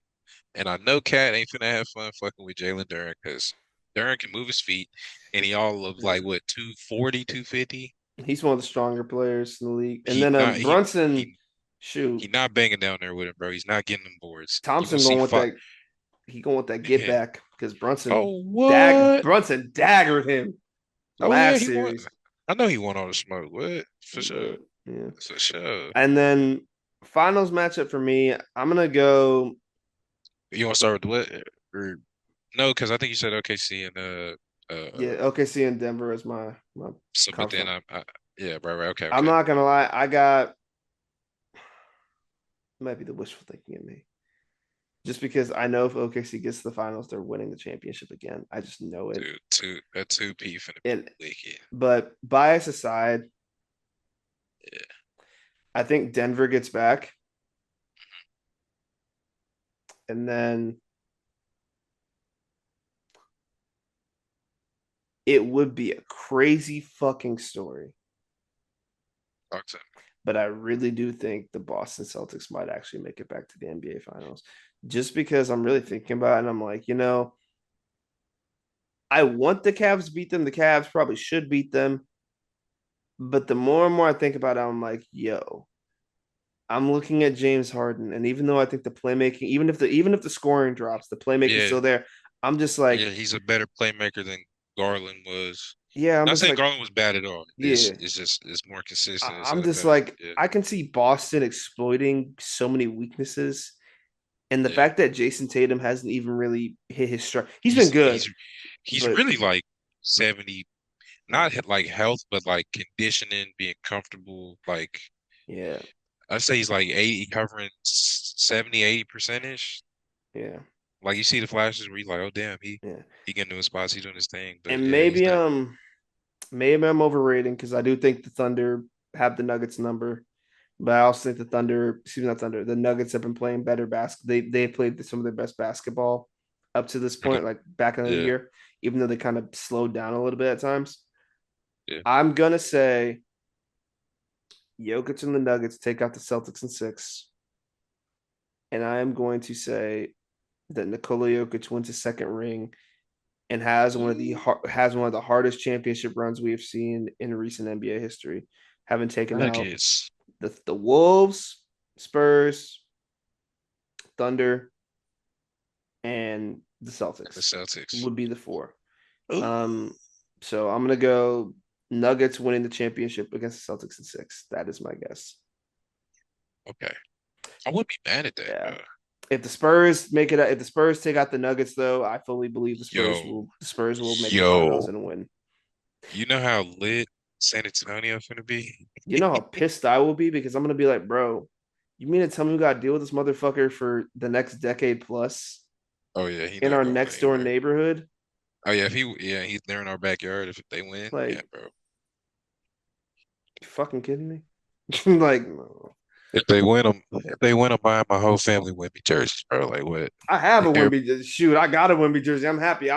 And I know Cat ain't finna have fun fucking with Jalen Duren, cause Duren can move his feet, and he all of Yeah. like what 240, 250. He's one of the stronger players in the league. And He then not Brunson, shoot, he not banging down there with him, bro. He's not getting them boards. You gonna Thompson see going with five. that. He going with that get back because Oh what? Brunson daggered him Oh yeah, last he won. series. I know he won all the smoke. What? For sure. But yeah. For sure. And then finals matchup for me, I'm gonna go. You want to start with what? Or no, because I think you said OKC and Yeah, OKC and Denver as my so but then conference. yeah, right, okay, I'm okay. not gonna lie, I got might be the wishful thinking in me. Just because I know if OKC gets to the finals, they're winning the championship again. I just know it. Dude, two P finna be And leaky. but bias aside, Yeah. I think Denver gets back. And then it would be a crazy fucking story. Talk to me. But I really do think the Boston Celtics might actually make it back to the NBA finals. Just because I'm really thinking about it and I'm like, I want the Cavs to beat them. The Cavs probably should beat them. But the more and more I think about it, I'm like, yo, I'm looking at James Harden, and even though I think the playmaking, even if the scoring drops, the playmaking's Yeah, still there. I'm just like, yeah, he's a better playmaker than Garland was. yeah, I'm Not just saying like, Garland was bad at all. yeah. It's just it's more consistent I'm instead of just better. like, Yeah, I can see Boston exploiting so many weaknesses. And the yeah. fact that Jason Tatum hasn't even really hit his stride, he's been He's good, he's he's but really like 70, not like health, but like conditioning, being comfortable. Like yeah, I'd say he's like 80, covering 70, 80%ish. yeah, Like you see the flashes where you're like, oh damn, yeah. he getting to his spots, he's doing his thing. But And yeah, he's not. maybe I'm overrating because I do think the Thunder have the Nuggets number, but I also think the Thunder, excuse me, not Thunder, the Nuggets have been playing better basketball. They played some of their best basketball up to this point, like back in the Yeah, year, even though they kind of slowed down a little bit at times. yeah. I'm gonna say Jokic and the Nuggets take out the Celtics in six, and I am going to say that Nikola Jokic wins his second ring and has one of the hardest championship runs we have seen in recent NBA history, having taken out Nuggets. the Wolves, Spurs, Thunder, and the The Celtics Celtics. would be the four. Ooh, So I'm gonna go Nuggets winning the championship against the Celtics in six. That is my guess. okay. I wouldn't be mad at that, Yeah. bro. If the Spurs make it, if the Spurs take out the Nuggets, though, I fully believe Yo, The Spurs will make the finals yo, and win. you know how lit San Antonio finna be? You know how pissed I will be because I'm gonna be like, bro, you mean to tell me we got to deal with this motherfucker for the next decade plus Oh yeah, he in not our going next door anywhere. neighborhood? Oh yeah, he's there in our backyard if they win. Yeah, Like, bro. you fucking kidding me? Like, no. If they win, I'm buying my whole family Wemby jerseys, bro. Like what? I have a Every- Wimby. Shoot, I got a Wimby jersey. I'm happy.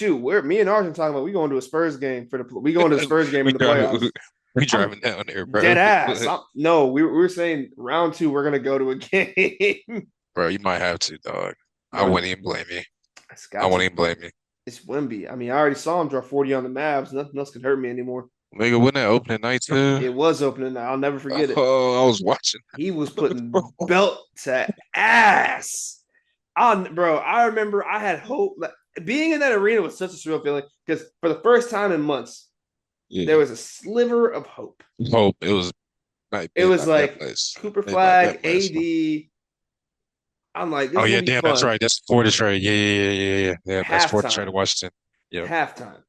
We're me and Arjun talking about we going to a Spurs game we going to the Spurs game we in the playoffs. driving, we I'm driving down there, bro. dead ass. No, we were saying round two we're gonna go to a game. Bro, you might have to, dog. I Arjun, wouldn't even blame you. it's I got wouldn't to. even blame you. It's Wemby. I mean, I already saw him drop 40 on the Mavs. Nothing else can hurt me anymore. Nigga, wasn't that opening night too? It was opening. I'll never forget it. Oh, I was watching. He was Bro. putting belt to ass. Bro, I remember I had hope. Like, being in that arena was such a surreal feeling because for the first time in months, there Yeah. was a sliver of hope. Hope it was not It maybe was not that like much. Cooper Maybe not Flag, that much. AD. I'm like, this Oh is yeah, gonna be damn, that's fun. right. That's fourth trade. Yeah. That's fourth trade to Halftime. Washington. Yep. Halftime.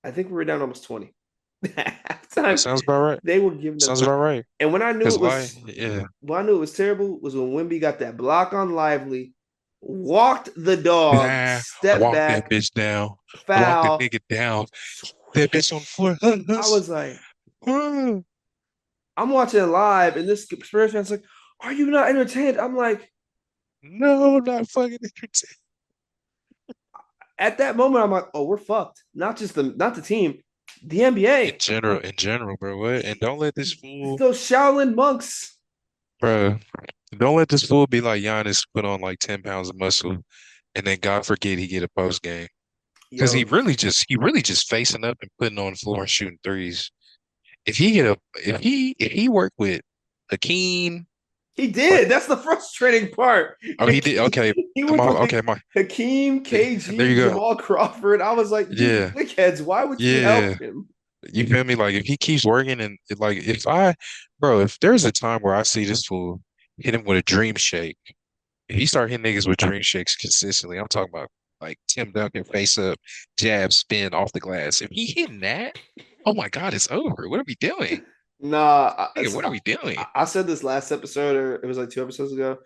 I think we were down almost 20. That Halftime. sounds about right. They were giving us Sounds about right. and when I knew Cause it why? was Yeah. when I knew it was terrible was when Wimby got that block on Lively, walked the dog, Nah, step walk that back, bitch down. Walk the foul. nigga down. That bitch on the floor. I was like, I'm watching it live, and this Spurs fan's like, "Are you not entertained?" I'm like, No, not fucking entertained. at that moment, I'm like, "Oh, we're fucked." Not the team, the In NBA. general, bro. What? And don't let this It's fool, those Shaolin monks. bro. Don't let this fool be like Giannis put on like 10 pounds of muscle, and then God forget he get a post game because Yo, he really just facing up and putting on the floor and shooting threes. If he get a if he worked with Hakeem, he like did. That's the frustrating part. oh he did okay. He Come went on, with okay, my Hakeem, there you KG, go. Jamal Crawford. I was like, you Yeah, dickheads, why would you yeah. help him? You feel me? Like if he keeps working and like if I, bro, if there's a time where I see this fool hit him with a dream shake, if he start hitting niggas with dream shakes consistently, I'm talking about like Tim Duncan face up, jab, spin off the glass. If he hitting that, oh my God, it's over. What are we doing? Nah, Nigga, what are we doing? I said this last episode, or it was like 2 episodes ago.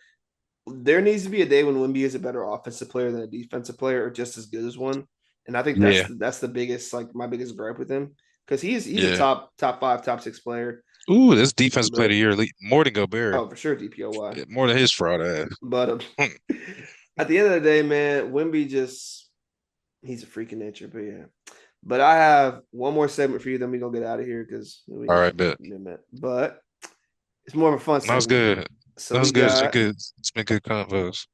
There needs to be a day when Wimby is a better offensive player than a defensive player, or just as good as one. And I think Yeah, that's the biggest, like my biggest gripe with him, because he's a yeah. top five, top six player. Ooh, this defense player of the But year, more than Gobert, oh, for sure, DPOY. more than his fraud ass. But Hmm. at the end of the day, man, Wimby just he's a freak of nature. But yeah. But I have one more segment for you, then we gonna get out of here because All right, bet. but it's more of a fun That was segment. good. So That was we good. It's been got good. It's been good convos.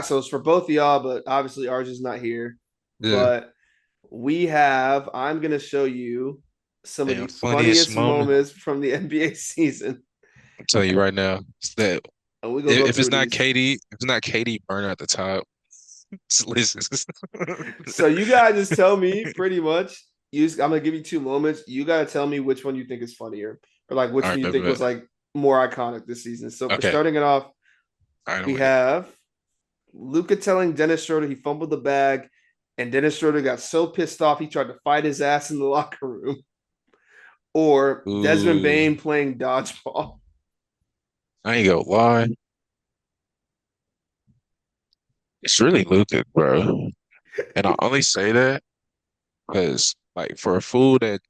so it's for both of y'all, but obviously ours is not here. Yeah. But I'm gonna show you some of Damn, the funniest funniest moment. moments from the NBA season. I'm telling you right now, it's that And we gonna go if it's through not these. KD, if it's not KD burner at the top, just listen. So you guys just tell me pretty much. I'm gonna give you two moments. You gotta tell me which one you think is funnier, or like which All one right, you bet, think was bet. like more iconic this season. So for Okay. starting it off, All right, I'm we with it. have Luca telling Dennis Schroeder he fumbled the bag, and Dennis Schroeder got so pissed off he tried to fight his ass in the locker room. Or Desmond Ooh, Bain playing dodgeball. I ain't gonna lie. It's really Luka, bro. And I only say that because, like, for a fool that,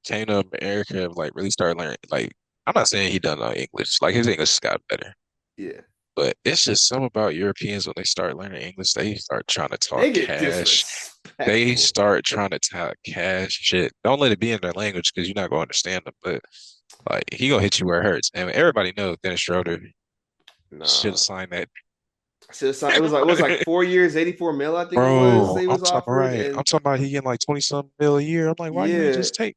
came to America and, like, really started learning, like, I'm not saying he done know English. Like, his English got better. Yeah. But it's just something about Europeans when they start learning English, they start trying to talk They get cash. They disrespectful. start trying to talk cash shit. Don't let it be in their language because you're not gonna understand them. But like he gonna hit you where it hurts. And everybody knows Dennis Schroeder should Nah. have signed that. So it was like 4 years, 84 mil, I think it was. Bro, They I'm was talking offered. right. I'm And talking about he getting like 20 something mil a year. I'm like, why you ain't yeah, just take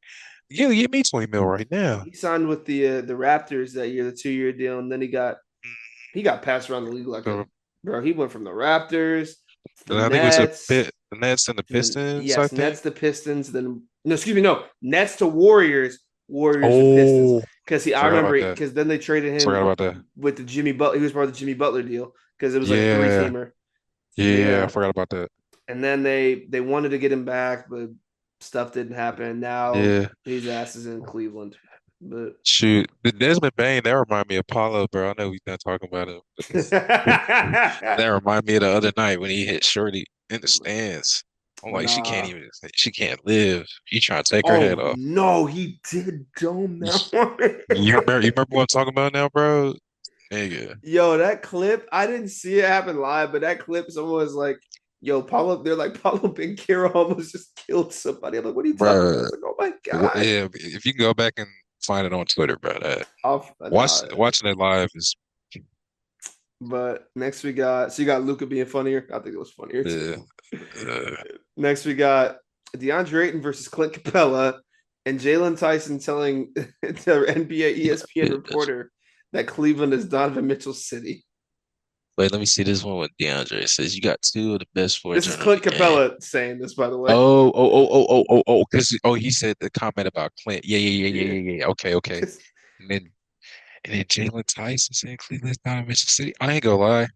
give me 20 mil right now? he signed with the Raptors that year, the 2 year deal, and then he got passed around the league like a So, bro. He went from the Raptors to the I think it was a Nets, bit the Nets and the to the Pistons, I yes, think. Nets to Pistons. Then no, excuse me, no, Nets to Warriors, Warriors to Pistons. Oh, Because I forgot remember about that. because then they traded Forgot him about that. with the Jimmy Butler. He was part of the Jimmy Butler deal because it was like a three Yeah. teamer. But Yeah, I yeah, forgot about that. and then they wanted to get him back, but stuff didn't happen. Now Yeah. his ass is in Cleveland. But Shoot, the Desmond Bain, that remind me of Paulo, bro. I know we not talking about him, but that remind me of the other night when he hit Shorty in the stands. I'm like, nah. she can't live. He trying to take her head Oh off. no, he did dome You that one. remember what I'm talking about now, bro? Nigga, Yo, that clip, I didn't see it happen live, but that clip, someone was like, yo, Paulo, they're like, Paulo Banchero almost just killed somebody. I'm like, what are you talking about? I bro. was like, oh my God. Yeah, if you can go back and find it on Twitter, bro, that Nah, watching it live is But next we got so you got Luca being funnier. I think it was funnier Yeah. too. Uh, Next we got DeAndre Ayton versus Clint Capella and Jalen Tyson telling the NBA ESPN reporter that Cleveland is Donovan Mitchell's city. Wait, let me see this one with DeAndre. It says you got two of the best This forwards is in the Clint game. Capella saying this, by the way. Because he said the comment about Clint. Yeah. Yeah. Okay. And then Jalen Tyson saying Cleveland's not a Mitchell City. I ain't gonna lie.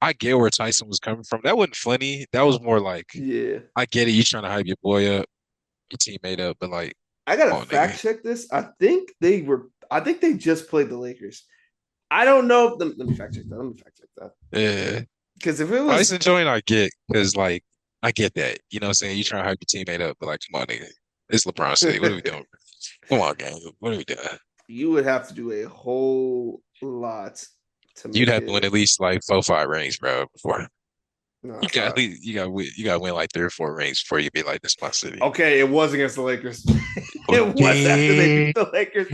I get where Tyson was coming from. That wasn't funny. That was more like, Yeah. I get it. You trying to hype your boy up, your teammate up, but like, I gotta come on, nigga. fact check this. I think they just played the Lakers. I don't know. Let me fact check that. Let me fact check that. Yeah. Because if it was Tyson joint, I get, because like, I get that. You know what I'm saying? You trying to hype your teammate up, but like, come on, nigga. It's LeBron City. What are we doing? Come on, gang. What are we doing? you would have to do a whole lot to You'd make have to win it. at least like 4, 5 rings, bro, before No, you got at least you got to win like 3 or 4 rings before you be like this my city. okay, it was against the Lakers. But It was after they beat the Lakers.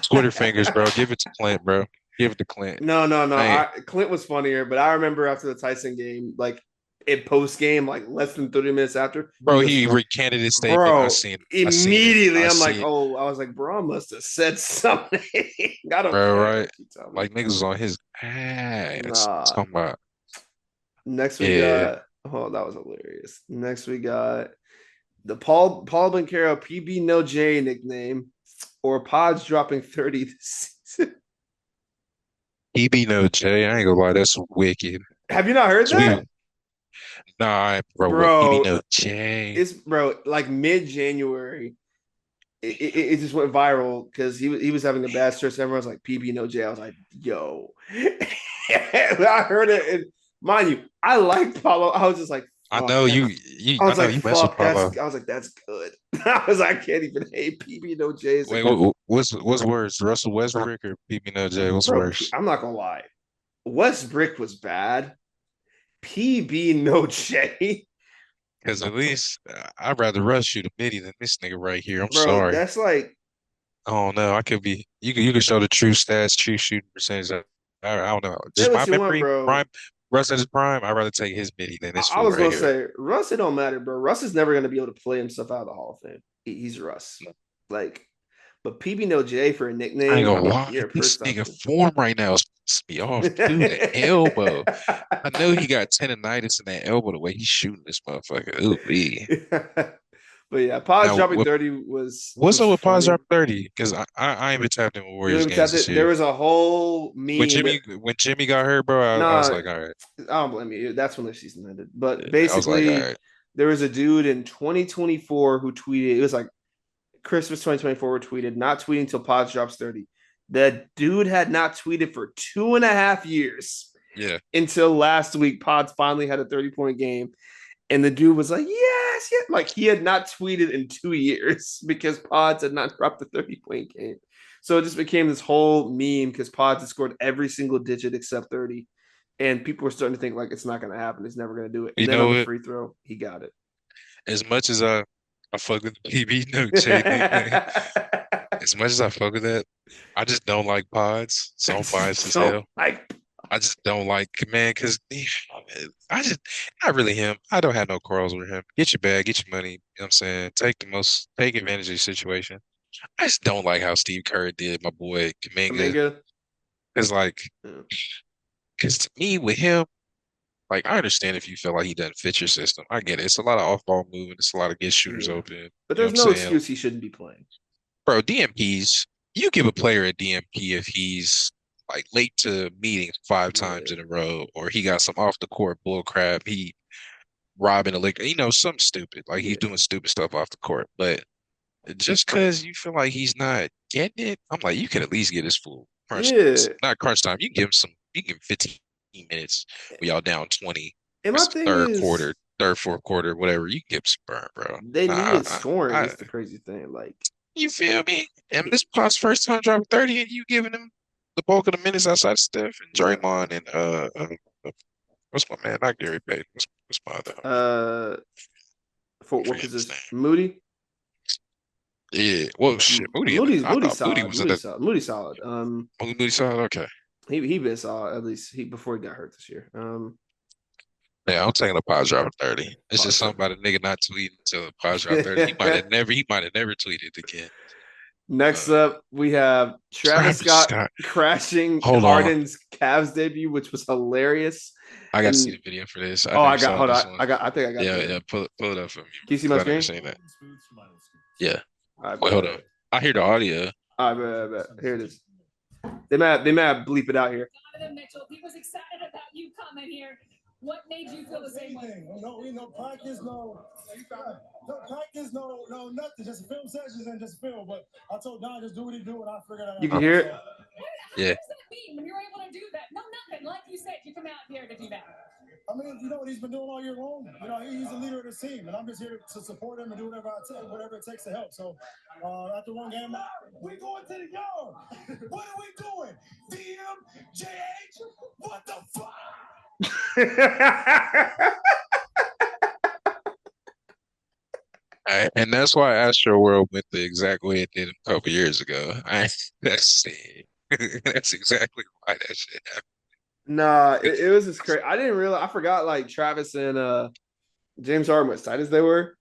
Twitter fingers, bro. Give it to Clint, bro. Give it to Clint. No. I ain't, Clint was funnier, but I remember after the Tyson game, like in post game, like less than 30 minutes after, he bro. goes, He recanted his statement. "Bro." I seen it. Immediately, I I'm like, see it, "Oh," I was like, "Bro, I must have said something." I don't bro. care Right? what you tell me. Like niggas was on his ass. Nah. Talking about Next we yeah. got. Oh, that was hilarious. Next we got the Paul Bencaro PB No J nickname, or Pods dropping 30 this season. He be no Jay. I ain't gonna lie. That's wicked. Have you not heard So we that, nah, bro. What he be bro? no Jay? It's bro like mid January. It just went viral because he was having a bad stretch. Everyone was like PB No J. I was like, yo. I heard it, and mind you, I like Paulo. I was just like, I fuck, know that's you. I I was know like, you mess with fuck, Paulo. I was like, that's good. I was like, I can't even hate PB No J is a Wait, what's worse, Russell Westbrook or PB no Jay? What's bro. worse? I'm not gonna lie. Westbrook was bad. PB No J, Because at least I'd rather Russ shoot a midi than this nigga right here. I'm bro. sorry. That's like, I don't know. I could be. You could show the true stats, true shooting percentage. I don't know. say Just what my you want, memory. bro. Prime Russ at his prime. I'd rather take his midi than this I fool was right gonna here. say Russ. It don't matter, bro. Russ is never gonna be able to play himself out of the Hall of Fame. He's Russ. Like, but PB No J for a I ain't nickname, gonna lie. you're a This person. nigga form right now is pissing me off too. The elbow. I know he got tendonitis in that elbow. The way he's shooting this motherfucker. Ooh, wee. But yeah, Pods Now, dropping 30 was what's up with Pause funny. Drop 30? Because I ain't been tapped in with You Warriors even games tapped this it. year. There was a whole meme. When Jimmy got hurt, bro, I was Nah, like, all right. I don't blame you. That's when their season ended. But Yeah, I was like, all basically, right. there was a dude in 2024 who tweeted. It was like Christmas 2024 tweeted, not tweeting till Pods drops 30. The dude had not tweeted for 2.5 years Yeah. until last week. Pods finally had a 30-point game. And the dude was like, yes. Like he had not tweeted in 2 years because Pods had not dropped the 30-point game. So it just became this whole meme because Pods had scored every single digit except 30. And people were starting to think like it's not going to happen. It's never going to do it. And You then on know the what? free throw, he got it. As much as I fuck with the PB no J nickname, as much as I fuck with that, I just don't like pods. So I'm biased as So hell. like I just don't like man because I just not really him. I don't have no quarrels with him. Get your bag, get your money. You know what I'm saying? Take advantage of your situation. I just don't like how Steve Kerr did my boy Kaminga. Kaminga. Cause like, Yeah. cause to me with him, like I understand if you feel like he doesn't fit your system. I get it. It's a lot of off ball movement. It's a lot of get shooters Yeah. open. You But know there's what no I'm saying? excuse he shouldn't be playing. Bro, DMPs, you give a player a DMP if he's like late to meetings 5 times Yeah. in a row, or he got some off the court bull crap. He robbing a liquor, something stupid. Like he's Yeah. doing stupid stuff off the court. But just because you feel like he's not getting it, I'm like, you can at least get his full crunch, Yeah. not crunch time. You give him 15 minutes when y'all down 20. And my It's thing third is quarter, third, fourth quarter, whatever. You can give some burn, bro. they I, needed scoring I, is the crazy thing. Like you feel me? And this Pot's first time dropping 30 and you giving him the bulk of the minutes outside Steph and yeah. Draymond and what's my man? Not Gary Payton. What's my other? For what Forget his position? name. Moody? Yeah. Well shit. Moody. Moody's I thought Moody solid. was in the Moody's solid. Moody solid. Okay. He been solid at least before he got hurt this year. Yeah, I'm taking a pause drop of 30. It's just Pause. something about a nigga not tweeting until a pause drop 30. He might have never tweeted again. Next Uh, up, we have Travis Travis Scott Scott. crashing Hold on. Harden's Cavs debut, which was hilarious. I gotta see And the video for this. I oh, I never got saw hold on. this one. I think I got Yeah, the. yeah. Pull it up for me. Can you see my I never screen? seen that. Yeah. All right, Wait, hold on. I hear the audio. All right, bet. Here it is. They might have bleep it out here. Donovan Mitchell, he was excited about you coming here. What made you feel the same way? No practice, no practice, no nothing. Just film sessions and just film. But I told Don just do what he do, and I figured out. You can hear it. Yeah. What does that mean when you're able to do that? No, nothing. Like you said, you come out here to do that. I mean, you know what he's been doing all year long. You know, he's the leader of the team, and I'm just here to support him and do whatever it takes to help. So after one game, we going to the yard. What are we doing? DM, JH, what the fuck? And that's why Astro World went the exact way it did a couple years ago. That's that's exactly why that shit happened. Nah, it was just crazy. I didn't realize. I forgot like Travis and James Harden what size they were.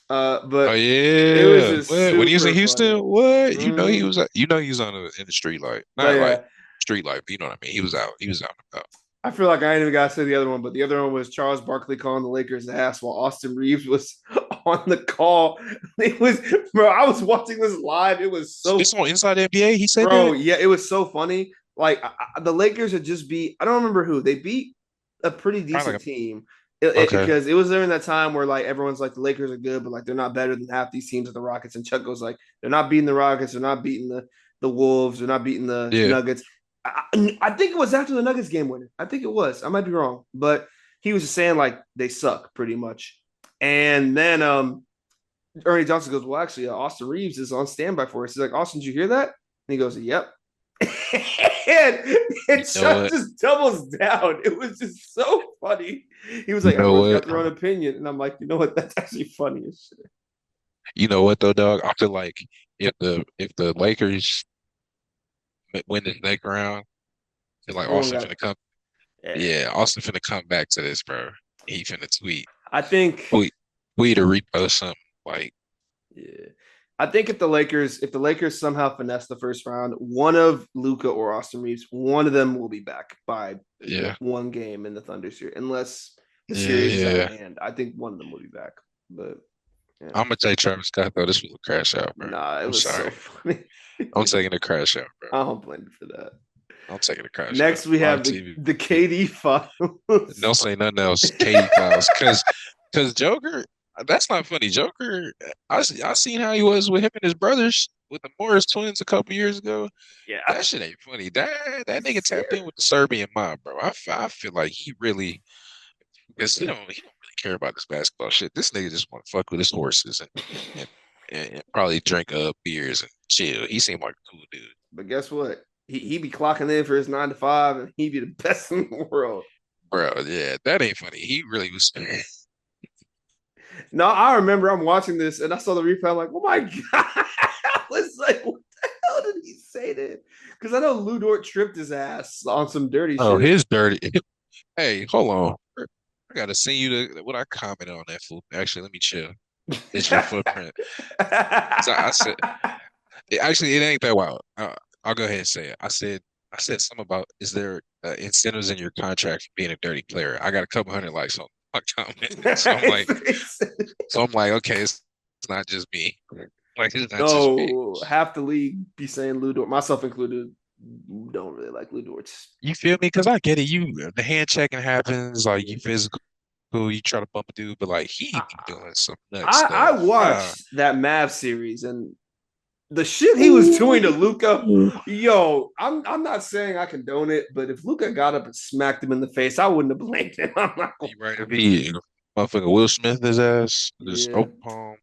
Oh But yeah. it was just What? When he was in super Houston, funny. what? You know he Mhm. was he was on in the street light. But Not yeah, like street light, but you know what I mean. He was out. He was out and about. I feel like I ain't even got to say the other one, but the other one was Charles Barkley calling the Lakers ass while Austin Reeves was on the call. It was, bro. I was watching this live. It was so, This on Inside NBA, he said bro. that? Yeah, it was so funny. Like the Lakers had just beat. I don't remember who they beat. A pretty Probably decent like team. okay. Because it was during that time where like everyone's like the Lakers are good, but like they're not better than half these teams at the Rockets. And Chuck goes like, they're not beating the Rockets, they're not beating the Wolves, they're not beating the Yeah. Nuggets. I think it was after the Nuggets game winner. I think it was. I might be wrong, but he was just saying like they suck pretty much. And then Ernie Johnson goes, well, actually, Austin Reeves is on standby for us. He's like, Austin, did you hear that? And he goes, yep. and Chuck just doubles down. It was just so funny. He was like, everyone's got their own opinion. And I'm like, you know what? That's actually funny as shit. You know what though, dog? I feel like if the Lakers win this next round, I feel like Austin finna come. Yeah, Austin finna come back to this, bro. He finna tweet. I think tweet or repost something like. Yeah. I think if the Lakers somehow finesse the first round, one of Luka or Austin Reeves, one of them will be back by one game in the Thunder series, unless the series is out of hand. I think one of them will be back. But yeah. I'm gonna take Travis Scott though. This will crash out, bro. Nah, it was so funny. I'm taking a crash out, bro. I don't blame you for that. I'm taking a crash. Next, we have the KD files. Don't say nothing else. KD files, because Joker. That's not funny. Joker, I seen how he was with him and his brothers with the Morris twins a couple years ago. Yeah, that shit ain't funny. That nigga tapped in with the Serbian mob, bro. I feel like he really, because he don't really care about this basketball shit. This nigga just want to fuck with his horses and probably drink beers and chill. He seemed like a cool dude. But guess what? He be clocking in for his 9 to 5, and he be the best in the world, bro. Yeah, that ain't funny. He really was. No, I remember I'm watching this and I saw the replay. I'm like, oh my God. I was like, what the hell did he say that? Because I know Lou Dort tripped his ass on some dirty shit. Oh, his dirty. Hey, hold on. I got to send you what I commented on that fool. Actually, let me chill. It's your footprint. So I said, actually, it ain't that wild. I'll go ahead and say it. I said something about, is there incentives in your contract for being a dirty player? I got a couple hundred likes on comment. So I'm like, okay, it's not just me. Like, it's not just me. Half the league be saying Lou Dort, myself included, don't really like Lou Dort. You feel me? Because I get it. The hand checking happens, like you physical, you try to bump a dude, but like he be doing some nuts stuff. I watched that Mavs series and the shit he was doing to Luka, yo, I'm not saying I condone it, but if Luka got up and smacked him in the face, I wouldn't have blamed him. I'm not right. If he motherfucker Will Smith his ass, just open palm.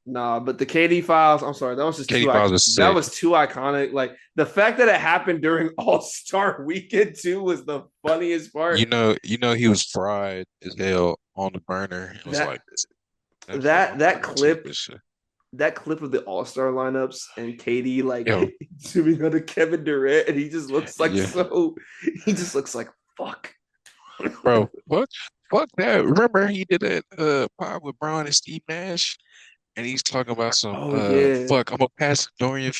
Nah, but the KD files, I'm sorry, that was just that was too iconic. Like the fact that it happened during All-Star weekend too was the funniest part. You know, he was fried as hell on the burner. It was that clip. that clip of the All-Star lineups and Katie like Yo, zooming onto Kevin Durant, and he just looks like yeah, he just looks like fuck. bro, fuck that. Remember he did that pod with Braun and Steve Nash, and he's talking about some Oh yeah. fuck. I'm gonna pass Dorian.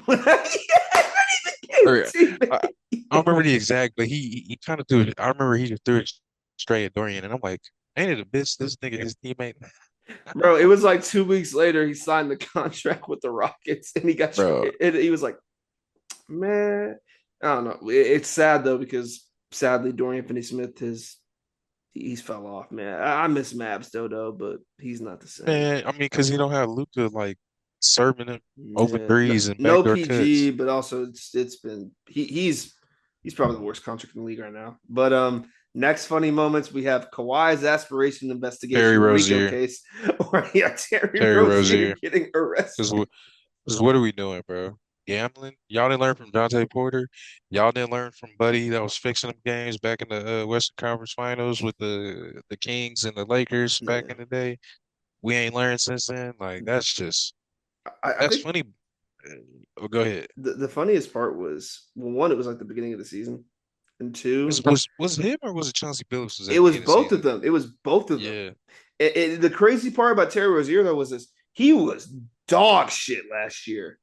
Yeah, Or, I, teammate. I don't remember the exact, but he kind of threw it. I remember he just threw it straight at Dorian, and I'm like, ain't it a bitch? This nigga, his teammate, Bro, it was like 2 weeks later he signed the contract with the Rockets and he got bro. and he was like, man, I don't know. It's sad though because sadly Dorian Finney-Smith he's fell off, man. I miss Mavs Dodo, but he's not the same. Man, I mean, because he don't have Luka like serving him over Yeah, threes and no backdoor PG, cuts. but also it's been he's probably the worst contract in the league right now. But next funny moments we have Kawhi's aspiration Terry investigation Rico Rozier, case, or yeah, Terry Terry Rozier Rozier. getting Because arrested. what are we doing, bro? Gambling? Y'all didn't learn from Dante Porter. Y'all didn't learn from Buddy that was fixing them games back in the Western Conference Finals with the Kings and the Lakers back Yeah, in the day. We ain't learned since then. Like I that's think funny. Go ahead. the funniest part was well, one, it was like the beginning of the season, and two, Was it him or was it Chauncey Billups was it at the was end of the both of season? them. It was both of them. Yeah. The crazy part about Terry Rozier though was this: he was dog shit last year.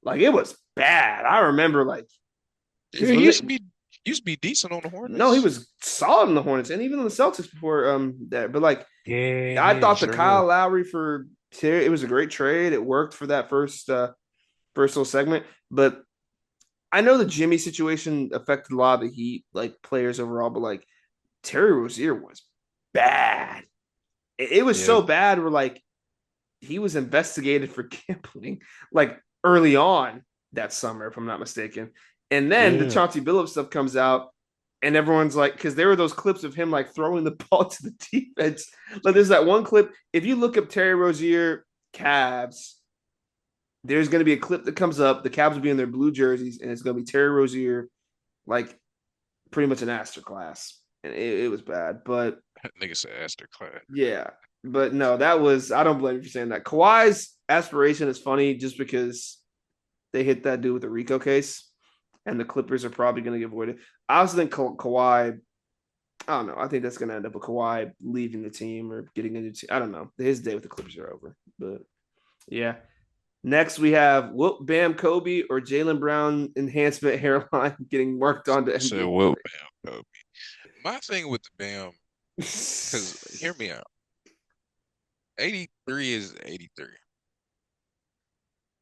Like it was bad. I remember like because Yeah, he when used they to be decent on the no, he Hornets. was solid in the Hornets and even in the Celtics before that. But like Yeah, I yeah, he thought the sure was. Kyle Lowry for Terry, it was a great trade. It worked for that first little segment, but I know the Jimmy situation affected a lot of the Heat, like players overall, but like Terry Rozier was bad. It was Yeah, so bad where like he was investigated for gambling like early on that summer, if I'm not mistaken. And then the yeah. Chauncey Billups stuff comes out, and everyone's like, because there were those clips of him like throwing the ball to the defense. Like there's that one clip. If you look up Terry Rozier Cavs, there's going to be a clip that comes up. The Cavs will be in their blue jerseys, and it's going to be Terry Rozier, like pretty much an Astor class, and it was bad. But Nigga said Astor class. yeah, but no, that was I don't blame you for saying that. Kawhi's aspiration is funny just because they hit that dude with the Rico case, and the Clippers are probably going to get voided. I also think Kawhi. I don't know. I think that's going to end up with Kawhi leaving the team or getting a new team. I don't know. His day with the Clippers are over. But yeah. Next, we have Whoop Bam Kobe or Jalen Brown enhancement hairline getting worked onto Said NBA. Will Bam Kobe. My thing with the Bam, because hear me out. 83 is 83,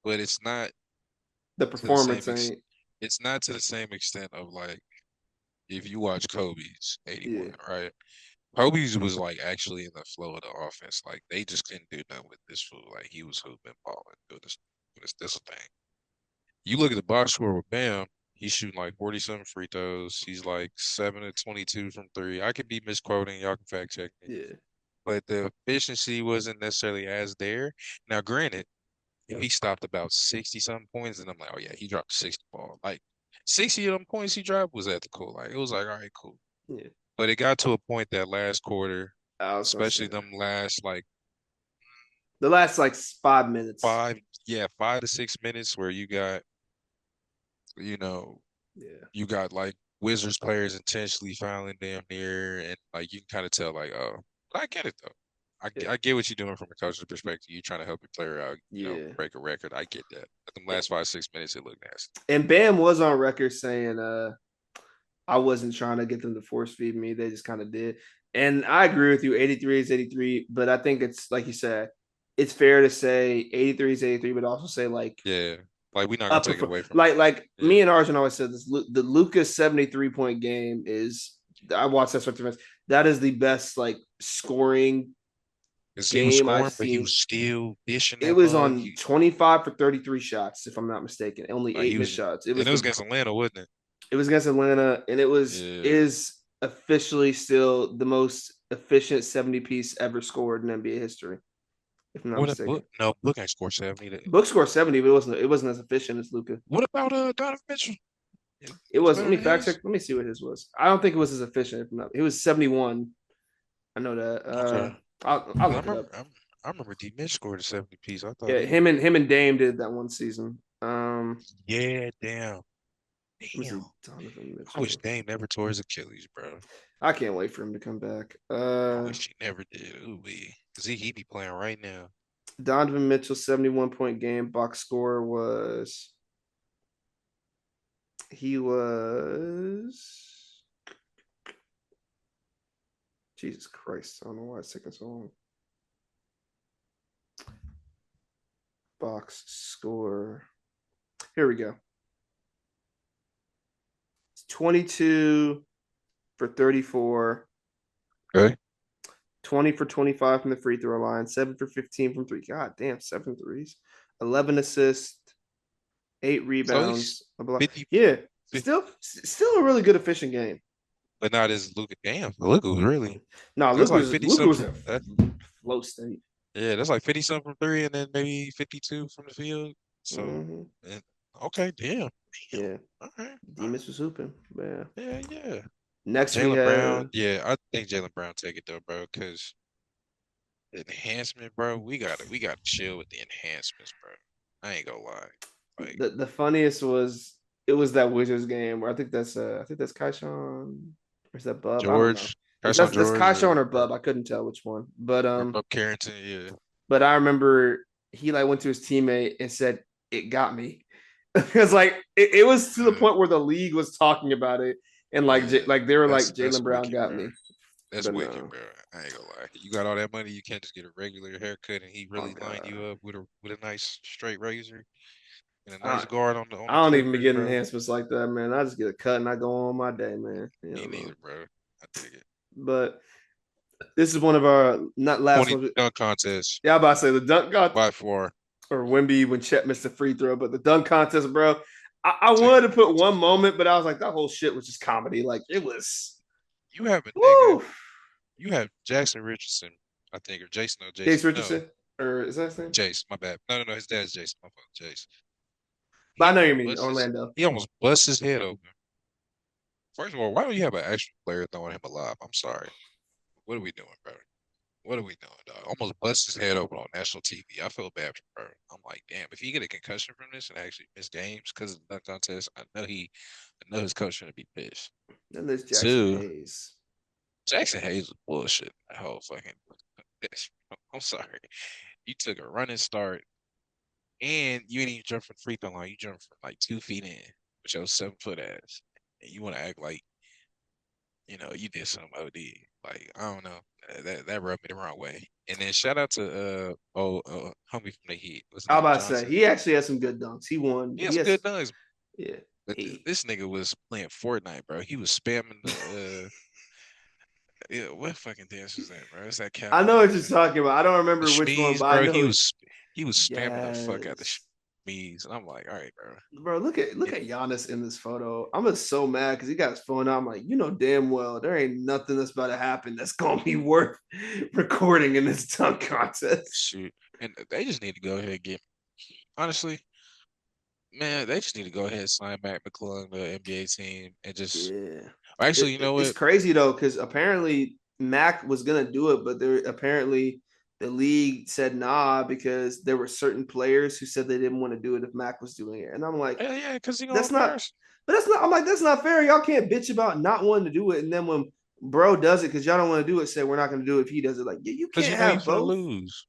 but it's not The to the same performance ex ain't. it's not to the same extent of like if you watch Kobe's 81, Yeah. right? Kobe's was like actually in the flow of the offense. Like they just couldn't do nothing with this fool. Like he was hooping, balling, doing this thing. You look at the box score with Bam, he's shooting like 40 something free throws. He's like 7 to 22 from three. I could be misquoting, y'all can fact check me. Yeah. But the efficiency wasn't necessarily as there. Now, granted, if he stopped about 60 something points, and I'm like, oh yeah, he dropped 60 ball. Like 60 of them points he dropped was ethical. Like it was like, all right, cool. Yeah. But it got to a point that last quarter, I was gonna say especially them last like the last like 5 minutes. 5 to 6 minutes where you know, Yeah. you got like Wizards players intentionally fouling damn near, and like you can kind of tell, like, oh, but I get it though. Yeah. I get what you're doing from a coach's perspective. You trying to help your player out, Yeah. break a record. I get that. But the last 5 6 minutes, it looked nasty. And Bam was on record saying, I wasn't trying to get them to force feed me. They just kind of did. And I agree with you. 83 is 83, but I think it's like you said, it's fair to say 83 is 83, but also say like Yeah, like we're not gonna take it away from like yeah. me and Arjun always said this. The Lucas 73-point game is I watched that sort of that is the best like scoring Because he was game I've scoring, but he seen. was still dishing It that was ball. on 25 for 33 shots, if I'm not mistaken. Only Like 8 he missed was, shots. and it was against Atlanta, wasn't it? It was against Atlanta, and it Yeah. is officially still the most efficient 70 piece ever scored in NBA history, if I'm not What mistaken. Book ain't scored 70. Book scored 70, but it wasn't as efficient as Luka. What about Donovan Mitchell? It was. better Let me than fact his? check. Let me see what his was. I don't think it was as efficient. If not, it was 71. I know that. Okay. I'll I look it remember up. I remember D Mitch scored a 70 piece. I thought Yeah, he. him and Dame did that one season. Yeah, damn. Let me see, Damn. Donovan I wish Mitchell. Dame never tore his Achilles, bro. I can't wait for him to come back. I wish he never did. Ooh, because he be playing right now. Donovan Mitchell, 71-point game. Box score was Jesus Christ. I don't know why it's taking so long. Box score. Here we go. It's 22 for 34. Okay. 20 for 25 from the free throw line, 7 for 15 from three. God damn, 7 threes, 11 assists, 8 So rebounds. he's A block. 50, Yeah, 50, still a really good efficient game. but not as Luka. Damn, Luka was really. No, That's like Luka 50 was something. a flow state. Yeah, that's like 50 something from three, and then maybe 52 from the field. So, Mhm. okay, damn. Yeah, All right. Demas was hooping. Yeah. Yeah. Next we Jaylen Brown. had Yeah, I think Jaylen Brown take it though, bro, because the enhancement, bro, we gotta chill with the enhancements, bro. I ain't gonna lie. Like the funniest was it was that Wizards game where I think that's Kaishan or is that Bub? I don't know. George, Carson That's George Kaishan or or Bub. I couldn't tell which one. But Bob Carrington, yeah. But I remember he like went to his teammate and said, "It got me," because like it was to the point where the league was talking about it, and like Yeah, like they were like that's Jaylen Brown wicked, got bro. me. That's But wicked, no, bro. I ain't gonna lie. You got all that money, you can't just get a regular haircut, and he oh really lined god, you up with a nice straight razor and a nice I, guard on I the don't even be clippers, getting bro. enhancements like that, man. I just get a cut and I go on my day, man. You Me know. neither, bro. I dig it. But this is one of our not last 20 ones. dunk contest Yeah, I'm about to say the dunk contest by far. or Wimby when Chet missed the free throw, but the dunk contest, bro. I Take wanted the to put one contest. moment, but I was like, that whole shit was just comedy. Like it was. You have a nigga. Woo! You have Jackson Richardson, I think, or Jason. No, Jace Jason. No, Richardson, or is that his name? Jace. My bad. No. His dad's Jason. My fault. Jace. But He I know almost you mean busts his. Orlando. He almost busts his head open. First of all, why don't you have an actual player throwing him alive? I'm sorry. What are we doing, bro? What are we doing, dog? Almost bust his head open on national TV. I feel bad for bro. I'm like, damn, if he get a concussion from this and actually miss games because of the dunk contest, I know his coach gonna be pissed. Then there's Jackson Two, Hayes. Jackson Hayes was bullshit. That whole fucking. I'm sorry. You took a running start and you ain't even jump from free throw line. You jumped from like 2 feet in with your 7 foot ass, and you want to act like you did some OD. Like I don't know. That rubbed me the wrong way. And then shout out to homie from the Heat. What's his I'm name? about to say Johnson. he actually has some good dunks. He won. He had He some has, good dunks, yeah. but this nigga was playing Fortnite, bro. He was spamming the yeah, what fucking dance was that, bro? It's that I Calvin know what you're dance. talking about. I don't The remember which one, Schmees, but I bro. know He was spamming the fuck out the yes. Schmees, and I'm like, all right, bro. Bro, look at Giannis in this photo. I'm just so mad because he got his phone out. I'm like, you know damn well there ain't nothing that's about to happen that's gonna be worth recording in this dunk contest. Shoot, and they just need to go ahead and get. Honestly, man, they just need to go ahead and sign Mac McClung to the NBA team and just. Yeah. Actually, you know It's what? crazy though, because apparently Mac was gonna do it, but there apparently the league said nah because there were certain players who said they didn't want to do it if Mac was doing it. And I'm like, Yeah, because he gonna that's not embarrass. but that's not I'm like, that's not fair. Y'all can't bitch about not wanting to do it. And then when bro does it because y'all don't want to do it, say we're not gonna do it if he does it. Like, yeah, you Because can't you have finna both. lose.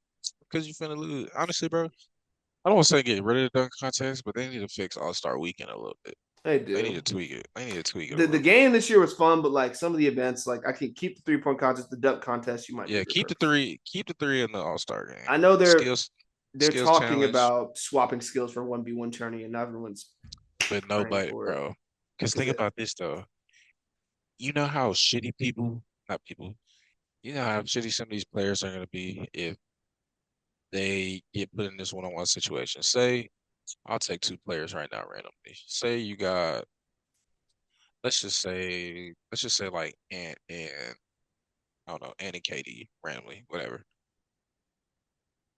Because you finna lose. Honestly, bro, I don't want to say get rid of the dunk contest, but they need to fix All-Star Weekend a little bit. They They need do. to tweak it. They need to tweak it a The little bit. game this year was fun, but like some of the events, like I can keep the 3-point contest, the dunk contest, you might Yeah, be keep the repurposed. three. Keep the three in the All-Star game. I know Skills, they're skills talking challenge, about swapping skills for 1v1 tourney, and everyone's but praying nobody, for it. bro. Because Is think it? about this though. You know how shitty people, not people. You know how shitty some of these players are gonna be if they get put in this one-on-one situation. Say, I'll take two players right now randomly. Say you got, let's just say like Ant and I don't know, Ant and KD randomly, whatever.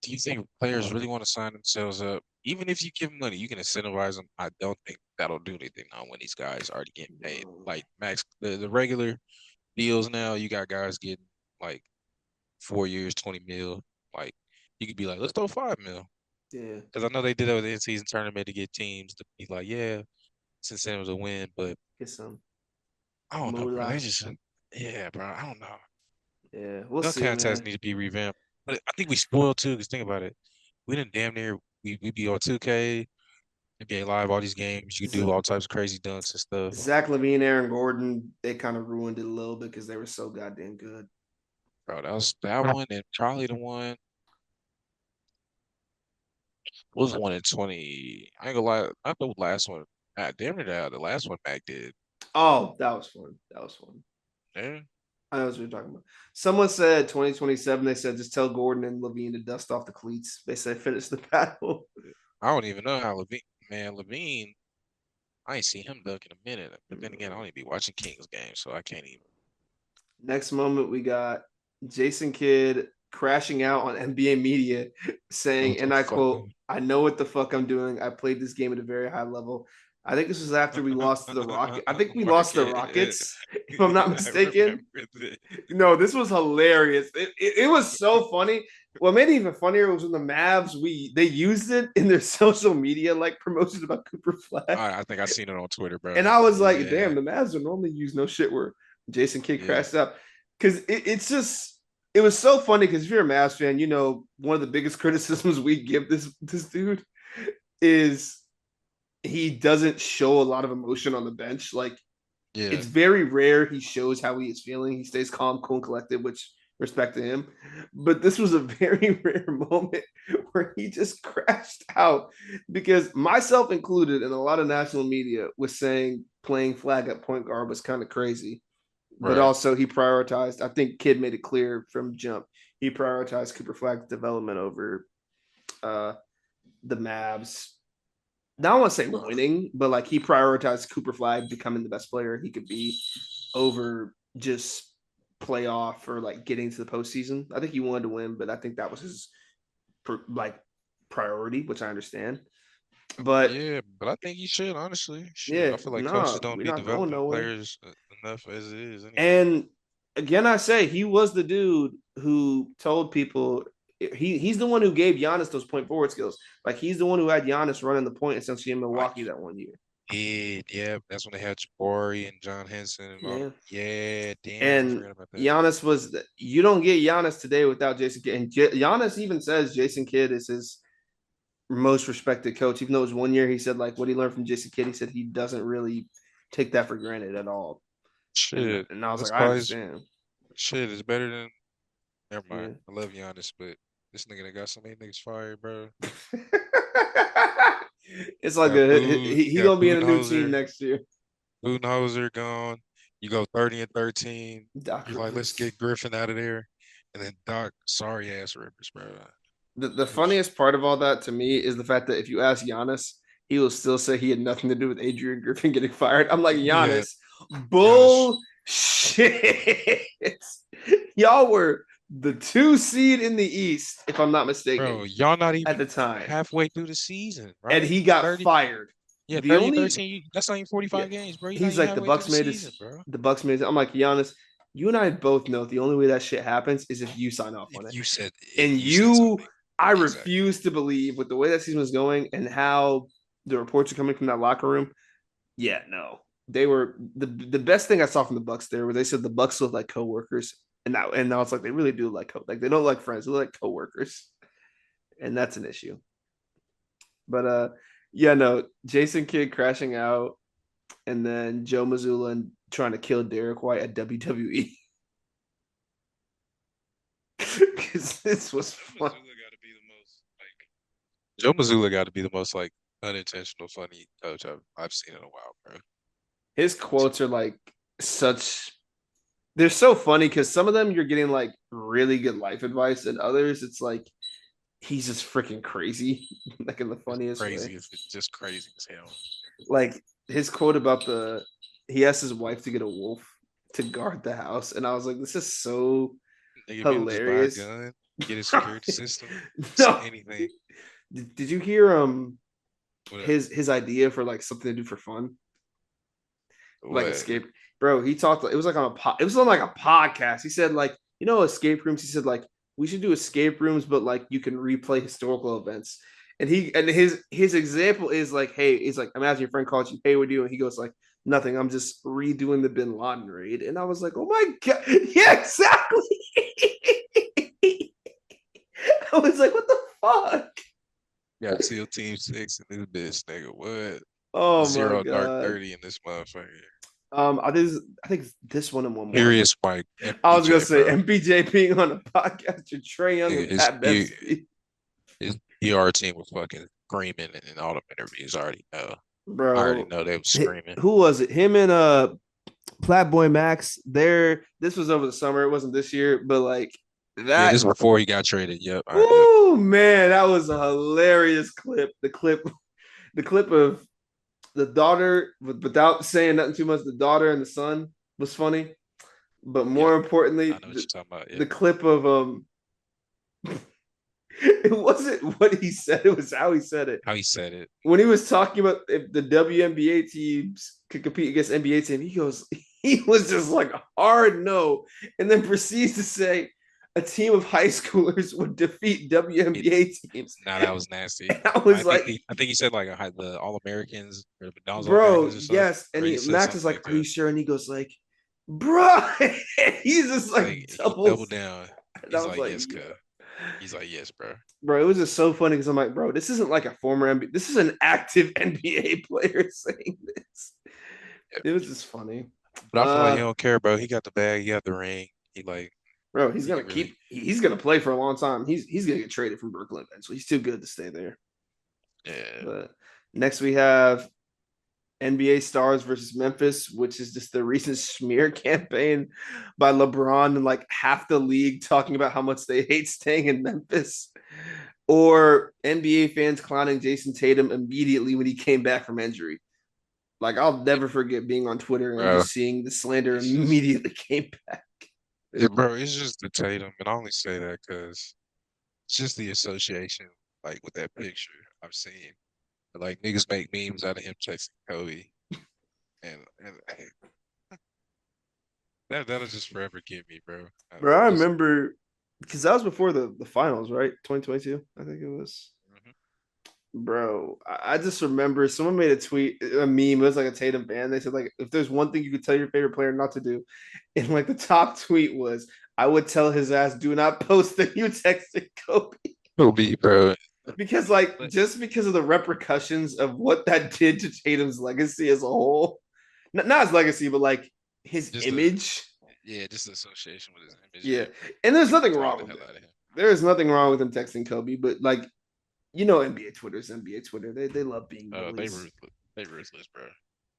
Do you think players really want to sign themselves up? Even if you give them money, you can incentivize them. I don't think that'll do anything now when these guys already getting paid. Like max the regular deals now, you got guys getting like 4 years, 20 mil. Like you could be like, let's throw 5 mil. Yeah. Because I know they did that with the in-season tournament to get teams to be like, yeah, since then it was a win. But Get some I don't know, bro. moolah. Yeah, bro. I don't know. Yeah, we'll Dunk see, contests man. need to be revamped. But I think we spoiled too. Because think about it, we didn't damn near we be on 2K, NBA Live, all these games. You do all types of crazy dunks and stuff. Zach LaVine, Aaron Gordon, they kind of ruined it a little bit because they were so goddamn good. Bro, that was that one and probably the one. What was the one in 20? I ain't gonna lie. I know the last one. Damn near the last one Mac did. Oh, that was fun. That was fun. Yeah. I know what you're talking about. Someone said 2027. They said just tell Gordon and Levine to dust off the cleats. They said finish the battle. I don't even know how Levine, I ain't seen him dunk in a minute. But then again, I don't even be watching Kings games, so I can't even. Next moment, we got Jason Kidd crashing out on NBA media saying, What and the I fuck? quote, I know what the fuck I'm doing. I played this game at a very high level. I think this was after we lost to the Rockets. I think we lost to the Rockets, if I'm not mistaken. No, this was hilarious. It was so funny. What made it even funnier was when the Mavs they used it in their social media like promotions about Cooper Flag. I think I seen it on Twitter, bro. And I was like, Yeah. damn, the Mavs don't normally use no shit where Jason Kidd Yeah. crashed up. Because it's just it was so funny because if you're a Mavs fan, you know one of the biggest criticisms we give this dude is he doesn't show a lot of emotion on the bench. Like Yeah. it's very rare he shows how he is feeling. He stays calm, cool, and collected, which respect to him. But this was a very rare moment where he just crashed out because myself included and a lot of national media was saying playing Flag at point guard was kind of crazy. But Right. also he prioritized, I think Kidd made it clear from jump, he prioritized Cooper Flag's development over the Mavs. Now I want to say winning, but like he prioritized Cooper Flag becoming the best player he could be over just playoff or like getting to the postseason. I think he wanted to win, but I think that was his priority, which I understand. But yeah, but I think he should honestly. Yeah, I feel like nah, coaches don't we're be not going developing nowhere. players enough as it is. Anyway. And again, I say he was the dude who told people he's the one who gave Giannis those point forward skills. Like he's the one who had Giannis running the point essentially in Milwaukee that one year. Yeah, that's when they had Jabari and John Henson. And yeah, damn, I and forgot about that. Giannis was you don't get Giannis today without Jason Kidd. And Giannis even says Jason Kidd is his most respected coach. Even though it was 1 year, he said like what he learned from Jason Kidd. He said he doesn't really take that for granted at all. Shit, and I was that's like, I why understand. Shit is better than. Never mind. Yeah. I love Giannis, but this nigga that got so many niggas fired, bro. It's like he gonna be in a new team next year. Budenholzer gone. You go 30 and 13. Doc You're like, let's get Griffin out of there, and then Doc, sorry ass Rivers, bro. The funniest part of all that to me is the fact that if you ask Giannis, he will still say he had nothing to do with Adrian Griffin getting fired. I'm like, Giannis, bullshit. Y'all were the 2 seed in the East, if I'm not mistaken. Bro, y'all not even at the time halfway through the season, right? And he got 30, fired. Yeah, 30-13. That's not even 45 games, bro. He's like the Bucks made it. The Bucks made it. I'm like, Giannis, you and I both know the only way that shit happens is if you sign off on it. You said, and I refuse to believe with the way that season was going and how the reports are coming from that locker room. Yeah, no, they were the best thing I saw from the Bucks there where they said the Bucks look like coworkers, and now it's like they really do like they don't like friends, they like coworkers, and that's an issue. But yeah, no, Jason Kidd crashing out, and then Joe Mazzulla trying to kill Derek White at WWE. Because this was fun. Joe Mazzulla got to be the most like unintentional funny coach I've seen in a while, bro. His quotes are like they're so funny because some of them you're getting like really good life advice, and others it's like he's just freaking crazy, like in the funniest way. It's just crazy as hell. Like his quote about he asked his wife to get a wolf to guard the house, and I was like, this is so hilarious. Just buy a gun, get a security system, no. Anything. Did you hear his idea for like something to do for fun? Like escape, bro. He talked. It was like on a it was on like a podcast. He said like escape rooms. He said like we should do escape rooms, but like you can replay historical events. And his example is like, hey, he's like, imagine your friend calls you, hey, what are you doing? He goes like, nothing. I'm just redoing the Bin Laden raid. And I was like, oh my god, yeah, exactly. I was like, what the fuck? Yeah, SEAL Team 6 in this bitch, nigga. What? Oh my Zero Dark god. 30 in this motherfucker. I think this one and one more. Furious Mike. I was gonna MPJ, say bro. MPJ being on a podcast with Trae Young Nigga, and Pat Beverly. his PR team was fucking screaming in all the interviews. I already know. Bro, I already know they was screaming. Who was it? Him and Flatboy Max. This was over the summer. It wasn't this year, but like Yeah, that. this is before he got traded. Yep. Oh man, that was a hilarious clip. The clip of the daughter without saying nothing too much. The daughter and the son was funny, but more importantly, I know what you're talking about. the clip of it wasn't what he said, it was how he said it. How he said it. When he was talking about if the WNBA teams could compete against NBA team, he was just like hard no, and then proceeds to say a team of high schoolers would defeat WNBA teams. Nah, that was nasty. And I was I think he said like the All Americans or the McDonald's bro, All-Americans or something. yes, and Max is like, "Are you sure?" And he goes like, "Bro," he's just like double down. He's like, yes, cuz. He's like, yes, bro. Bro, it was just so funny because I'm like, bro, this isn't like a former NBA. This is an active NBA player saying this. It was just funny. But I feel like he don't care, bro. He got the bag. He got the ring. He like, bro, he's gonna keep. He's gonna play for a long time. He's gonna get traded from Brooklyn eventually. He's too good to stay there. Yeah. But next we have NBA stars versus Memphis, which is just the recent smear campaign by LeBron and like half the league talking about how much they hate staying in Memphis, or NBA fans clowning Jason Tatum immediately when he came back from injury. Like, I'll never forget being on Twitter and just seeing the slander immediately came back. Bro, it's just the Tatum, and I only say that because it's just the association, like with that picture I've seen. Like niggas make memes out of him texting Kobe, and that'll just forever get me, bro. Bro, I remember because that was before the finals, right? 2022, I think it was. Mm-hmm. Bro, I just remember someone made a meme. It was like a Tatum fan. They said like, if there's one thing you could tell your favorite player not to do, and like the top tweet was, I would tell his ass, do not post that you texted Kobe. Kobe, bro. Because just because of the repercussions of what that did to Tatum's legacy as a whole, not his legacy, but like his image. Just the association with his image. Yeah, and there's nothing wrong with it. There is nothing wrong with him texting Kobe, but like, NBA Twitter's NBA Twitter. They love being. They ruthless, bro.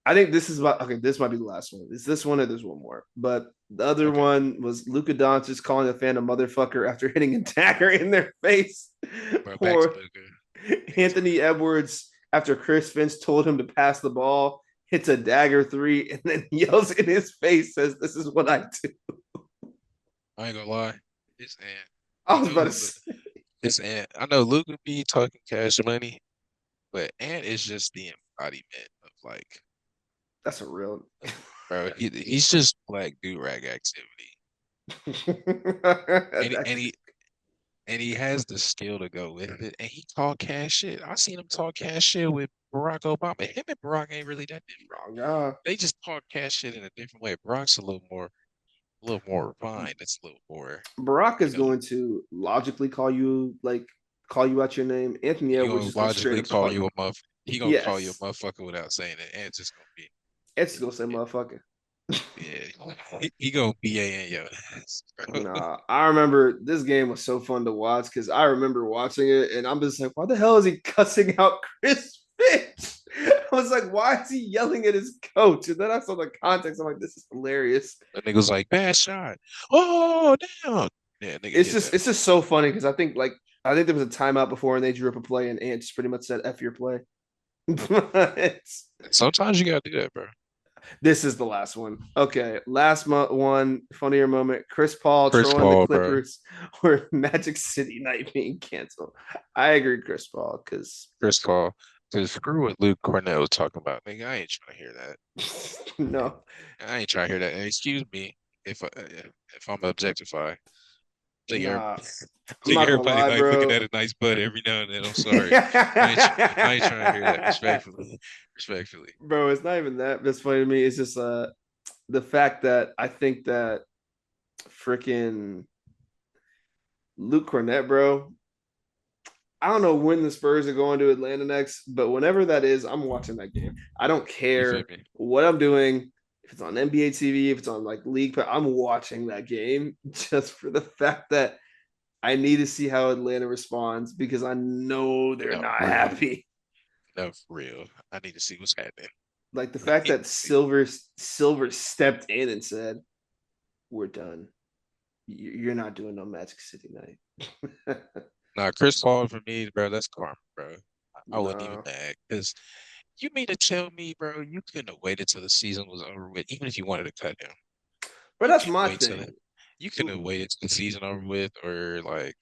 I think this is this might be the last one. Is this one or there's one more? But the other one was Luka Doncic calling a fan a motherfucker after hitting a dagger in their face. Or Anthony Edwards after Chris Finch told him to pass the ball, hits a dagger three, and then yells in his face, says, "This is what I do." I ain't gonna lie. It's Ant. I was about to say. It's Ant. I know Luka be talking cash money, but Ant is just the embodiment of like. That's a real. Bro, he's just black do rag activity. and he has the skill to go with it. And he talk cash shit. I seen him talk cash shit with Barack Obama. Him and Barack ain't really that different. Yeah. They just talk cash shit in a different way. Barack's a little more refined. It's a little more. Barack is going to logically call you out your name. Anthony Edwards is logically call you a motherfucker. He gonna call you a motherfucker without saying it. And it's just gonna be. It's gonna say motherfucker. Yeah, he gonna BA in your ass. Nah, I remember this game was so fun to watch because I remember watching it and I'm just like, why the hell is he cussing out Chris Finch? I was like, why is he yelling at his coach? And then I saw the context. I'm like, this is hilarious. The nigga was like, bad shot. Oh, damn. Yeah, it's just so funny because I think there was a timeout before and they drew up a play and Ant just pretty much said, F your play. Sometimes you gotta do that, bro. This is the last one. Okay, last one funnier moment. Chris Paul trolling the Clippers or Magic City night being canceled. I agree, Chris Paul, because screw what Luke Cornett was talking about. Nigga, I ain't trying to hear that. No, I ain't trying to hear that. And excuse me if I'm objectify. So you're Nah, so I'm not gonna everybody lie, like looking bro. at a nice butt every now and then. I'm sorry. I ain't trying to hear that. Respectfully. Respectfully. Bro, it's not even that. That's funny to me. It's just the fact that I think that freaking Luke Cornett, bro. I don't know when the Spurs are going to Atlanta next, but whenever that is, I'm watching that game. I don't You feel care me? what I'm doing. If it's on NBA TV, if it's on like League, I'm watching that game just for the fact that I need to see how Atlanta responds because I know they're No, not for real. happy. No, for real. I need to see what's happening. Like the fact that Silver stepped in and said, "We're done. You're not doing no Magic City night." Nah, Chris Paul for me, bro, that's karma, bro. I wasn't even No, mad because you mean to tell me, bro, you couldn't have waited till the season was over with, even if you wanted to cut him. but You that's couldn't my wait till thing. that. You couldn't have waited till the season over with, or like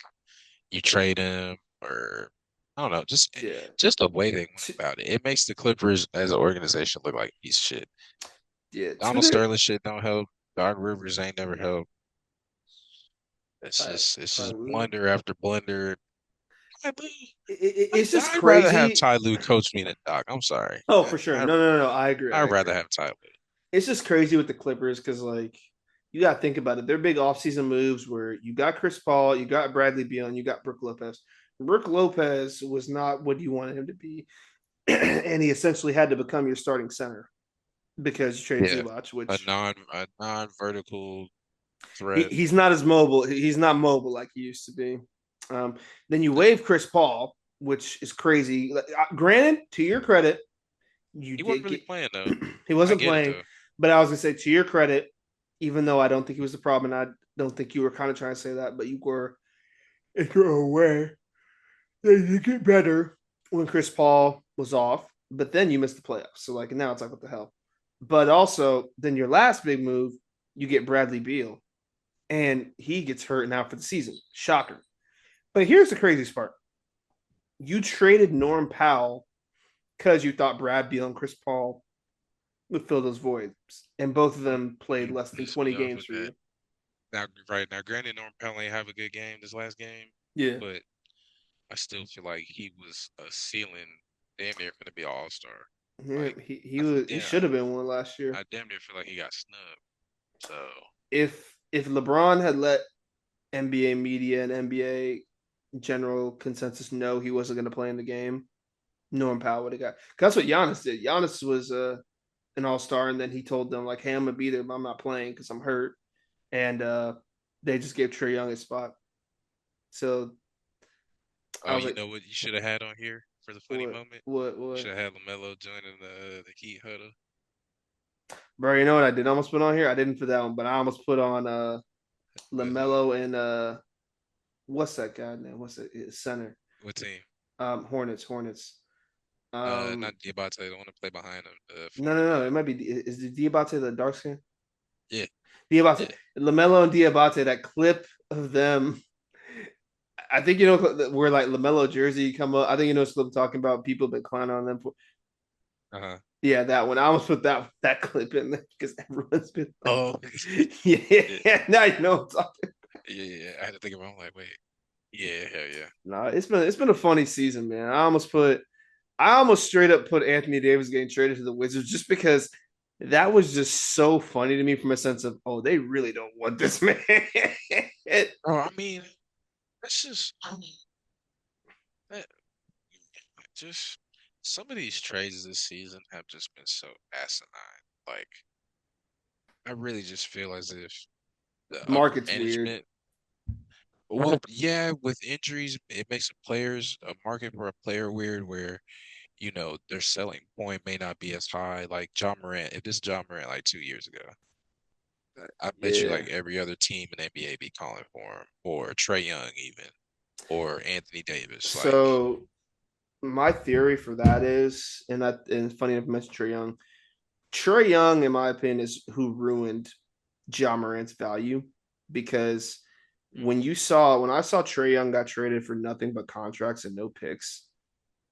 you trade him, or I don't know, Yeah, just the way they went about it. It makes the Clippers as an organization look like piece of shit. yeah. To Donald their Sterling shit don't help. Doc Rivers ain't never helped. Ty, It's Ty just Lue. blunder after blunder. Ty Lue, It's just I'd rather have crazy. Ty Lue coach me than Doc. I'm sorry. Oh, for sure. No, no, no, no. I agree. I I'd rather agree. have Ty Lue. It's just crazy with the Clippers because, like, you got to think about it. They're big offseason moves where you got Chris Paul, you got Bradley Beal, and you got Brooke Lopez. Brooke Lopez was not what you wanted him to be, and he essentially had to become your starting center because you traded Yeah, Zubac, which a non-vertical he, threat. he's not as mobile. He's not mobile like he used to be. Then you waive Chris Paul, which is crazy. Granted, to your credit, you He wasn't did really get playing though. he I wasn't get it playing, though. but I was gonna say to your credit, even though I don't think he was the problem, and I don't think you were kind of trying to say that, but you were, if you're aware, that you get better when Chris Paul was off, but then you missed the playoffs. So like now it's like what the hell. But also, then your last big move, you get Bradley Beal, and he gets hurt now for the season. Shocker. But here's the craziest part: you traded Norm Powell because you thought Brad Beal and Chris Paul would fill those voids, and both of I'm them played gonna less than piss 20 me off games with for that. you. Now, right now, granted, Norm Powell ain't have a good game this last game, Yeah, but I still feel like he was a ceiling damn near gonna be an all-star. yeah, Like he should have been one last year. I damn near feel like he got snubbed. So If LeBron had let NBA media and NBA general consensus know he wasn't going to play in the game, Norm Powell would have got. 'Cause that's what Giannis did. Giannis was an all star, and then he told them like, "Hey, I'm gonna be there, but I'm not playing because I'm hurt." And they just gave Trey Young a spot. So I oh, was you like, know what you should have had on here for the funny "What? moment? What? You What?" should have had LaMelo joining the Heat huddle. Bro, you know what I did almost put on here? I didn't for that one, but I almost put on With who? Lamelo and what's that guy name? What's it? Center. What team? Hornets. Not Diabate. I want to play behind him. No, no, no. It might be. Is the Diabate the dark skin? Yeah, Diabate, yeah. Lamelo and Diabate. That clip of them. I think you know where like Lamelo jersey come up. I think you know what I'm talking about. People been clowning on them for. Uh-huh. Yeah, that one. I almost put that clip in there because everyone's been. Oh, yeah, Yeah, now you know what I'm talking. yeah. I had to think about. It. I'm like, wait. Yeah, hell yeah. No, it's been a funny season, man. I almost straight up put Anthony Davis getting traded to the Wizards just because that was just so funny to me from a sense of, oh, they really don't want this man. Oh, I mean, that's just that, just some of these trades this season have just been so asinine. Like, I really just feel as if the upper Market's weird. management. Well, yeah, with injuries, it makes the players a market for a player weird where, their selling point may not be as high. Like John Morant, if this is John Morant like 2 years ago, I bet you Yeah. like every other team in the NBA be calling for him, or Trey Young even, or Anthony Davis. Like, So my theory for that is, and funny enough, you mentioned Trey Young. Trey Young, in my opinion, is who ruined John Morant's value because when I saw Trey Young got traded for nothing but contracts and no picks,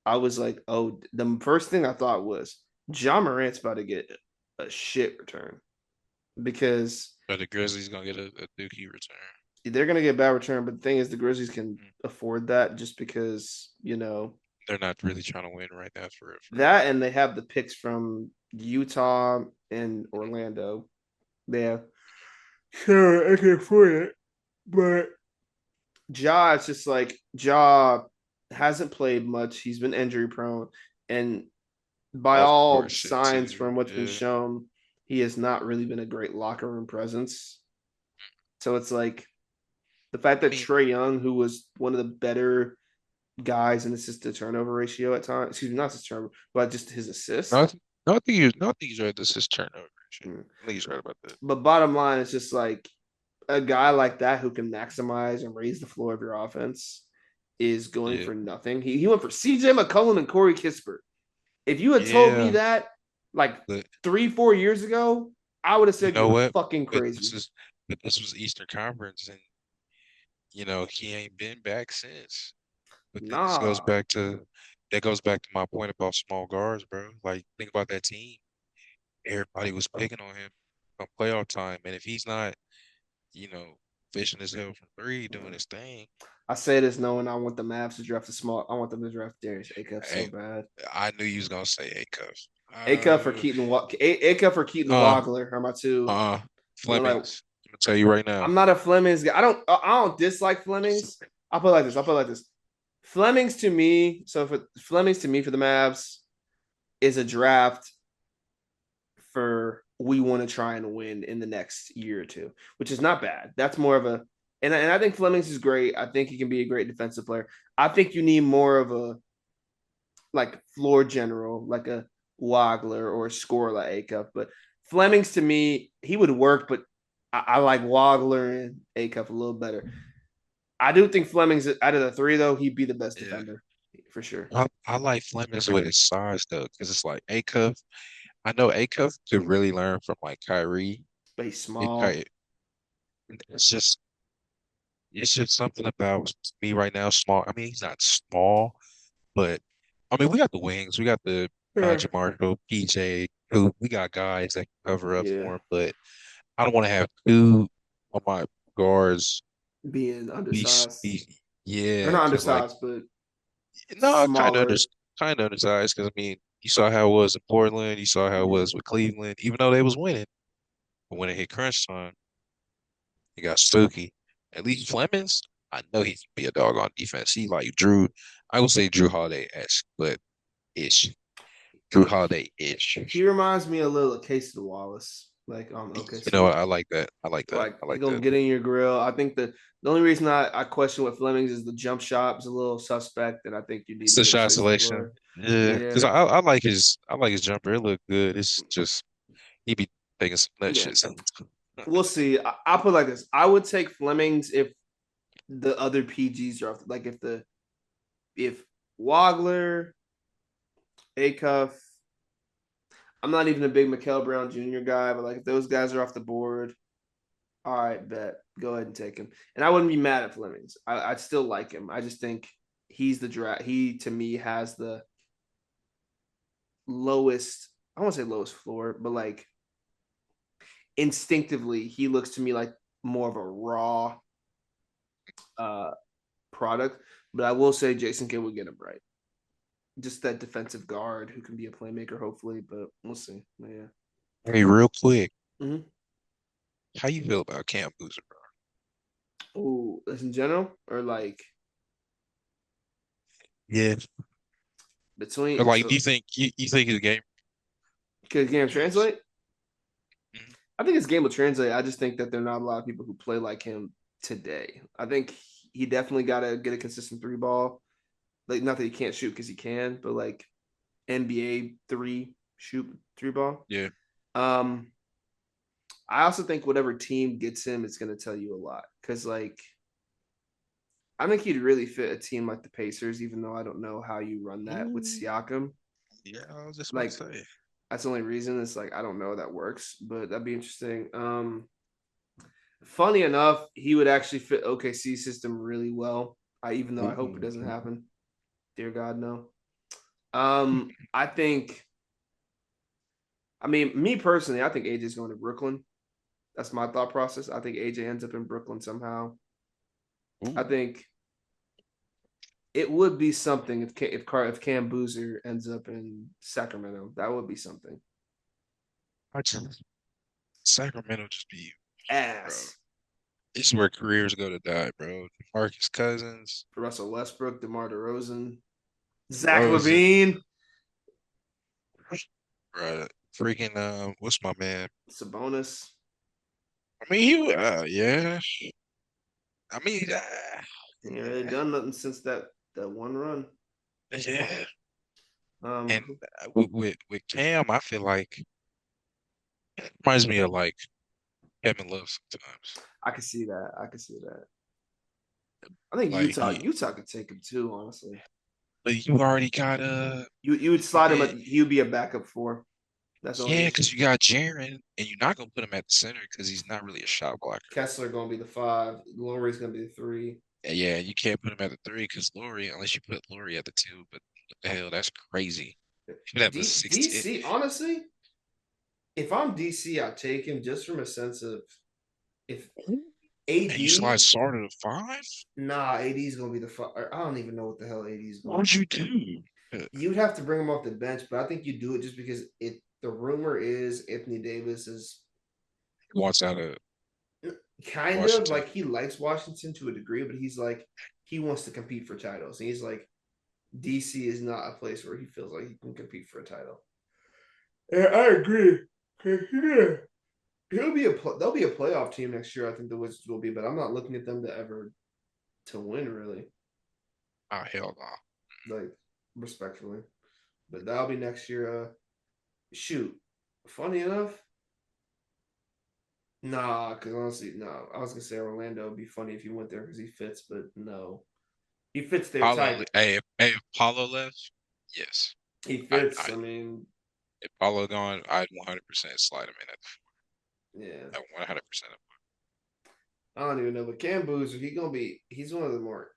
I was like, oh, the first thing I thought was John Morant's about to get a shit return because but the Grizzlies gonna get a Dookie return. they're gonna get bad return, but the thing is, the Grizzlies can afford that just because They're not really trying to win right now for real. that, and they have the picks from Utah and Orlando. They have sure I can afford it, but Ja, it's just like Ja hasn't played much. He's been injury prone, and by Off the all court shit signs too. from what's been Yeah. shown, he has not really been a great locker room presence. So it's like the fact that I mean, Trey Young, who was one of the better guys in assist to turnover ratio at times, excuse me, not his turnover, but just his assist. no, I think he's right. This is turnover. Mm. I think he's right about that. But bottom line, it's just like a guy like that who can maximize and raise the floor of your offense is going Yeah. for nothing. He went for CJ McCollum and Corey Kispert. If you had told me Yeah. that like But 3-4 years ago, I would have you said know you were what? fucking But crazy. this was Eastern Conference, and he ain't been back since. But then this goes Nah, back to my point about small guards, bro. Like think about that team. Everybody was picking on him on playoff time, and if he's not, you know, fishing his hell from three, doing his thing, I say this knowing I want the Mavs to draft a small. I want them to draft Darius Acuff so hey, bad. I knew you was gonna say A-Cuff. Acuff or Keaton Acuff or Keaton Uh, Wagler are my two. Like, Flemings. I'm gonna tell you right now. I'm not a Flemings guy. I don't dislike Flemings. I'll put it like this. Flemings to me, Flemings to me for the Mavs is a draft for we want to try and win in the next year or two, which is not bad. That's more of a and I think Flemings is great. I think he can be a great defensive player. I think you need more of a like floor general, like a Wagler or a scorer like Acuff. But Flemings to me, he would work, but I like Wagler and Acuff a little better. I do think Fleming's out of the three, though, he'd be the best Yeah. defender for sure. I like Flemings with his size though, because it's like A-Cuff. I know A-Cuff could really learn from like Kyrie. But he's And small. It's just something about me right now. Small. I mean, he's not small, but I mean, we got the wings. We got the Naji Marshall, PJ, who we got guys that can cover up Yeah. for him. But I don't want to have two of my guards Being undersized. yeah, They're not 'cause, like, undersized, but no, smaller. kind of undersized. Because I mean, you saw how it was in Portland. You saw how it was with Cleveland. Even though they was winning, but when it hit crunch time, it got spooky. At least Flemings, I know he can be a dog on defense. He like Drew. I would say Drew Holiday-esque, but ish. Drew Holiday-ish. He reminds me a little of Casey Wallace. Like okay. You know what? I like that. I like that. Like I he like gonna that. get in your grill. I think the only reason I question with Flemings is the jump shot is a little suspect, and I think you need It's to the get shot space selection. floor. Yeah, because Yeah. I like his jumper. It look good. It's just he be taking some nut Yeah. shit. We'll see. I'll put it like this. I would take Flemings if the other PGs are off. Like if Wagler, Acuff, I'm not even a big Mikael Brown Jr. guy, but like if those guys are off the board, all right, bet. Go ahead and take him. And I wouldn't be mad at Flemings. I'd still like him. I just think he's the draft. He to me has the lowest, I won't say lowest floor, but like instinctively, he looks to me like more of a raw product. But I will say Jason Kidd would get him right. Just that defensive guard who can be a playmaker, hopefully, but we'll see. But yeah. Hey, real quick, Mhm. how you feel about Cam Boozer, bro? Oh, that's in general or like Yeah. between Like, do you think his game? could game translate? Mhm. I think his game will translate. I just think that there are not a lot of people who play like him today. I think he definitely got to get a consistent three ball. Like, not that he can't shoot because he can, but like NBA shoot three ball. Yeah. I also think whatever team gets him is going to tell you a lot because, like, I think he'd really fit a team like the Pacers, even though I don't know how you run that with Siakam. Yeah, I was just Like, about to say. that's the only reason. It's like I don't know how that works, but that'd be interesting. Funny enough, he would actually fit OKC system really well. Even though I hope it doesn't happen. Dear God, no. I think. I mean, me personally, I think AJ's going to Brooklyn. That's my thought process. I think AJ ends up in Brooklyn somehow. I think it would be something if Cam Boozer ends up in Sacramento. That would be something. Sacramento just be, bro. Ass. This is where careers go to die, bro. Marcus Cousins, Russell Westbrook, DeMar DeRozan, Zach Rosen, LaVine, bro. Freaking what's my man? Sabonis. I mean, yeah. I mean, Yeah, they've done nothing since that one run. yeah. Um, And with Cam, I feel like it reminds me of like Kevin Love sometimes. I can see that. I think Like Utah could take him too. Honestly, but you already got you would slide him. yeah, He would be a backup for. That's all. yeah, because you got Jaren, and you're not gonna put him at the center because he's not really a shot blocker. Kessler gonna be the 5. Laurie's gonna be the 3. And yeah, you can't put him at the 3 because Laurie, unless you put Laurie at the 2. But what the hell, that's crazy. You'd have the 16. DC, honestly, if I'm DC, I'd take him just from a sense of if AD. And you slide Sar to the 5? Nah, AD's gonna be the 5. I don't even know what the hell AD's going. What'd you do? You'd have to bring him off the bench, but I think you do it just because the rumor is Anthony Davis is Wants out of kind Washington. of like he likes Washington to a degree, but he's like he wants to compete for titles. And he's like DC is not a place where he feels like he can compete for a title. And I agree. Yeah. They'll be a playoff team next year. I think the Wizards will be, but I'm not looking at them to win really. Oh hell no. Like respectfully, but that'll be next year. Shoot, funny enough, nah. Because honestly, no. I was gonna say Orlando would be funny if he went there because he fits, but no, he fits their type. Hey, if Paulo left, yes. He fits. I mean, if Paulo gone, I'd 100% slide him in at the 4. Yeah, at 100%. I don't even know, but Cam Boozer, he's one of the more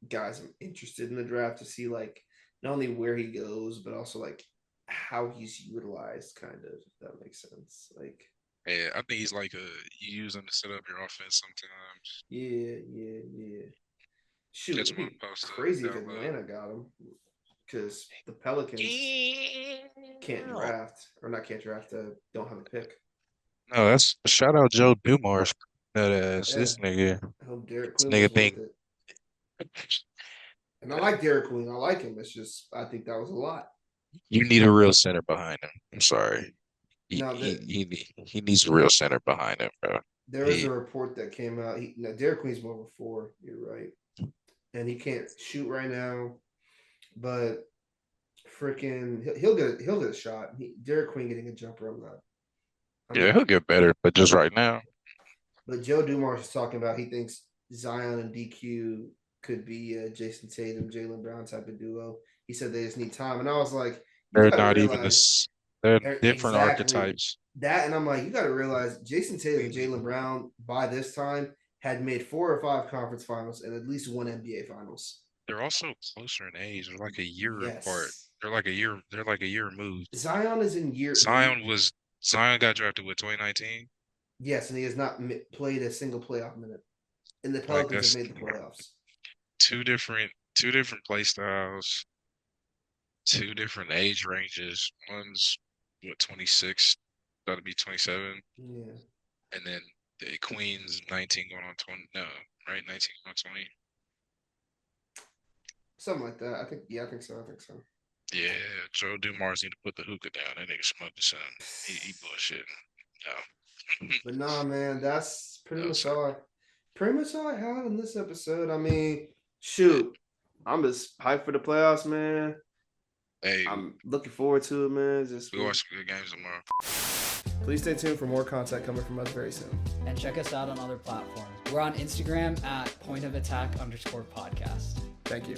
guys I'm interested in the draft to see like not only where he goes, but also like how he's utilized, kind of, if that makes sense. Like, yeah, I think he's like you use him to set up your offense sometimes. Yeah. Shoot, That's it'd be one post crazy if Atlanta got him because the Pelicans can't draft. Don't have a pick. No, that's shout out Joe Dumars. This nigga. I hope Derek Queen nigga was think. worth it. And I like Derek Queen. I like him. It's just I think that was a lot. You need a real center behind him. I'm sorry. He needs a real center behind him, bro. There was a report that came out. Derek Queen's more of a 4. You're right, and he can't shoot right now, but freaking he'll get a shot. Derek Queen getting a jumper. He'll get better, but just right now. But Joe Dumars is talking about he thinks Zion and DQ could be a Jason Tatum, Jaylen Brown type of duo. He said they just need time, and I was like, they're not even this. They're different archetypes. That, and I'm like, you got to realize Jason Tatum and Jaylen Brown by this time had made 4 or 5 conference finals and at least 1 NBA finals. They're also closer in age. They're like a year apart. They're like a year removed. Zion is in year. Zion got drafted with 2019. Yes, and he has not played a single playoff minute. And the Pelicans have made the playoffs. Two different play styles, 2 different age ranges. One's 26, about to be 27. Yeah. And then the Queen's 19 going on 20. No, right? 19 going on 20. Something like that. I think so. Yeah, Joe Dumars need to put the hookah down. That nigga smoked the sun. He bullshit. No. But nah, man, that's pretty much all I had in this episode. I mean, shoot, I'm just hyped for the playoffs, man. Hey, I'm looking forward to it, man. We watch some good games tomorrow. Please stay tuned for more content coming from us very soon. And check us out on other platforms. We're on Instagram at @pointofattack_podcast. Thank you.